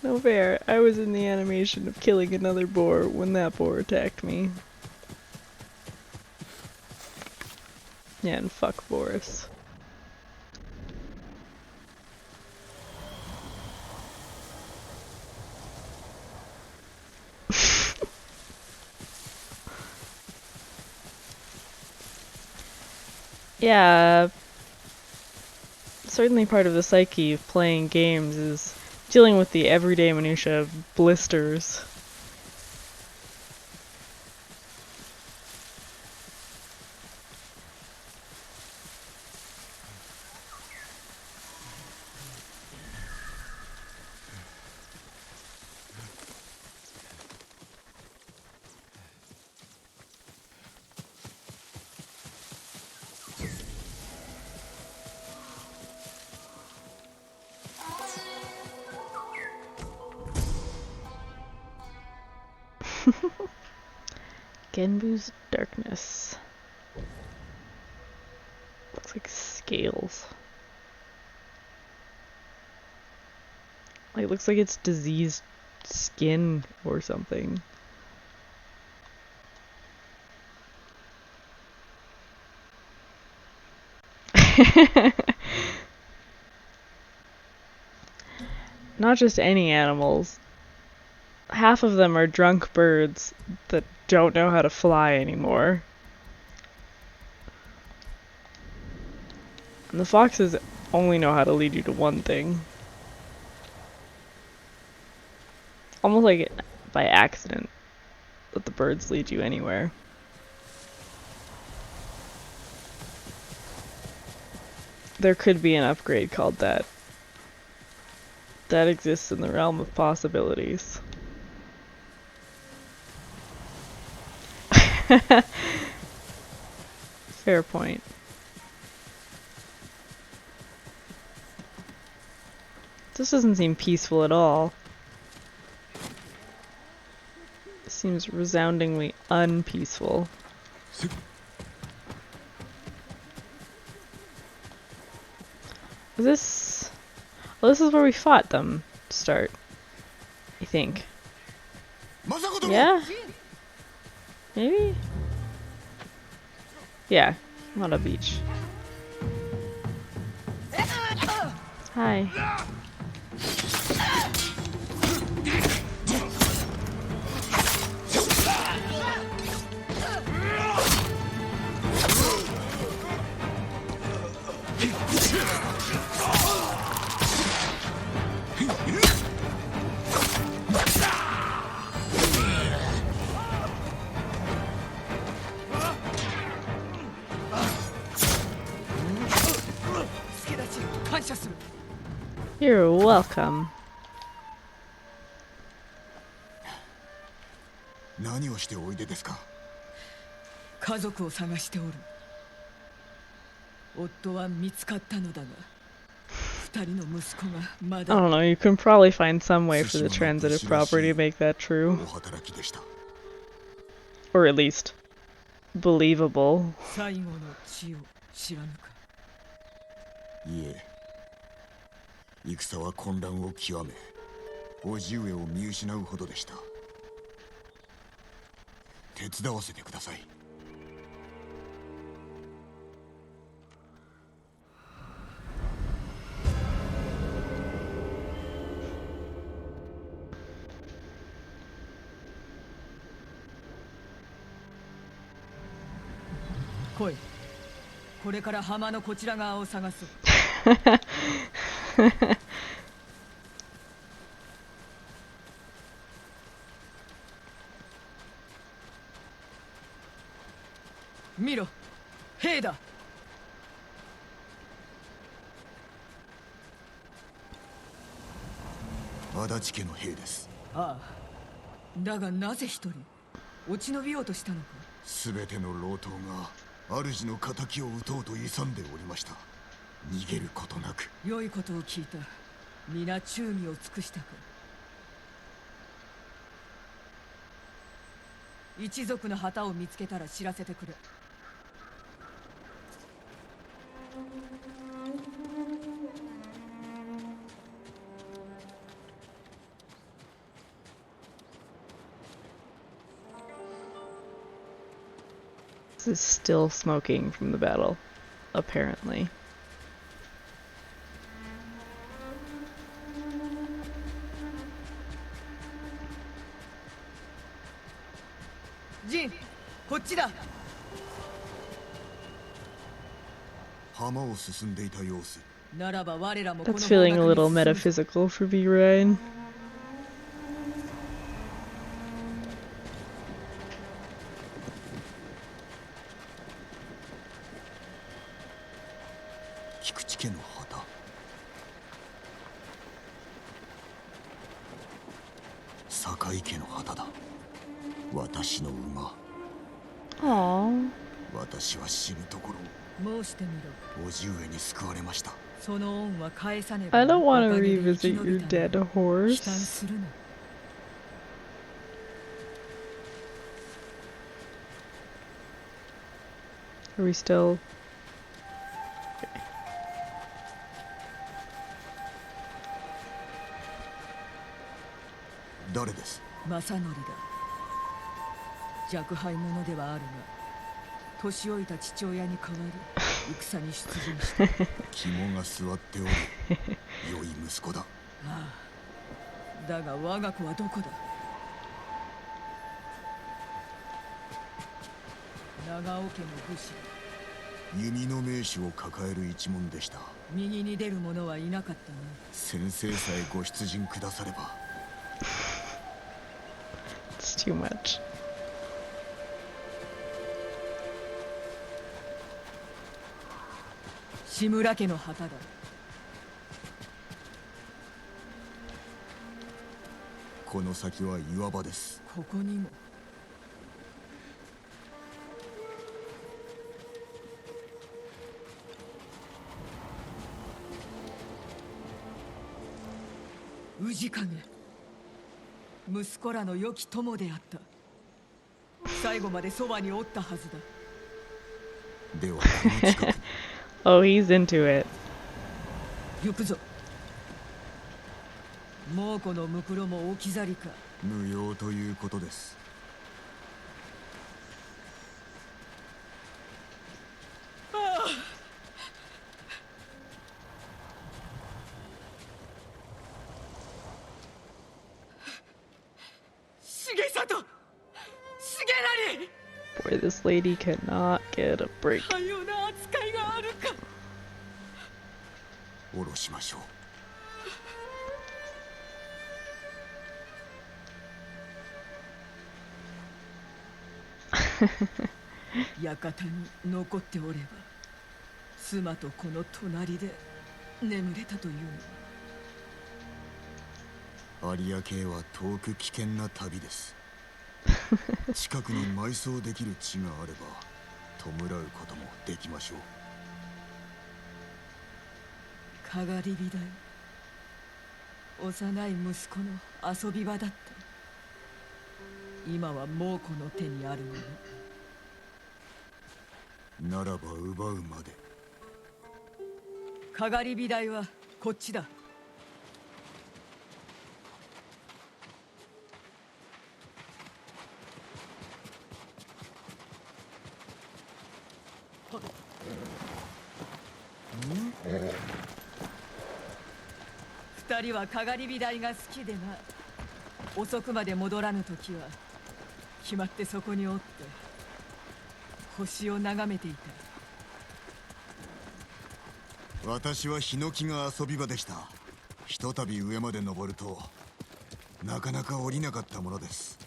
No fair. I was in the animation of killing another boar when that boar attacked me. Yeah, and fuck Boris. Yeah, certainly part of the psyche of playing games is dealing with the everyday minutia of blisters. Genbu's darkness. Looks like scales. Like, it looks like it's diseased skin or something. Not just any animals. Half of them are drunk birds that don't know how to fly anymore. And the foxes only know how to lead you to one thing. Almost like by accident that the birds lead you anywhere. There could be an upgrade called that. That exists in the realm of possibilities. Fair point. This doesn't seem peaceful at all. It seems resoundingly unpeaceful. Is this... Well, this is where we fought them to start, I think. Yeah? Maybe? Yeah, I'm on a beach. Hi. You're welcome. 何をしておいでですか。家族を探しておる。夫は見つかったのだが、二人の息子がまだ。I don't know, you can probably find some way for the transitive property to make that true. Or at least believable. 最後の血を知らぬか。いえ。戦は混乱を極め、叔父上を見失うほどでした。手伝わせてください。来い。これから浜のこちら側を探す。見ろ、兵だ。足立家の兵です。ああ、だがなぜ一人落ち延びようとしたのか。すべての老頭が主の仇を討とうと勇んでおりました。逃げることなく。良いことを聞いた。皆忠義を尽くしたか。一族の旗を見つけたら知らせてくれ。This is still smoking from the battle, apparently. Jin, こっちだ。浜を進んでいた様子。ならば我らもこの That's 方角 feeling に a little 進む。 metaphysical for me, Ryan. 菊池家の旗。堺家の旗だ。私の馬。Aww. 私は死ぬところを申してみろ。叔父上に救われました。その恩は返さねば。 I don't want to おかげで生き revisit 延 your びた dead のに horse. 悲嘆するな。Are we still? 誰です？正則だ。若輩者ではあるが、年老いた父親に代わり戦に出陣した。肝が据わっており、良い息子だ。ああ、だが我が子はどこだ。長尾家の武士。弓の名手を抱える一門でした。右に出る者はいなかったな。先生さえご出陣くだされば。It's too much. 志村家の旗だ。この先は岩場です。ここにも。氏影、息子らの良き友であった。最後までそばにおったはずだ。ではこの近くに。Oh, he's into it. 行くぞ。猛虎のムクロも置き去りか。無用ということです。Boy, this lady cannot get a break. かような扱いがあるか。下ろしましょう。館に残っておれば、妻とこの隣で眠れたというの。有明へは遠く危険な旅です。近くに埋葬できる地があれば弔うこともできましょう。かがり火だよ。幼い息子の遊び場だった。今は猛虎の手にあるのね。ならば奪うまで。かがり火台はこっちだ。二人はかがり火台が好きでな。遅くまで戻らぬ時は決まってそこにおって星を眺めていた。私はヒノキが遊び場でした。ひとたび上まで登るとなかなか降りなかったものです。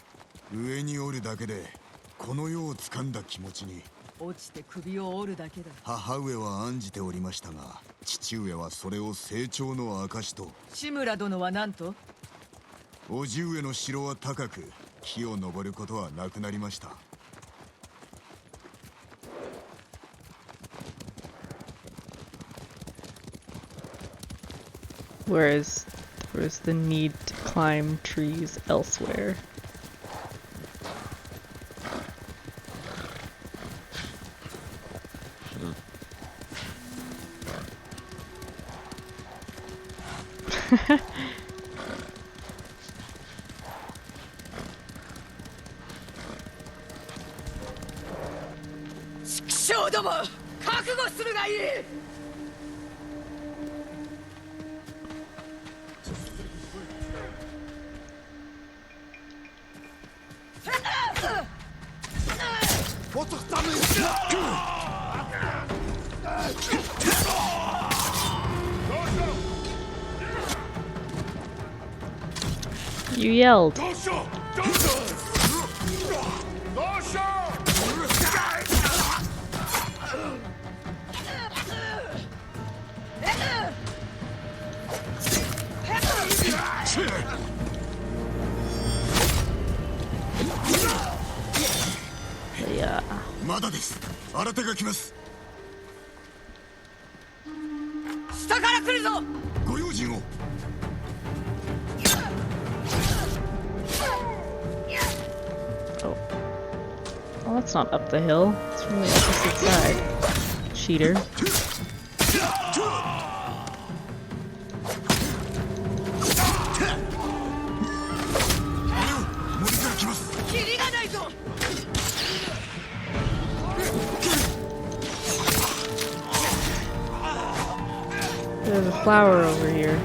上におるだけでこの世を掴んだ気持ちに。落ちて首を折るだけだ。母上は案じておりましたが、父上はそれを成長の証と。志村殿は何と？叔父上の城は高く、木を登ることはなくなりました。Whereas there was the need to climb trees elsewhere. You yelled. Yeah. まだです。新手が来ます。下から来るぞ。ご用心を。Oh. Well, that's not up the hill. It's from the opposite side. Cheater. There's a flower over here.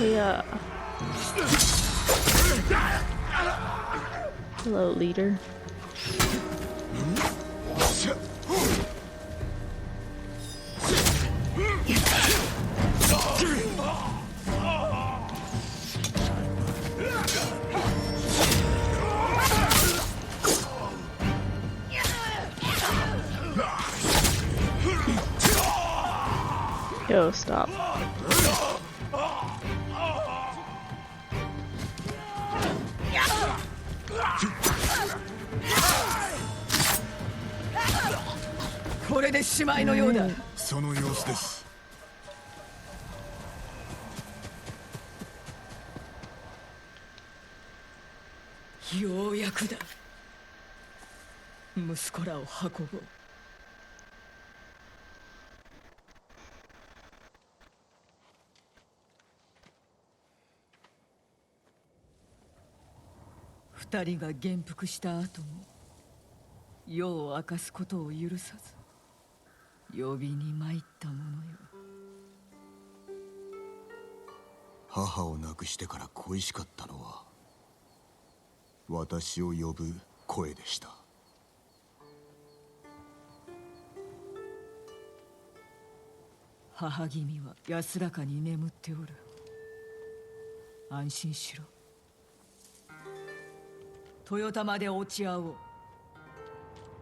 Yeah. Hello, leader. Yo, stop. Mm. その様子です。ようやくだ。息子らを運ぼう。二人が元服した後も世を明かすことを許さず呼びに参ったものよ。母を亡くしてから恋しかったのは私を呼ぶ声でした。母君は安らかに眠っておる。安心しろ。豊玉で落ち合おう。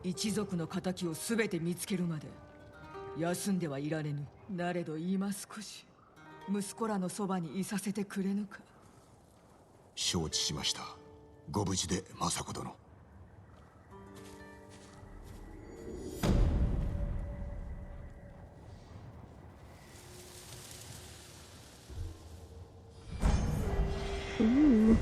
一族の敵をすべて見つけるまで休んではいられぬ。なれど今少し息子らのそばにいさせてくれぬか。承知しました。ご無事で政子殿。Ooh.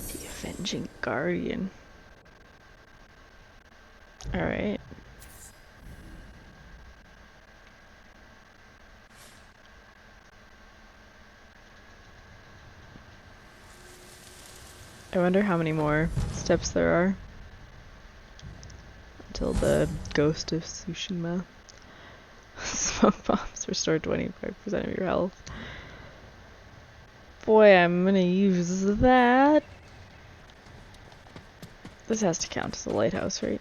The Avenging Guardian. Alright. I wonder how many more steps there are until the Ghost of Tsushima. Smoke bombs restore 25% of your health. Boy, I'm gonna use that. This has to count as a lighthouse, right?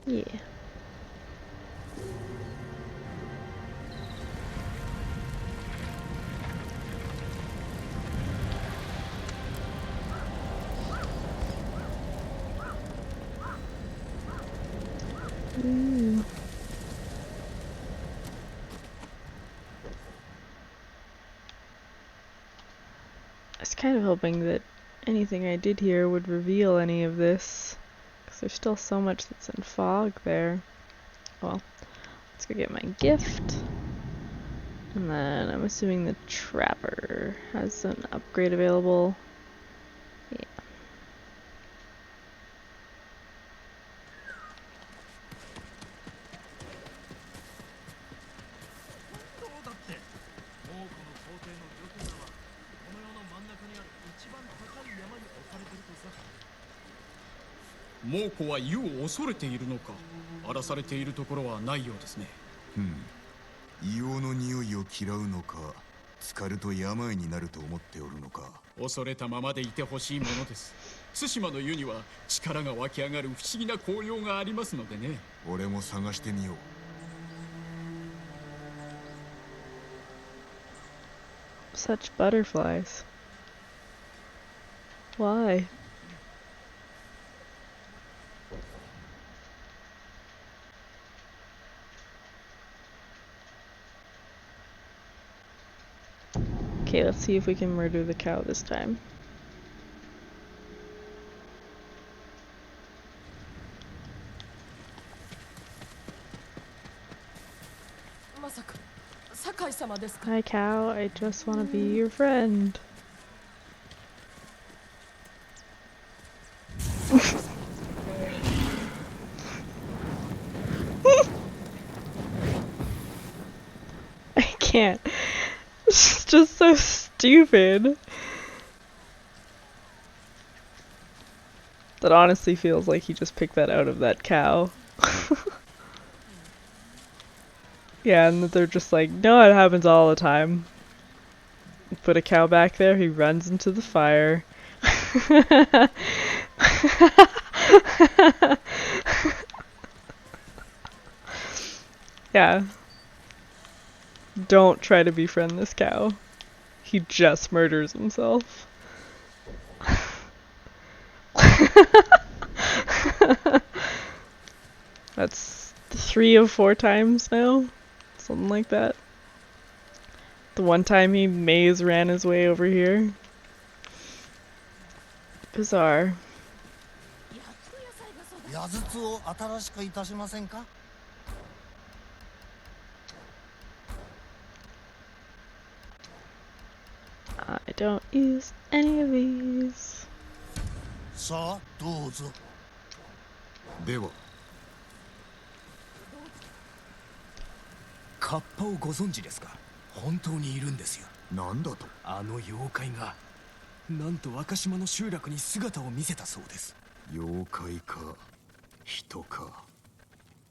Yeah. Ooh. I was kind of hoping that anything I did here would reveal any of this, because there's still so much that's in fog there. Well, let's go get my gift. And then I'm assuming the trapper has an upgrade available. Yeah.硫黄の匂いを嫌うのか、浸かると病になると思っておるのか。恐れたままでいてほしいものです。対馬の湯には力が湧き上がる不思議な紅葉がありますのでね。俺も探してみよう。Such butterflies. Why? Okay, let's see if we can murder the cow this time. Hi cow, I just want to be your friend. I can't. It's just so stupid. That honestly feels like he just picked that out of that cow. Yeah, and they're just like, no, it happens all the time. Put a cow back there, he runs into the fire. Yeah. Don't try to befriend this cow. He just murders himself. That's 3 of 4 times now. Something like that. The one time he maze ran his way over here. Bizarre. I don't use any of these. さあどうぞ。では。カッパをご存知ですか？本当にいるんですよ。なんだと？あの妖怪がなんと若島の集落に姿を見せたそうです。妖怪か人か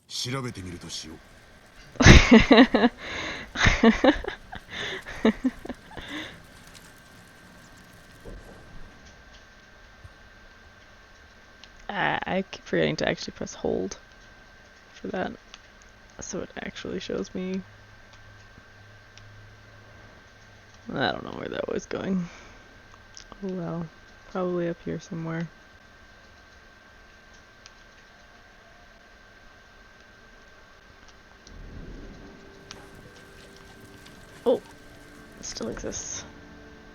調べてみるとしよう。I keep forgetting to actually press hold for that, so it actually shows me. I don't know where that was going. Oh well, probably up here somewhere. Oh, it still exists.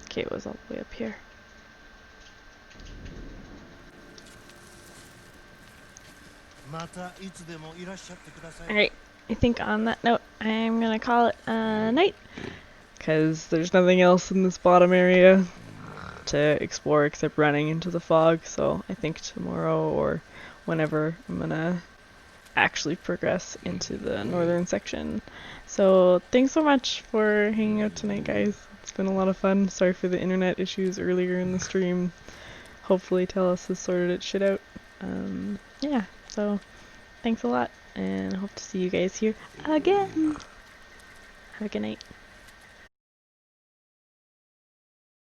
Okay, it was all the way up here. Alright, I think on that note, I'm gonna call it a night. Because there's nothing else in this bottom area to explore except running into the fog. So I think tomorrow or whenever I'm gonna actually progress into the northern section. So So thanks so much for hanging out tonight, guys. It's been a lot of fun. Sorry for the internet issues earlier in the stream. Hopefully Talos has sorted its shit out. Yeah, so thanks a lot, and I hope to see you guys here again. Have a good night.